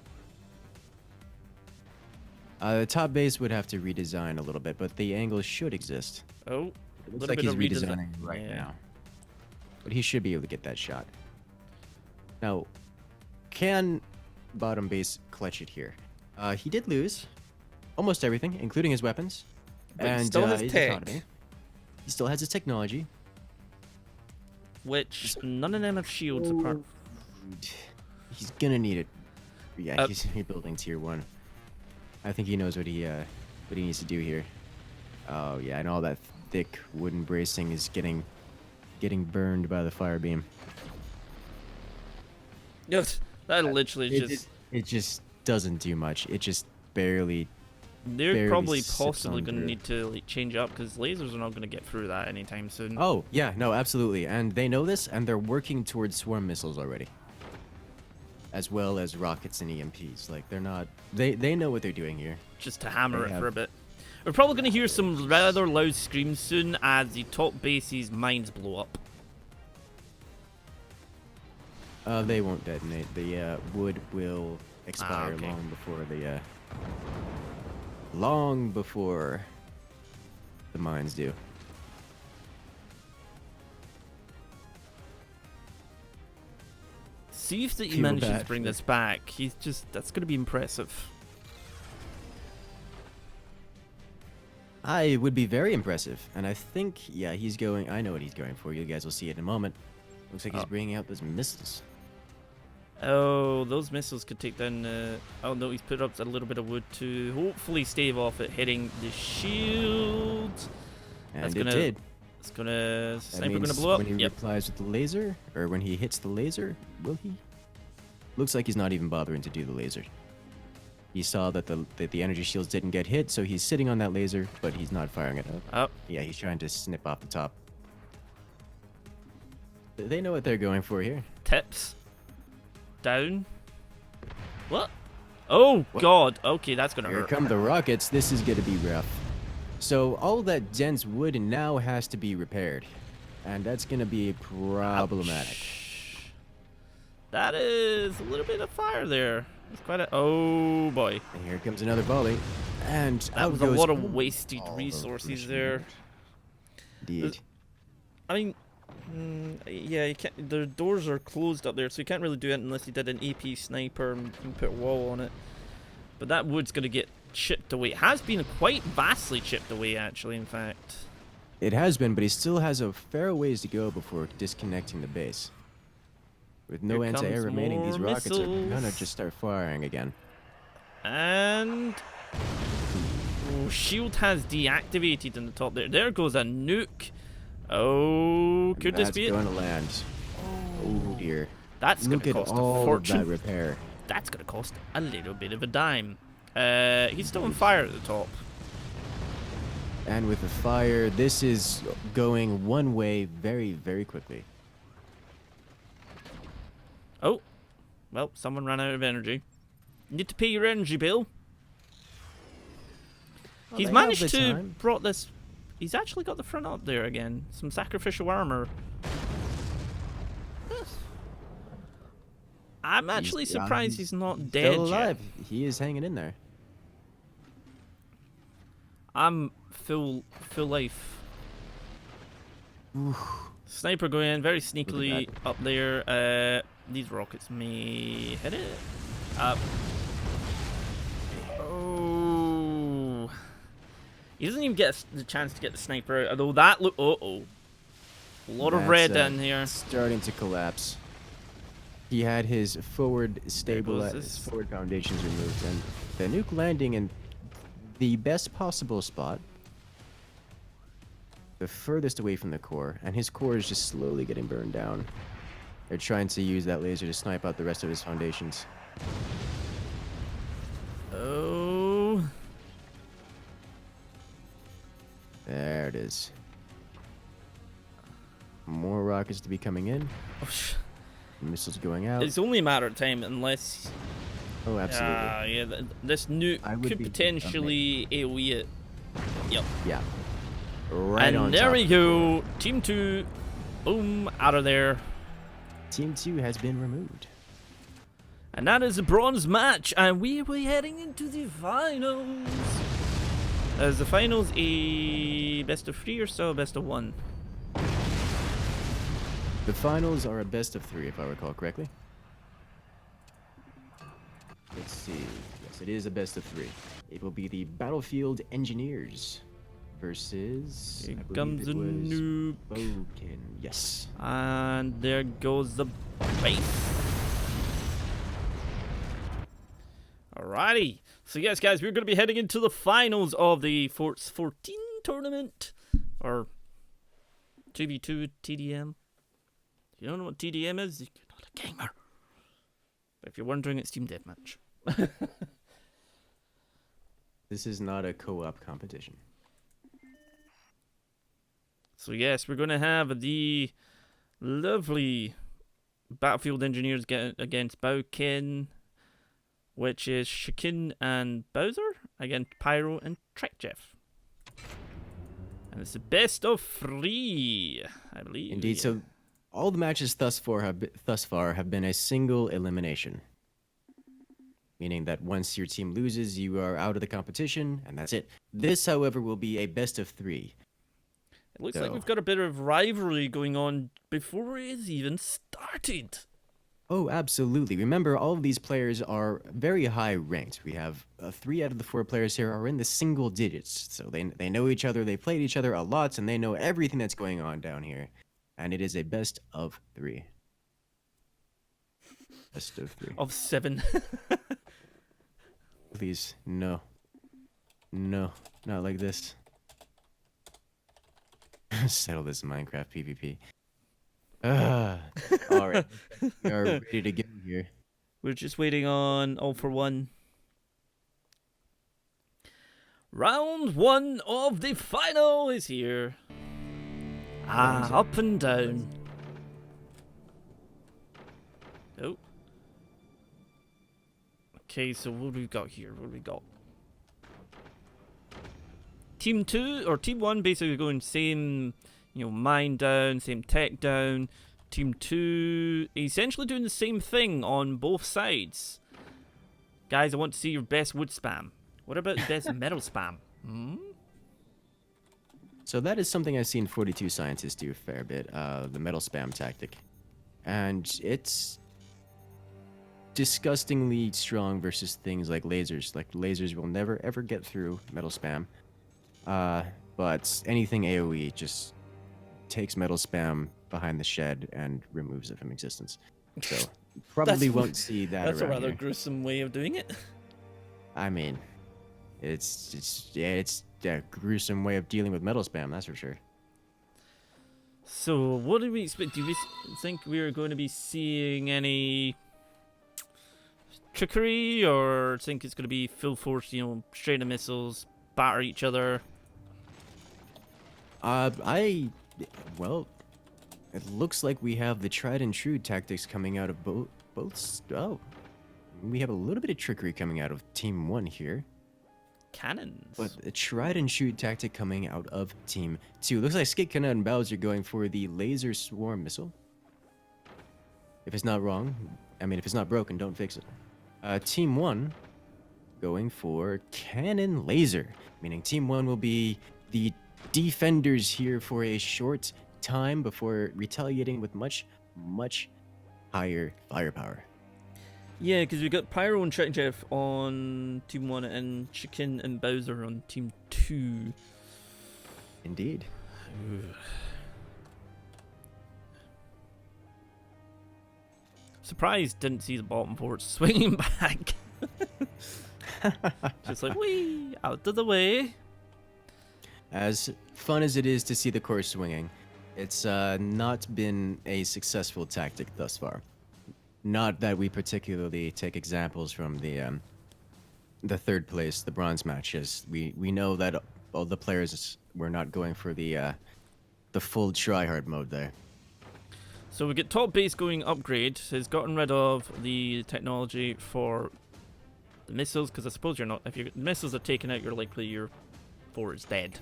[SPEAKER 1] that?
[SPEAKER 2] The top base would have to redesign a little bit, but the angle should exist.
[SPEAKER 1] Oh,
[SPEAKER 2] it looks like he's redesigning right now. But he should be able to get that shot. Now, can bottom base clutch it here? He did lose almost everything, including his weapons, and
[SPEAKER 1] still his
[SPEAKER 2] his
[SPEAKER 1] tech.
[SPEAKER 2] economy. He still has his technology,
[SPEAKER 1] which none of them have shields apart.
[SPEAKER 2] He's gonna need it. Yeah, he's rebuilding tier 1. I think he knows what he needs to do here. Oh yeah, and all that thick wooden bracing is getting burned by the fire beam.
[SPEAKER 1] Yes, that literally
[SPEAKER 2] it just doesn't do much. It just barely.
[SPEAKER 1] They're probably possibly going to need to change up because lasers are not going to get through that anytime soon.
[SPEAKER 2] Oh yeah, no, absolutely, and they know this, and they're working towards swarm missiles already. as well as rockets and EMPs. Like they're not. They know what they're doing here.
[SPEAKER 1] Just to hammer
[SPEAKER 2] They
[SPEAKER 1] it
[SPEAKER 2] have-
[SPEAKER 1] for a bit. We're probably going to hear some rather loud screams soon as the top base's mines blow up.
[SPEAKER 2] They won't detonate. The wood will expire
[SPEAKER 1] okay.
[SPEAKER 2] long before the mines do.
[SPEAKER 1] See if that he
[SPEAKER 2] Feel
[SPEAKER 1] manages
[SPEAKER 2] bad
[SPEAKER 1] to bring
[SPEAKER 2] for-
[SPEAKER 1] this back. That's going to be impressive.
[SPEAKER 2] It would be very impressive, and I think, yeah, he's going. I know what he's going for. You guys will see it in a moment. Looks like he's bringing out those missiles.
[SPEAKER 1] Oh, those missiles could take down. Oh no, he's put up a little bit of wood to hopefully stave off it hitting the shield.
[SPEAKER 2] And
[SPEAKER 1] gonna-
[SPEAKER 2] it did.
[SPEAKER 1] It's gonna.
[SPEAKER 2] That
[SPEAKER 1] Sniper
[SPEAKER 2] means
[SPEAKER 1] gonna blow up.
[SPEAKER 2] when he
[SPEAKER 1] Yep.
[SPEAKER 2] replies with the laser, or when he hits the laser, will he? Looks like he's not even bothering to do the laser. He saw that the energy shields didn't get hit, so he's sitting on that laser, but he's not firing it up.
[SPEAKER 1] Oh,
[SPEAKER 2] Yeah, he's trying to snip off the top. They know what they're going for here.
[SPEAKER 1] tips. Down. What? Oh God. Okay, that's gonna
[SPEAKER 2] Here
[SPEAKER 1] hurt.
[SPEAKER 2] come the rockets. This is going to be rough. So all that dense wood now has to be repaired, and that's going to be problematic.
[SPEAKER 1] Ouch. That is a little bit of fire there. It's quite a. Oh boy.
[SPEAKER 2] And here comes another volley, and
[SPEAKER 1] That
[SPEAKER 2] out
[SPEAKER 1] was a
[SPEAKER 2] goes
[SPEAKER 1] lot of wasted
[SPEAKER 2] all the
[SPEAKER 1] resources
[SPEAKER 2] British
[SPEAKER 1] there.
[SPEAKER 2] unit. Indeed.
[SPEAKER 1] I mean, yeah, you can't. The doors are closed up there, so you can't really do it unless you did an AP sniper and put a wall on it. But that wood's gonna get chipped away. It has been quite vastly chipped away, actually. In fact,
[SPEAKER 2] It has been, but he still has a fair ways to go before disconnecting the base. With no
[SPEAKER 1] Here
[SPEAKER 2] anti-air
[SPEAKER 1] comes
[SPEAKER 2] remaining, these
[SPEAKER 1] more
[SPEAKER 2] rockets are
[SPEAKER 1] missiles.
[SPEAKER 2] gonna just start firing again.
[SPEAKER 1] and oh, shield has deactivated in the top there. There goes a nuke. Oh, could this
[SPEAKER 2] That's
[SPEAKER 1] be it?
[SPEAKER 2] going to land. Oh dear.
[SPEAKER 1] That's
[SPEAKER 2] Look
[SPEAKER 1] gonna
[SPEAKER 2] at
[SPEAKER 1] cost a
[SPEAKER 2] all of
[SPEAKER 1] fortune.
[SPEAKER 2] that repair.
[SPEAKER 1] That's gonna cost a little bit of a dime. He's still on fire at the top.
[SPEAKER 2] And with the fire, this is going one way very, very quickly.
[SPEAKER 1] Oh, well, someone ran out of energy. You need to pay your energy bill.
[SPEAKER 2] Well,
[SPEAKER 1] He's
[SPEAKER 2] they have
[SPEAKER 1] managed
[SPEAKER 2] the
[SPEAKER 1] to
[SPEAKER 2] time.
[SPEAKER 1] brought this. He's actually got the front up there again. Some sacrificial armor. Yes. I'm actually surprised he's not dead
[SPEAKER 2] Still
[SPEAKER 1] yet.
[SPEAKER 2] alive. He is hanging in there.
[SPEAKER 1] I'm full life. Sniper going in very sneakily up there. These rockets may hit it. Oh, he doesn't even get the chance to get the sniper out. Although that look, a lot of
[SPEAKER 2] That's,
[SPEAKER 1] red down here.
[SPEAKER 2] Starting to collapse. He had his forward
[SPEAKER 1] goes this.
[SPEAKER 2] forward foundations removed, and the nuke landing in the best possible spot, the furthest away from the core, and his core is just slowly getting burned down. They're trying to use that laser to snipe out the rest of his foundations.
[SPEAKER 1] Oh,
[SPEAKER 2] There it is. More rockets to be coming in. Missiles going out.
[SPEAKER 1] it's only a matter of time unless.
[SPEAKER 2] Oh, absolutely.
[SPEAKER 1] Yeah, this nuke
[SPEAKER 2] I would
[SPEAKER 1] could
[SPEAKER 2] be
[SPEAKER 1] potentially AoE it. Yep.
[SPEAKER 2] Yeah. Right on
[SPEAKER 1] And there
[SPEAKER 2] top.
[SPEAKER 1] we go. Team 2. Boom. Out of there.
[SPEAKER 2] Team 2 has been removed.
[SPEAKER 1] And that is a bronze match. And we will be heading into the finals. Is the finals a best of 3 or so a best of 1?
[SPEAKER 2] The finals are a best of 3, if I recall correctly. Let's see. Yes, it is a best of 3. It will be the Battlefield Engineers versus.
[SPEAKER 1] Here
[SPEAKER 2] I believe
[SPEAKER 1] comes
[SPEAKER 2] it
[SPEAKER 1] the
[SPEAKER 2] was
[SPEAKER 1] nuke.
[SPEAKER 2] Boken. Yes.
[SPEAKER 1] And there goes the base. Alrighty. So yes, guys, we're going to be heading into the finals of the Forts 14 tournament. Or 2v2 TDM. If you don't know what TDM is, you're not a gamer. But if you're wondering, it's Team Deathmatch.
[SPEAKER 2] This is not a co-op competition.
[SPEAKER 1] So yes, we're going to have the lovely Battlefield Engineers get against Bowkin, which is Shikin and Bowser against Pyro and Trekjeff. And it's the best of 3, I believe.
[SPEAKER 2] Indeed. So all the matches thus far have been a single elimination, meaning that once your team loses, you are out of the competition, and that's it. This, however, will be a best of 3.
[SPEAKER 1] It looks like we've got a bit of rivalry going on before it has even started.
[SPEAKER 2] Oh, absolutely. Remember, all of these players are very high ranked. We have 3 out of the 4 players here are in the single digits. So they know each other, they played each other a lot, and they know everything that's going on down here. And it is a best of 3. Best of 3.
[SPEAKER 1] Of 7.
[SPEAKER 2] Please, no. No, not like this. Settle this Minecraft PvP. Alright. We are ready to go here.
[SPEAKER 1] We're just waiting on All for One. Round 1 of the final is here. Up and down. Oh. Okay, so what do we got here? What do we got? Team 2 or Team 1 basically going same, mine down, same tech down. Team 2 essentially doing the same thing on both sides. Guys, I want to see your best wood spam. What about the best metal spam?
[SPEAKER 2] So that is something I've seen 42 scientists do a fair bit, the metal spam tactic. And it's disgustingly strong versus things like lasers. Like lasers will never ever get through metal spam. But anything AoE just takes metal spam behind the shed and removes it from existence. So probably won't see that
[SPEAKER 1] That's a
[SPEAKER 2] around
[SPEAKER 1] rather
[SPEAKER 2] here.
[SPEAKER 1] gruesome way of doing it.
[SPEAKER 2] I mean, it's a gruesome way of dealing with metal spam, that's for sure.
[SPEAKER 1] So what do we expect? Do we think we are going to be seeing any trickery, or think it's going to be full force, straight at missiles, batter each other?
[SPEAKER 2] Well, it looks like we have the tried and true tactics coming out of both. Oh, we have a little bit of trickery coming out of Team 1 here.
[SPEAKER 1] Cannons.
[SPEAKER 2] But the tried and true tactic coming out of Team 2. Looks like Skitkana and Bowser going for the laser swarm missile. If it's not wrong, if it's not broken, don't fix it. Team 1 going for cannon laser, meaning Team 1 will be the defenders here for a short time before retaliating with much, much higher firepower.
[SPEAKER 1] Yeah, because we got Pyro and Trekjeff on Team 1 and Chicken and Bowser on Team 2.
[SPEAKER 2] Indeed.
[SPEAKER 1] Surprised didn't see the bottom ports swinging back. Just like, wee, out of the way.
[SPEAKER 2] As fun as it is to see the course swinging, it's not been a successful tactic thus far. Not that we particularly take examples from the third place, the bronze matches. We know that all the players were not going for the full tryhard mode there.
[SPEAKER 1] So we get top base going upgrade. Has gotten rid of the technology for the missiles, because I suppose you're not. If your missiles are taken out, you're likely your fort is dead.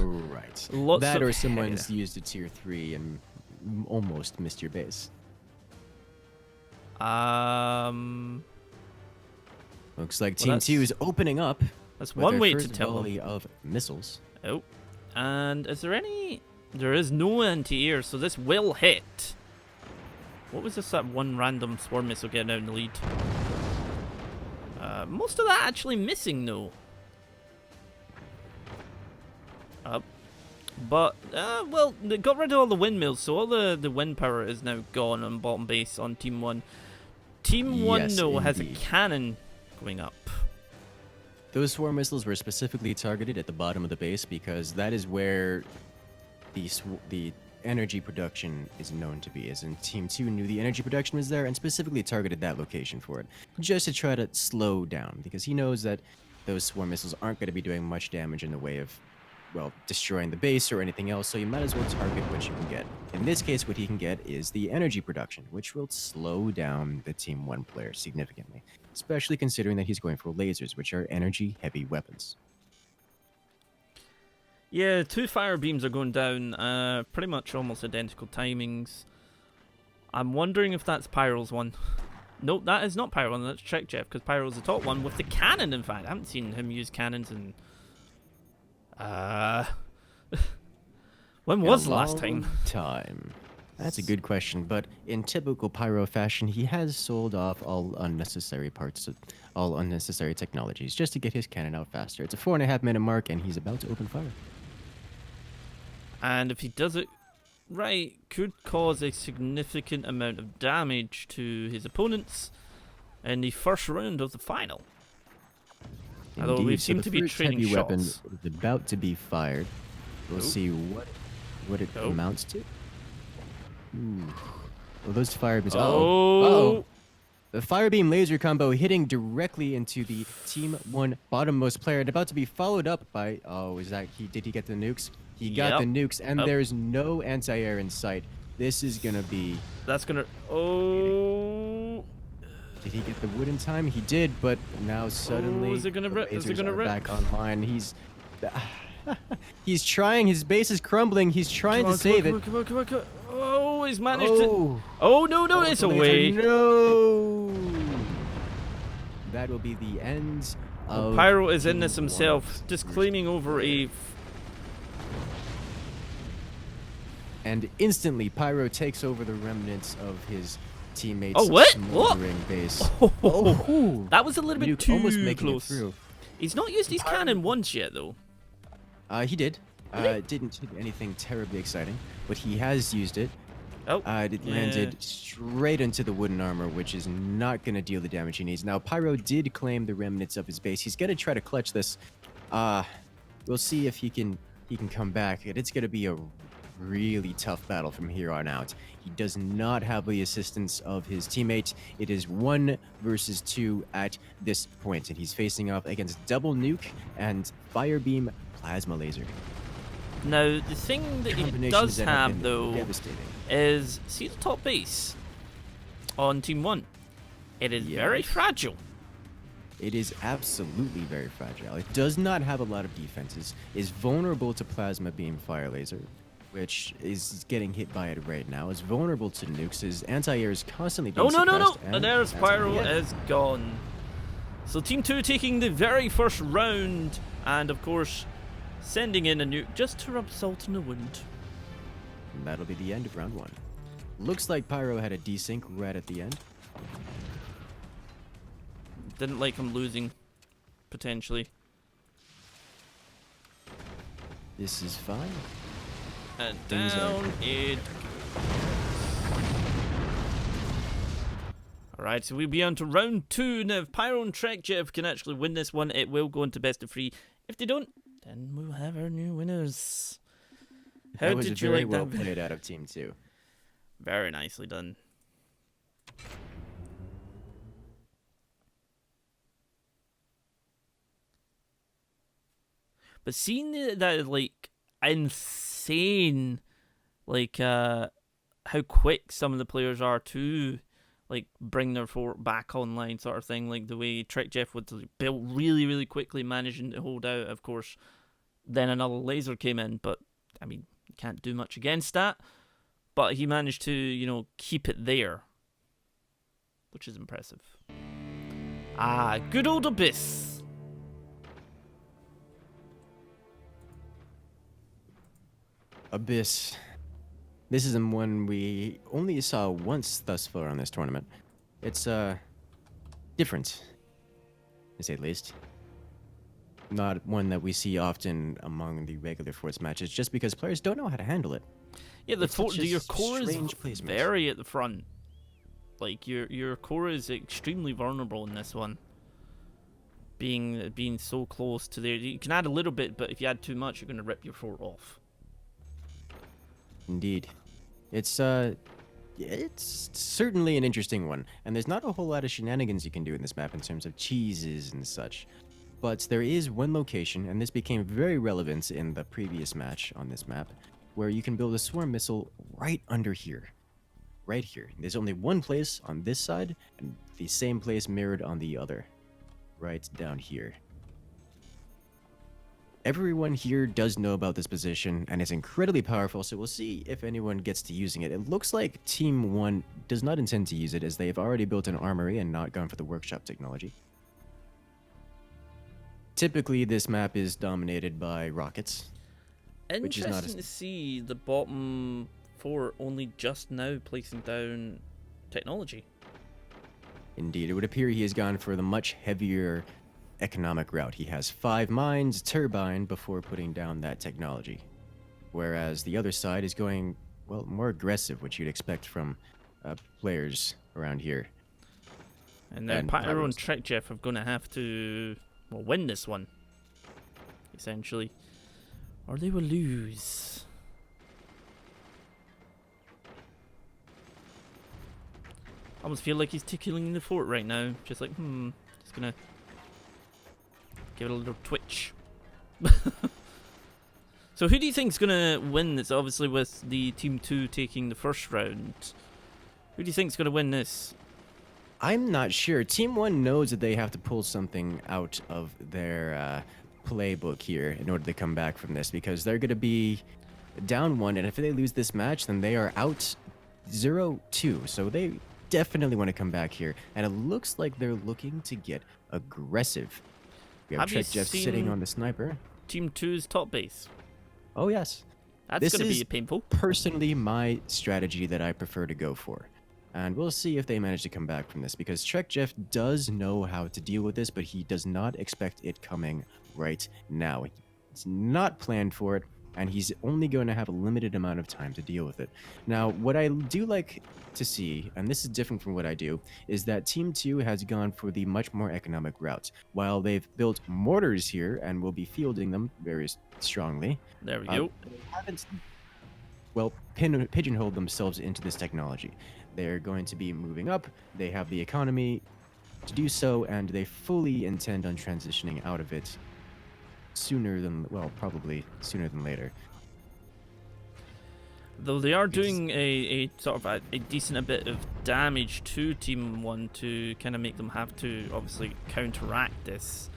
[SPEAKER 2] Right.
[SPEAKER 1] Lots
[SPEAKER 2] that
[SPEAKER 1] of
[SPEAKER 2] or someone's used a tier 3 and almost missed your base. Looks like Team 2 is opening up.
[SPEAKER 1] That's
[SPEAKER 2] with
[SPEAKER 1] one
[SPEAKER 2] their
[SPEAKER 1] way to
[SPEAKER 2] first
[SPEAKER 1] tell
[SPEAKER 2] volley
[SPEAKER 1] them.
[SPEAKER 2] of missiles.
[SPEAKER 1] Oh, and is there any? There is no anti-air, so this will hit. What was this? That one random swarm missile getting out in the lead? Most of that actually missing though. But well, they got rid of all the windmills, so all the wind power is now gone on bottom base on Team 1. Team 1
[SPEAKER 2] Yes,
[SPEAKER 1] though has a
[SPEAKER 2] indeed.
[SPEAKER 1] cannon going up.
[SPEAKER 2] Those swarm missiles were specifically targeted at the bottom of the base because that is where the energy production is known to be. As in, Team 2 knew the energy production was there and specifically targeted that location for it, just to try to slow down, because he knows that those swarm missiles aren't going to be doing much damage in the way of well, destroying the base or anything else, so you might as well target what you can get. In this case, what he can get is the energy production, which will slow down the Team 1 player significantly, especially considering that he's going for lasers, which are energy-heavy weapons.
[SPEAKER 1] Yeah, 2 fire beams are going down, pretty much almost identical timings. I'm wondering if that's Pyro's one. Nope, that is not Pyro one, that's Trek Jeff, because Pyro's the top one with the cannon, in fact. I haven't seen him use cannons in... when was the last time?
[SPEAKER 2] That's a good question, but in typical Pyro fashion, he has sold off all unnecessary technologies just to get his cannon out faster. It's a 4.5 minute mark, and he's about to open fire.
[SPEAKER 1] And if he does it right, could cause a significant amount of damage to his opponents in the first round of the final.
[SPEAKER 2] Indeed.
[SPEAKER 1] Although we
[SPEAKER 2] So
[SPEAKER 1] seem
[SPEAKER 2] the
[SPEAKER 1] to be
[SPEAKER 2] first
[SPEAKER 1] trading
[SPEAKER 2] heavy weapon
[SPEAKER 1] shots.
[SPEAKER 2] is about to be fired. We'll see what it amounts to. Ooh. Well, those fire beams. Uh-oh. The fire beam laser combo hitting directly into the Team 1 bottommost player, and about to be followed up by. Oh, is that he? Did he get the nukes? He got the nukes, and there's no anti-air in sight. This is gonna be.
[SPEAKER 1] That's gonna. Oh.
[SPEAKER 2] Did he get the wood in time? He did, but now suddenly
[SPEAKER 1] is it gonna rip? Is it gonna rip?
[SPEAKER 2] Back online. He's trying. His base is crumbling. He's trying to save it.
[SPEAKER 1] Come on. Oh, he's managed to. Oh no! It's away.
[SPEAKER 2] No. That will be the end of.
[SPEAKER 1] Pyro is in this himself, just claiming over a.
[SPEAKER 2] And instantly, Pyro takes over the remnants of his teammates' smoldering base.
[SPEAKER 1] Oh, that was a little bit too
[SPEAKER 2] almost making
[SPEAKER 1] close.
[SPEAKER 2] It through.
[SPEAKER 1] He's not used his cannon once yet, though.
[SPEAKER 2] He did. Didn't hit anything terribly exciting, but he has used it. It landed straight into the wooden armor, which is not going to deal the damage he needs. Now, Pyro did claim the remnants of his base. He's going to try to clutch this. We'll see if he can come back. It's going to be a really tough battle from here on out. He does not have the assistance of his teammate. It is 1 versus 2 at this point, and he's facing off against double nuke and fire beam plasma laser.
[SPEAKER 1] Now, the thing that he does have, though, is, see the top base on Team 1? It is very fragile.
[SPEAKER 2] It is absolutely very fragile. It does not have a lot of defenses, is vulnerable to plasma beam fire laser, which is getting hit by it right now. Is vulnerable to nukes. His anti-air is constantly being suppressed.
[SPEAKER 1] And there's Pyro is gone. So Team 2 taking the very first round, and of course, sending in a nuke just to rub salt in the wound.
[SPEAKER 2] And that'll be the end of round 1. Looks like Pyro had a desync right at the end.
[SPEAKER 1] Didn't like him losing, potentially.
[SPEAKER 2] This is fine.
[SPEAKER 1] And down it. Alright, so we'll be on to round 2. Now, if Pyro and Trek Jeff can actually win this one, it will go into best of 3. If they don't, then we'll have our new winners. How did you like that?
[SPEAKER 2] Well played out of Team 2.
[SPEAKER 1] Very nicely done. But seeing that like insane, like how quick some of the players are to like bring their fort back online, sort of thing, like the way Trek Jeff would build really quickly, managing to hold out. Of course, then another laser came in, but I mean, you can't do much against that. But he managed to, you know, keep it there, which is impressive. Good old Abyss.
[SPEAKER 2] Abyss. This is one we only saw once thus far on this tournament. It's different, to say the least. Not one that we see often among the regular Forts matches, just because players don't know how to handle it.
[SPEAKER 1] Yeah, your core is very at the front. Like your core is extremely vulnerable in this one. Being so close to there, you can add a little bit, but if you add too much, you're going to rip your fort off.
[SPEAKER 2] Indeed. It's certainly an interesting one, and there's not a whole lot of shenanigans you can do in this map in terms of cheeses and such. But there is one location, and this became very relevant in the previous match on this map, where you can build a swarm missile right under here. Right here. There's only one place on this side, and the same place mirrored on the other. Right down here. Everyone here does know about this position, and it's incredibly powerful, so we'll see if anyone gets to using it. It looks like Team 1 does not intend to use it, as they have already built an armory and not gone for the workshop technology. Typically, this map is dominated by rockets.
[SPEAKER 1] Interesting to see the bottom 4 only just now placing down technology.
[SPEAKER 2] Indeed, it would appear he has gone for the much heavier economic route. He has 5 mines, turbine, before putting down that technology. Whereas the other side is going, well, more aggressive, which you'd expect from players around here.
[SPEAKER 1] And then Pyro and Trick Jeff are going to have to, well, win this one, essentially. Or they will lose. I almost feel like he's tickling the fort right now. Just like, just gonna give it a little twitch. So who do you think's gonna win this? Obviously with the Team 2 taking the first round. Who do you think's gonna win this?
[SPEAKER 2] I'm not sure. Team 1 knows that they have to pull something out of their playbook here in order to come back from this, because they're gonna be down 1, and if they lose this match, then they are out 0-2. So they definitely want to come back here, and it looks like they're looking to get aggressive. We have Trick Jeff sitting on the sniper.
[SPEAKER 1] Team 2's top base.
[SPEAKER 2] Oh yes,
[SPEAKER 1] that's going to be painful.
[SPEAKER 2] Personally, my strategy that I prefer to go for, and we'll see if they manage to come back from this, because Trick Jeff does know how to deal with this, but he does not expect it coming right now. It's not planned for it, and he's only going to have a limited amount of time to deal with it. Now, what I do like to see, and this is different from what I do, is that Team 2 has gone for the much more economic route. While they've built mortars here and will be fielding them very strongly,
[SPEAKER 1] there we go.
[SPEAKER 2] They haven't, well, pigeonholed themselves into this technology. They're going to be moving up, they have the economy to do so, and they fully intend on transitioning out of it sooner than, well, probably sooner than later.
[SPEAKER 1] Though they are doing a sort of a decent bit of damage to Team 1 to kind of make them have to obviously counteract this.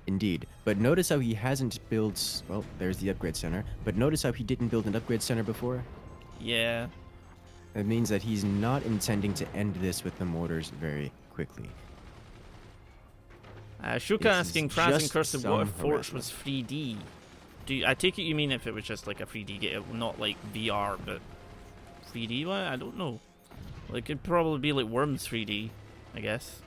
[SPEAKER 2] Indeed. But notice how he hasn't built, well, there's the upgrade center, but notice how he didn't build an upgrade center before?
[SPEAKER 1] Yeah.
[SPEAKER 2] That means that he's not intending to end this with the mortars very quickly.
[SPEAKER 1] Shuka asking Frazzz and Cursive what if Forts was 3D? I take it you mean if it was just like a 3D game, not like VR, but 3D? Well, I don't know. Well, it could probably be like Worms 3D, I guess.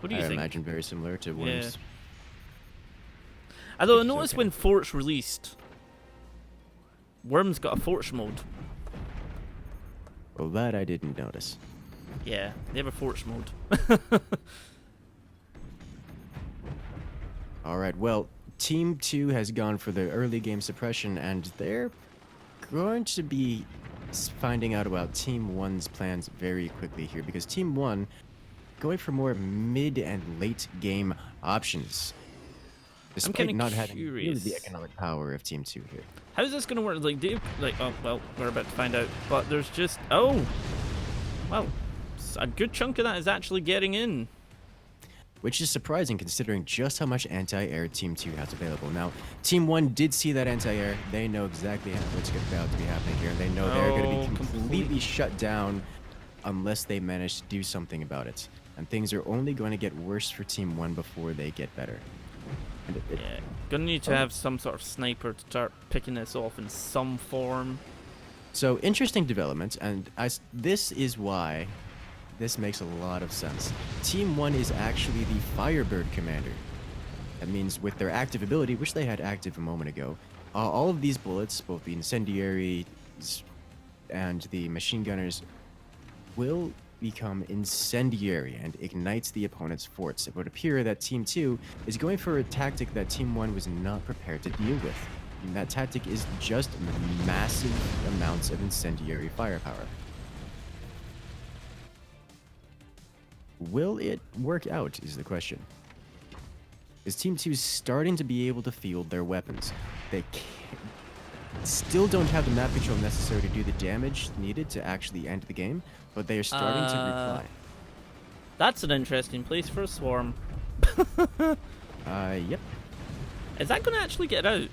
[SPEAKER 1] What do you think?
[SPEAKER 2] I imagine very similar to Worms.
[SPEAKER 1] Yeah. Although I noticed when Forts released, Worms got a Forts mode.
[SPEAKER 2] Well, that I didn't notice.
[SPEAKER 1] Yeah, they have a Forts mode.
[SPEAKER 2] Alright, well, Team 2 has gone for the early game suppression, and they're going to be finding out about Team 1's plans very quickly here, because Team 1 going for more mid and late game options, despite not having really the economic power of Team 2 here.
[SPEAKER 1] How's this going to work? Oh, well, we're about to find out, but there's just, well, a good chunk of that is actually getting in.
[SPEAKER 2] Which is surprising considering just how much anti-air Team 2 has available. Now, Team 1 did see that anti-air. They know exactly what's about to be happening here. They know they're going to be completely shut down unless they manage to do something about it. And things are only going to get worse for Team 1 before they get better. And
[SPEAKER 1] yeah, gonna need to have some sort of sniper to start picking this off in some form.
[SPEAKER 2] So, interesting development, and this is why this makes a lot of sense. Team 1 is actually the Firebird commander. That means with their active ability, which they had active a moment ago, all of these bullets, both the incendiary and the machine gunners, will become incendiary and ignites the opponent's forts. It would appear that Team 2 is going for a tactic that Team 1 was not prepared to deal with. And that tactic is just massive amounts of incendiary firepower. Will it work out, is the question. is Team 2 is starting to be able to field their weapons. They still don't have the map control necessary to do the damage needed to actually end the game, but they are starting to reply.
[SPEAKER 1] That's an interesting place for a swarm.
[SPEAKER 2] Yep.
[SPEAKER 1] Is that going to actually get out?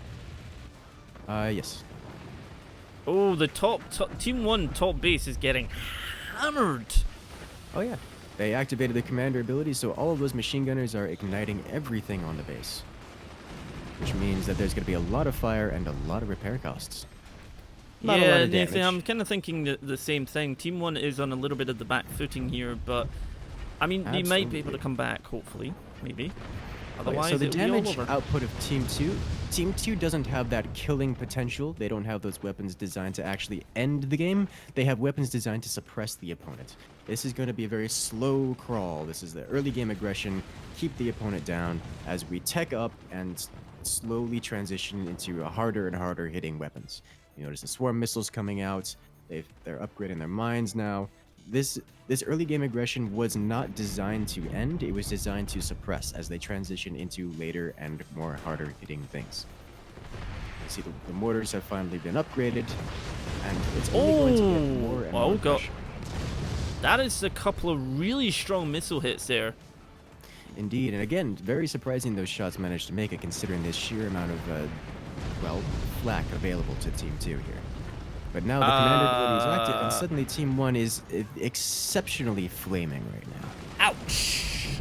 [SPEAKER 2] Yes.
[SPEAKER 1] Oh, the Team 1 top base is getting hammered.
[SPEAKER 2] Oh yeah. They activated the commander ability, so all of those machine gunners are igniting everything on the base. Which means that there's going to be a lot of fire and a lot of repair costs. Not a lot
[SPEAKER 1] Yeah,
[SPEAKER 2] of
[SPEAKER 1] Nathan,
[SPEAKER 2] damage.
[SPEAKER 1] I'm kind of thinking the same thing. Team 1 is on a little bit of the back footing here, but I mean, they might be able to
[SPEAKER 2] Absolutely.
[SPEAKER 1] come back, hopefully, maybe.
[SPEAKER 2] Okay,
[SPEAKER 1] Otherwise,
[SPEAKER 2] so the
[SPEAKER 1] it'll be all
[SPEAKER 2] damage
[SPEAKER 1] over.
[SPEAKER 2] output of Team 2, Team 2 doesn't have that killing potential. They don't have those weapons designed to actually end the game. They have weapons designed to suppress the opponent. This is going to be a very slow crawl. This is the early game aggression. Keep the opponent down as we tech up and slowly transition into a harder and harder hitting weapons. You notice the swarm missiles coming out. They're upgrading their mines now. This early game aggression was not designed to end, it was designed to suppress as they transition into later and more harder hitting things. You see the mortars have finally been upgraded, and it's only going to get more and more
[SPEAKER 1] God.
[SPEAKER 2] pressure.
[SPEAKER 1] That is a couple of really strong missile hits there.
[SPEAKER 2] Indeed, and again, very surprising those shots managed to make it considering the sheer amount of, well, flak available to Team 2 here. But now the commander ability is active, and suddenly Team 1 is exceptionally flaming right now.
[SPEAKER 1] Ouch!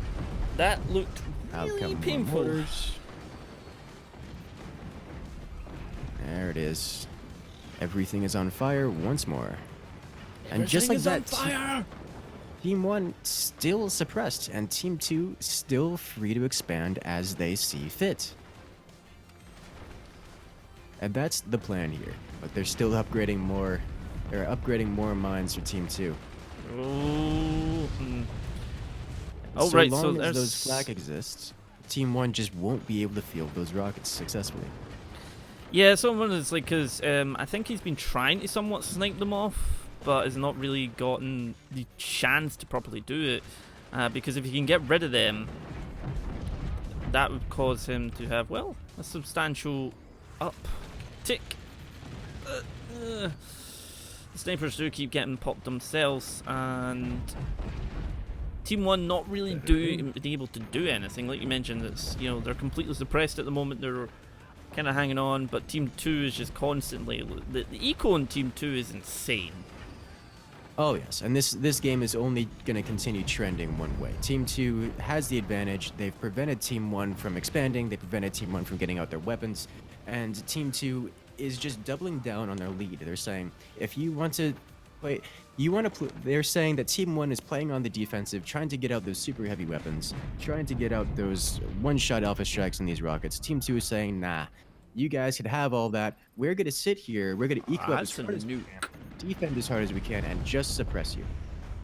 [SPEAKER 1] That looked
[SPEAKER 2] Out
[SPEAKER 1] really
[SPEAKER 2] come more
[SPEAKER 1] painful.
[SPEAKER 2] mortars. There it is. Everything is on fire once more. And just like
[SPEAKER 1] Everything
[SPEAKER 2] that,
[SPEAKER 1] is on fire!
[SPEAKER 2] Team 1 still suppressed, and Team 2 still free to expand as they see fit. And that's the plan here. But they're still upgrading more. They're upgrading more mines for Team 2.
[SPEAKER 1] Oh, mm. Oh,
[SPEAKER 2] so
[SPEAKER 1] right,
[SPEAKER 2] long
[SPEAKER 1] so
[SPEAKER 2] as
[SPEAKER 1] there's
[SPEAKER 2] those flak exists, Team 1 just won't be able to field those rockets successfully.
[SPEAKER 1] Yeah, someone is like, because I think he's been trying to somewhat snipe them off, but has not really gotten the chance to properly do it. Because if he can get rid of them, that would cause him to have, well, a substantial uptick. The snipers do keep getting popped themselves, and Team 1 not really being able to do anything. Like you mentioned, it's, you know, they're completely suppressed at the moment. They're kind of hanging on, but Team 2 is just constantly... The eco in Team 2 is insane.
[SPEAKER 2] Oh yes, and this game is only going to continue trending one way. Team 2 has the advantage. They've prevented Team 1 from expanding. They prevented Team 1 from getting out their weapons. And Team 2 is just doubling down on their lead. They're saying, if you want to play... They're saying that Team 1 is playing on the defensive, trying to get out those super heavy weapons, trying to get out those one-shot alpha strikes in these rockets. Team 2 is saying, nah, you guys could have all that. We're going to sit here, we're going to equal up as
[SPEAKER 1] That's a
[SPEAKER 2] hard as we
[SPEAKER 1] nuke.
[SPEAKER 2] can, defend as hard as we can, and just suppress you.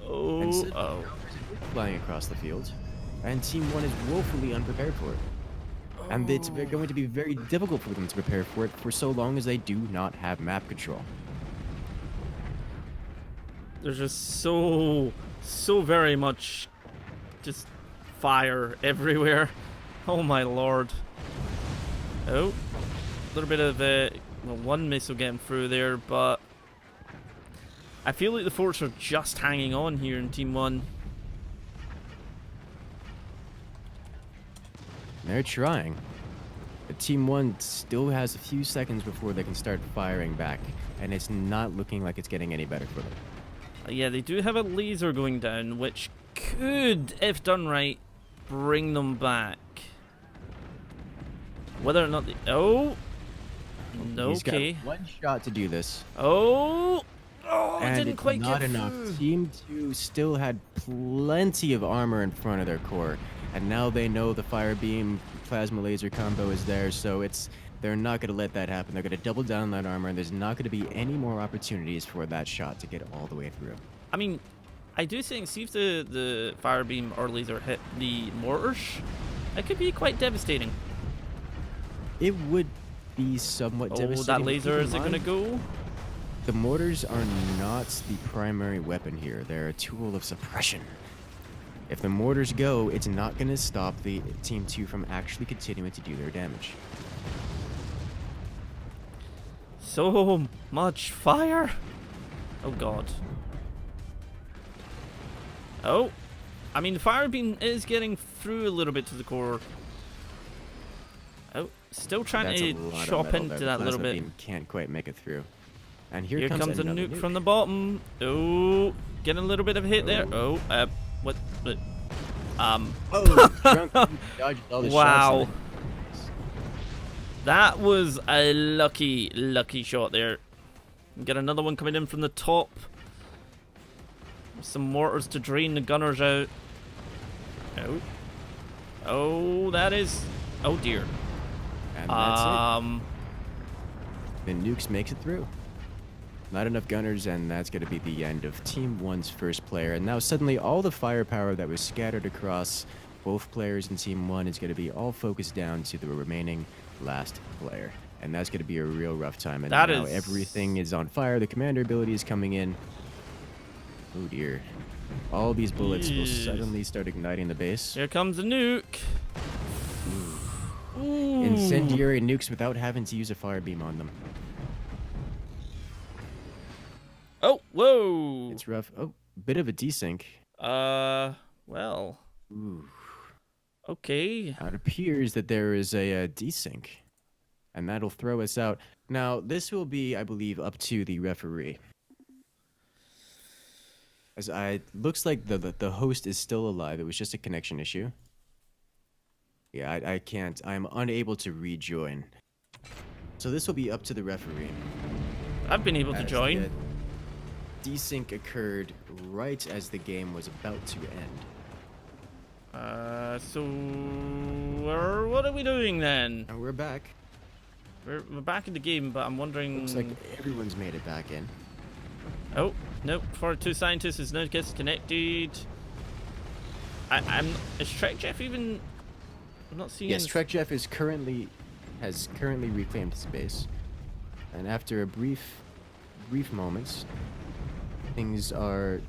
[SPEAKER 2] And
[SPEAKER 1] Oh,
[SPEAKER 2] suddenly, flying across the field, and Team 1 is woefully unprepared for it. And it's going to be very difficult for them to prepare for it for so long as they do not have map control.
[SPEAKER 1] There's just so very much just fire everywhere. Oh my lord. Oh, a little bit of well, one missile getting through there, but I feel like the forts are just hanging on here in Team 1.
[SPEAKER 2] They're trying. But Team 1 still has a few seconds before they can start firing back, and it's not looking like it's getting any better for them.
[SPEAKER 1] Yeah, they do have a laser going down, which could, if done right, bring them back. Whether or not they... Oh!
[SPEAKER 2] He's got
[SPEAKER 1] Okay.
[SPEAKER 2] one shot to do this,
[SPEAKER 1] Oh! Oh, it
[SPEAKER 2] and
[SPEAKER 1] didn't
[SPEAKER 2] it's
[SPEAKER 1] quite
[SPEAKER 2] not
[SPEAKER 1] get
[SPEAKER 2] enough.
[SPEAKER 1] through.
[SPEAKER 2] Team 2 still had plenty of armor in front of their core, and now they know the fire beam plasma laser combo is there, so they're not going to let that happen. They're going to double down on that armor, and there's not going to be any more opportunities for that shot to get all the way through.
[SPEAKER 1] I mean, I do think, see if the fire beam or laser hit the mortars, it could be quite devastating.
[SPEAKER 2] It would be somewhat
[SPEAKER 1] Oh,
[SPEAKER 2] devastating.
[SPEAKER 1] that
[SPEAKER 2] but
[SPEAKER 1] laser,
[SPEAKER 2] keep in
[SPEAKER 1] is it gonna
[SPEAKER 2] mind,
[SPEAKER 1] go?
[SPEAKER 2] The mortars are not the primary weapon here. They're a tool of suppression. If the mortars go, it's not going to stop the Team 2 from actually continuing to do their damage.
[SPEAKER 1] So much fire. Oh god. Oh, I mean the fire beam is getting through a little bit to the core. Oh, still trying
[SPEAKER 2] That's a
[SPEAKER 1] to
[SPEAKER 2] lot of
[SPEAKER 1] chop
[SPEAKER 2] metal
[SPEAKER 1] into
[SPEAKER 2] there. The
[SPEAKER 1] that little
[SPEAKER 2] plasma
[SPEAKER 1] bit.
[SPEAKER 2] beam can't quite make it through. And
[SPEAKER 1] Here comes a
[SPEAKER 2] another
[SPEAKER 1] nuke from the bottom. Oh, getting a little bit of a hit there.
[SPEAKER 2] Oh.
[SPEAKER 1] Oh, what?
[SPEAKER 2] Oh, drunk dodged all the
[SPEAKER 1] Wow.
[SPEAKER 2] shots.
[SPEAKER 1] That was a lucky shot there. Get another one coming in from the top. Some mortars to drain the gunners out. Oh. Oh, that is... Oh, dear.
[SPEAKER 2] And that's it. The nukes makes it through. Not enough gunners, and that's going to be the end of Team 1's first player. And now suddenly all the firepower that was scattered across both players in Team 1 is going to be all focused down to the remaining last player. And that's going to be a real rough time. And
[SPEAKER 1] That
[SPEAKER 2] now
[SPEAKER 1] is-
[SPEAKER 2] everything is on fire. The commander ability is coming in. Oh dear. All these bullets will
[SPEAKER 1] Yes.
[SPEAKER 2] suddenly start igniting the base.
[SPEAKER 1] Here comes the nuke. Ooh.
[SPEAKER 2] Incendiary nukes without having to use a fire beam on them.
[SPEAKER 1] Oh, whoa.
[SPEAKER 2] It's rough. Oh, bit of a desync.
[SPEAKER 1] Well.
[SPEAKER 2] Ooh.
[SPEAKER 1] Okay.
[SPEAKER 2] It appears that there is a desync, and that'll throw us out. Now, this will be, I believe, up to the referee. As looks like the host is still alive. It was just a connection issue. Yeah, I can't. I'm unable to rejoin. So this will be up to the referee.
[SPEAKER 1] I've been able to
[SPEAKER 2] as
[SPEAKER 1] join.
[SPEAKER 2] the desync occurred right as the game was about to end.
[SPEAKER 1] So what are we doing then?
[SPEAKER 2] And we're back.
[SPEAKER 1] We're back in the game, but I'm wondering.
[SPEAKER 2] Looks like everyone's made it back in.
[SPEAKER 1] Oh nope! For two scientists is now disconnected. Is Trek Jeff even? I'm not seeing.
[SPEAKER 2] Yes, Trek Jeff has currently reclaimed his base, and after a brief moments, things are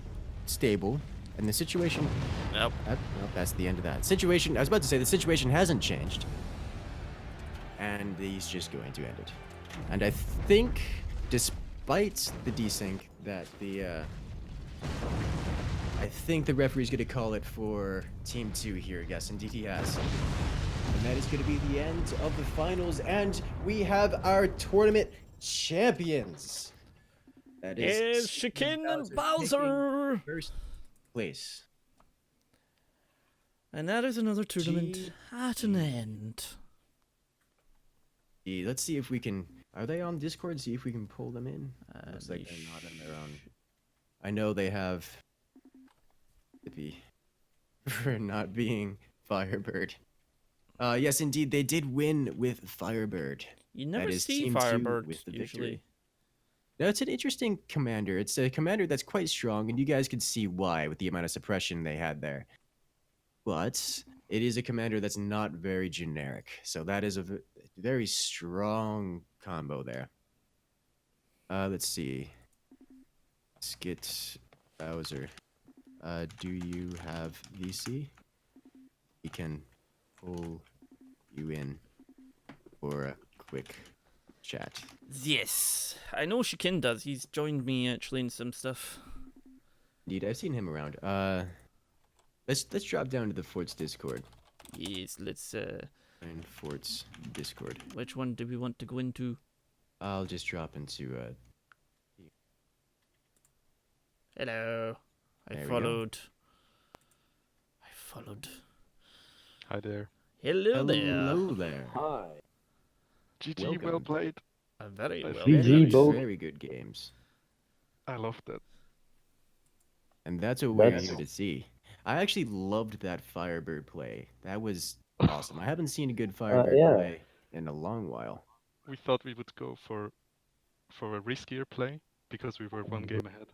[SPEAKER 2] stable, and the situation.
[SPEAKER 1] Nope.
[SPEAKER 2] Nope, that's the end of that situation. I was about to say the situation hasn't changed, and he's just going to end it. And I think, despite the desync, that I think the referee's going to call it for Team 2 here. Yes, indeed he has. And that is going to be the end of the finals, and we have our tournament champions. That
[SPEAKER 1] It's Shikin and Bowser.
[SPEAKER 2] First place.
[SPEAKER 1] And that is another tournament
[SPEAKER 2] Gee.
[SPEAKER 1] at an end.
[SPEAKER 2] Let's see if we can. Are they on Discord? See if we can pull them in. Looks like
[SPEAKER 1] they
[SPEAKER 2] they're not on their own. I know they have. For not being Firebird. Yes, indeed, they did win with Firebird.
[SPEAKER 1] You never
[SPEAKER 2] is
[SPEAKER 1] see
[SPEAKER 2] Team 2
[SPEAKER 1] Firebird
[SPEAKER 2] with the
[SPEAKER 1] usually.
[SPEAKER 2] victory. Now, it's an interesting commander. It's a commander that's quite strong, and you guys can see why with the amount of suppression they had there. But it is a commander that's not very generic. So that is a very strong combo there. Let's see. Skit Bowser. Do you have VC? He can pull you in for a quick chat.
[SPEAKER 1] Yes, I know Shikin does. He's joined me actually in some stuff.
[SPEAKER 2] Indeed, I've seen him around. Let's drop down to the Forts Discord.
[SPEAKER 1] Yes, let's.
[SPEAKER 2] And Forts Discord.
[SPEAKER 1] Which one do we want to go into?
[SPEAKER 2] I'll just drop into
[SPEAKER 1] Hello. I
[SPEAKER 2] There we go.
[SPEAKER 1] followed. I followed.
[SPEAKER 3] Hi there.
[SPEAKER 1] Hello there.
[SPEAKER 2] Hello there.
[SPEAKER 4] Hi.
[SPEAKER 3] GG,
[SPEAKER 2] Welcome.
[SPEAKER 3] well played.
[SPEAKER 1] Very
[SPEAKER 3] I
[SPEAKER 1] well.
[SPEAKER 3] see.
[SPEAKER 4] GG,
[SPEAKER 2] Very,
[SPEAKER 4] both.
[SPEAKER 2] very good games.
[SPEAKER 3] I love that.
[SPEAKER 2] And that's what we're
[SPEAKER 4] That's-
[SPEAKER 2] here to see. I actually loved that Firebird play. That was awesome. I haven't seen a good Firebird
[SPEAKER 4] yeah.
[SPEAKER 2] play in a long while.
[SPEAKER 3] We thought we would go for a riskier play because we were one game ahead.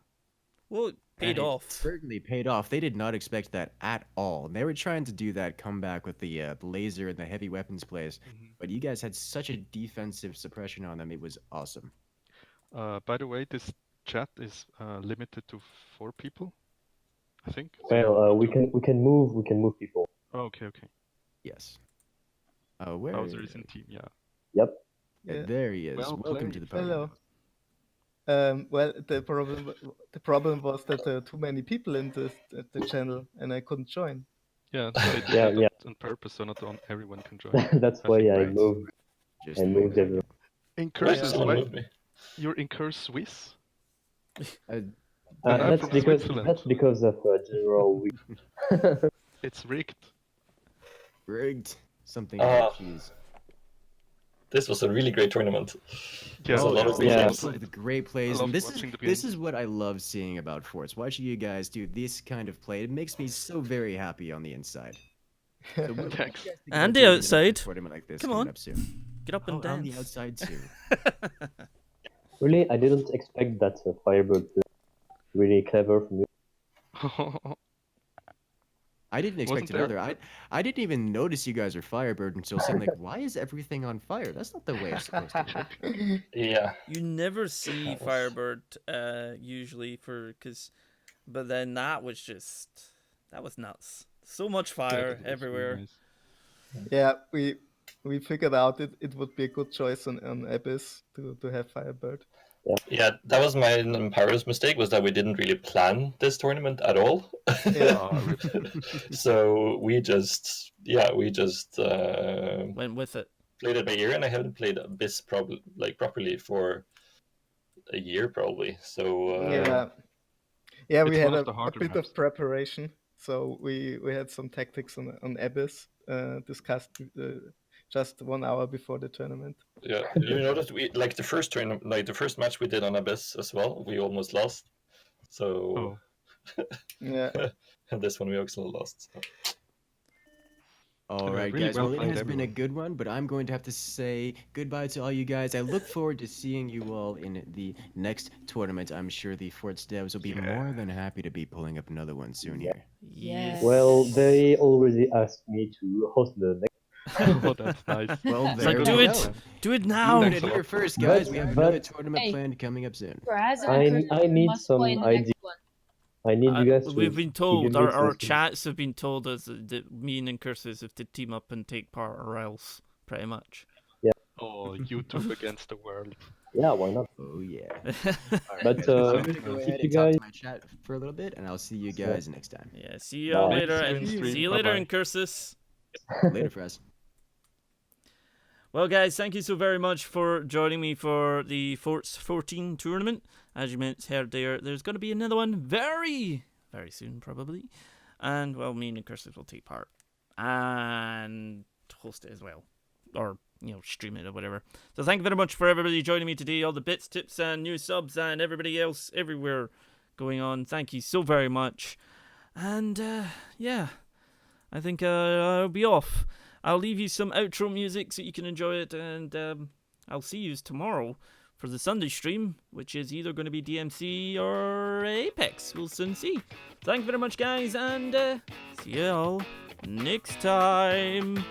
[SPEAKER 1] Well, it paid
[SPEAKER 2] And it
[SPEAKER 1] off.
[SPEAKER 2] certainly paid off. They did not expect that at all. They were trying to do that comeback with the laser and the heavy weapons plays, but you guys had such a defensive suppression on them. It was awesome.
[SPEAKER 3] By the way, this chat is limited to 4 people. I think.
[SPEAKER 4] Well, we can move people.
[SPEAKER 3] Oh, okay.
[SPEAKER 2] Yes. Where?
[SPEAKER 3] Bowser is in team. Yeah.
[SPEAKER 4] Yep.
[SPEAKER 5] Yeah.
[SPEAKER 2] There he is.
[SPEAKER 3] Well
[SPEAKER 2] Welcome to the
[SPEAKER 3] played.
[SPEAKER 2] party.
[SPEAKER 5] Hello. Well, the problem was that there are too many people in the channel, and I couldn't join.
[SPEAKER 3] Yeah. So they did
[SPEAKER 4] Yeah,
[SPEAKER 3] that
[SPEAKER 4] yeah.
[SPEAKER 3] on purpose, so not on everyone can join.
[SPEAKER 4] That's
[SPEAKER 3] I
[SPEAKER 4] why
[SPEAKER 3] think
[SPEAKER 4] I
[SPEAKER 2] right.
[SPEAKER 4] moved.
[SPEAKER 2] Just
[SPEAKER 4] I moved everyone.
[SPEAKER 3] In
[SPEAKER 6] Right,
[SPEAKER 3] curses,
[SPEAKER 6] someone
[SPEAKER 3] why
[SPEAKER 6] moved me.
[SPEAKER 3] you're in curse Swiss?
[SPEAKER 2] Uh,
[SPEAKER 3] And I'm
[SPEAKER 4] That's
[SPEAKER 3] from
[SPEAKER 4] because
[SPEAKER 3] Switzerland.
[SPEAKER 4] of General Week.
[SPEAKER 3] It's rigged.
[SPEAKER 2] rigged. Something
[SPEAKER 6] Ah.
[SPEAKER 2] like cheese.
[SPEAKER 6] This was a really great tournament.
[SPEAKER 3] Yeah.
[SPEAKER 6] There's a lot of
[SPEAKER 4] yeah.
[SPEAKER 6] yeah.
[SPEAKER 2] Lots of great plays,
[SPEAKER 3] I
[SPEAKER 2] and
[SPEAKER 3] loved
[SPEAKER 2] this
[SPEAKER 3] watching the
[SPEAKER 2] is
[SPEAKER 3] games.
[SPEAKER 2] what I love seeing about Forts. Watching you guys do this kind of play, it makes me so very happy on the inside. So what do you
[SPEAKER 3] Thanks.
[SPEAKER 2] guys think
[SPEAKER 1] And
[SPEAKER 2] about
[SPEAKER 1] the
[SPEAKER 2] doing another
[SPEAKER 1] outside.
[SPEAKER 2] tournament like this
[SPEAKER 1] Come
[SPEAKER 2] coming
[SPEAKER 1] on.
[SPEAKER 2] up soon?
[SPEAKER 1] Get up and
[SPEAKER 2] Oh,
[SPEAKER 1] dance.
[SPEAKER 2] on the outside too.
[SPEAKER 4] Really, I didn't expect that Firebird. Really clever from you.
[SPEAKER 2] I didn't expect
[SPEAKER 3] Wasn't
[SPEAKER 2] it
[SPEAKER 3] there-
[SPEAKER 2] either. I didn't even notice you guys are Firebird until saying like, why is everything on fire? That's not the way it's supposed to work.
[SPEAKER 6] Yeah.
[SPEAKER 1] You never see
[SPEAKER 6] That was-
[SPEAKER 1] Firebird usually but then that was nuts. So much
[SPEAKER 3] Yeah,
[SPEAKER 1] fire
[SPEAKER 3] that was really
[SPEAKER 1] everywhere.
[SPEAKER 3] nice.
[SPEAKER 5] Yeah, we figured out it would be a good choice on Abyss to have Firebird.
[SPEAKER 6] Yeah, that was my Empire's mistake, was that we didn't really plan this tournament at all.
[SPEAKER 5] Yeah.
[SPEAKER 3] Oh,
[SPEAKER 6] So we just
[SPEAKER 1] Went with it.
[SPEAKER 6] played it by ear, and I haven't played Abyss properly for a year probably. So
[SPEAKER 5] Yeah, we
[SPEAKER 3] It's
[SPEAKER 5] had
[SPEAKER 3] one of
[SPEAKER 5] a
[SPEAKER 3] the harder
[SPEAKER 5] bit
[SPEAKER 3] maps.
[SPEAKER 5] of preparation. So we had some tactics on Abyss discussed just 1 hour before the tournament.
[SPEAKER 6] yeah, you noticed we like the first tournament, like the first match we did on Abyss as well. We almost lost. So
[SPEAKER 3] Oh.
[SPEAKER 5] Yeah.
[SPEAKER 6] and this one we also lost. So.
[SPEAKER 2] All right,
[SPEAKER 3] really
[SPEAKER 2] guys.
[SPEAKER 3] well
[SPEAKER 2] Well, it
[SPEAKER 3] played,
[SPEAKER 2] has been a
[SPEAKER 3] everyone.
[SPEAKER 2] good one, but I'm going to have to say goodbye to all you guys. I look forward to seeing you all in the next tournament. I'm sure the Forts devs will be more than happy to be pulling up another one soon here.
[SPEAKER 1] Yes.
[SPEAKER 4] Well, they already asked me to host the next.
[SPEAKER 3] Oh, that's nice.
[SPEAKER 2] Well,
[SPEAKER 1] It's
[SPEAKER 2] there
[SPEAKER 1] like,
[SPEAKER 2] we
[SPEAKER 1] do
[SPEAKER 2] go.
[SPEAKER 1] it. Do it
[SPEAKER 2] You
[SPEAKER 1] now.
[SPEAKER 2] heard it here first, guys. We have another
[SPEAKER 4] But-
[SPEAKER 2] tournament
[SPEAKER 7] Hey.
[SPEAKER 2] planned coming up soon.
[SPEAKER 7] Frazzz
[SPEAKER 4] I-
[SPEAKER 7] and Curtis
[SPEAKER 4] I need
[SPEAKER 7] must
[SPEAKER 4] some
[SPEAKER 7] play in the next
[SPEAKER 4] idea.
[SPEAKER 7] one.
[SPEAKER 4] I need you guys to.
[SPEAKER 1] We've been
[SPEAKER 4] to
[SPEAKER 1] told,
[SPEAKER 4] give me
[SPEAKER 1] our
[SPEAKER 4] some-
[SPEAKER 1] chats have been told us that me and Curses have to team up and take part, or else, pretty much.
[SPEAKER 3] Oh, YouTube against the world.
[SPEAKER 4] Yeah, why not?
[SPEAKER 2] Oh yeah.
[SPEAKER 4] But,
[SPEAKER 2] guys, I'm gonna
[SPEAKER 3] keep
[SPEAKER 2] go
[SPEAKER 4] you
[SPEAKER 2] ahead and talk
[SPEAKER 4] guys-
[SPEAKER 2] to my chat for a little bit, and I'll see you guys next time.
[SPEAKER 1] Yeah, see you all
[SPEAKER 4] Bye.
[SPEAKER 1] later,
[SPEAKER 3] See you in
[SPEAKER 1] and
[SPEAKER 3] stream.
[SPEAKER 1] see you later
[SPEAKER 3] Bye-bye.
[SPEAKER 1] in Curses.
[SPEAKER 2] Later, Frazzz.
[SPEAKER 1] Well, guys, thank you so very much for joining me for the Forts 14 tournament. As you heard there's going to be another one very, very soon, probably. And, well, me and Curses will take part and host it as well. Or, stream it or whatever. So thank you very much for everybody joining me today. All the bits, tips, and new subs, and everybody else everywhere going on. Thank you so very much. And, yeah, I think I'll be off. I'll leave you some outro music so you can enjoy it, and I'll see you tomorrow for the Sunday stream, which is either going to be DMC or Apex. We'll soon see. Thank you very much, guys, and see you all next time.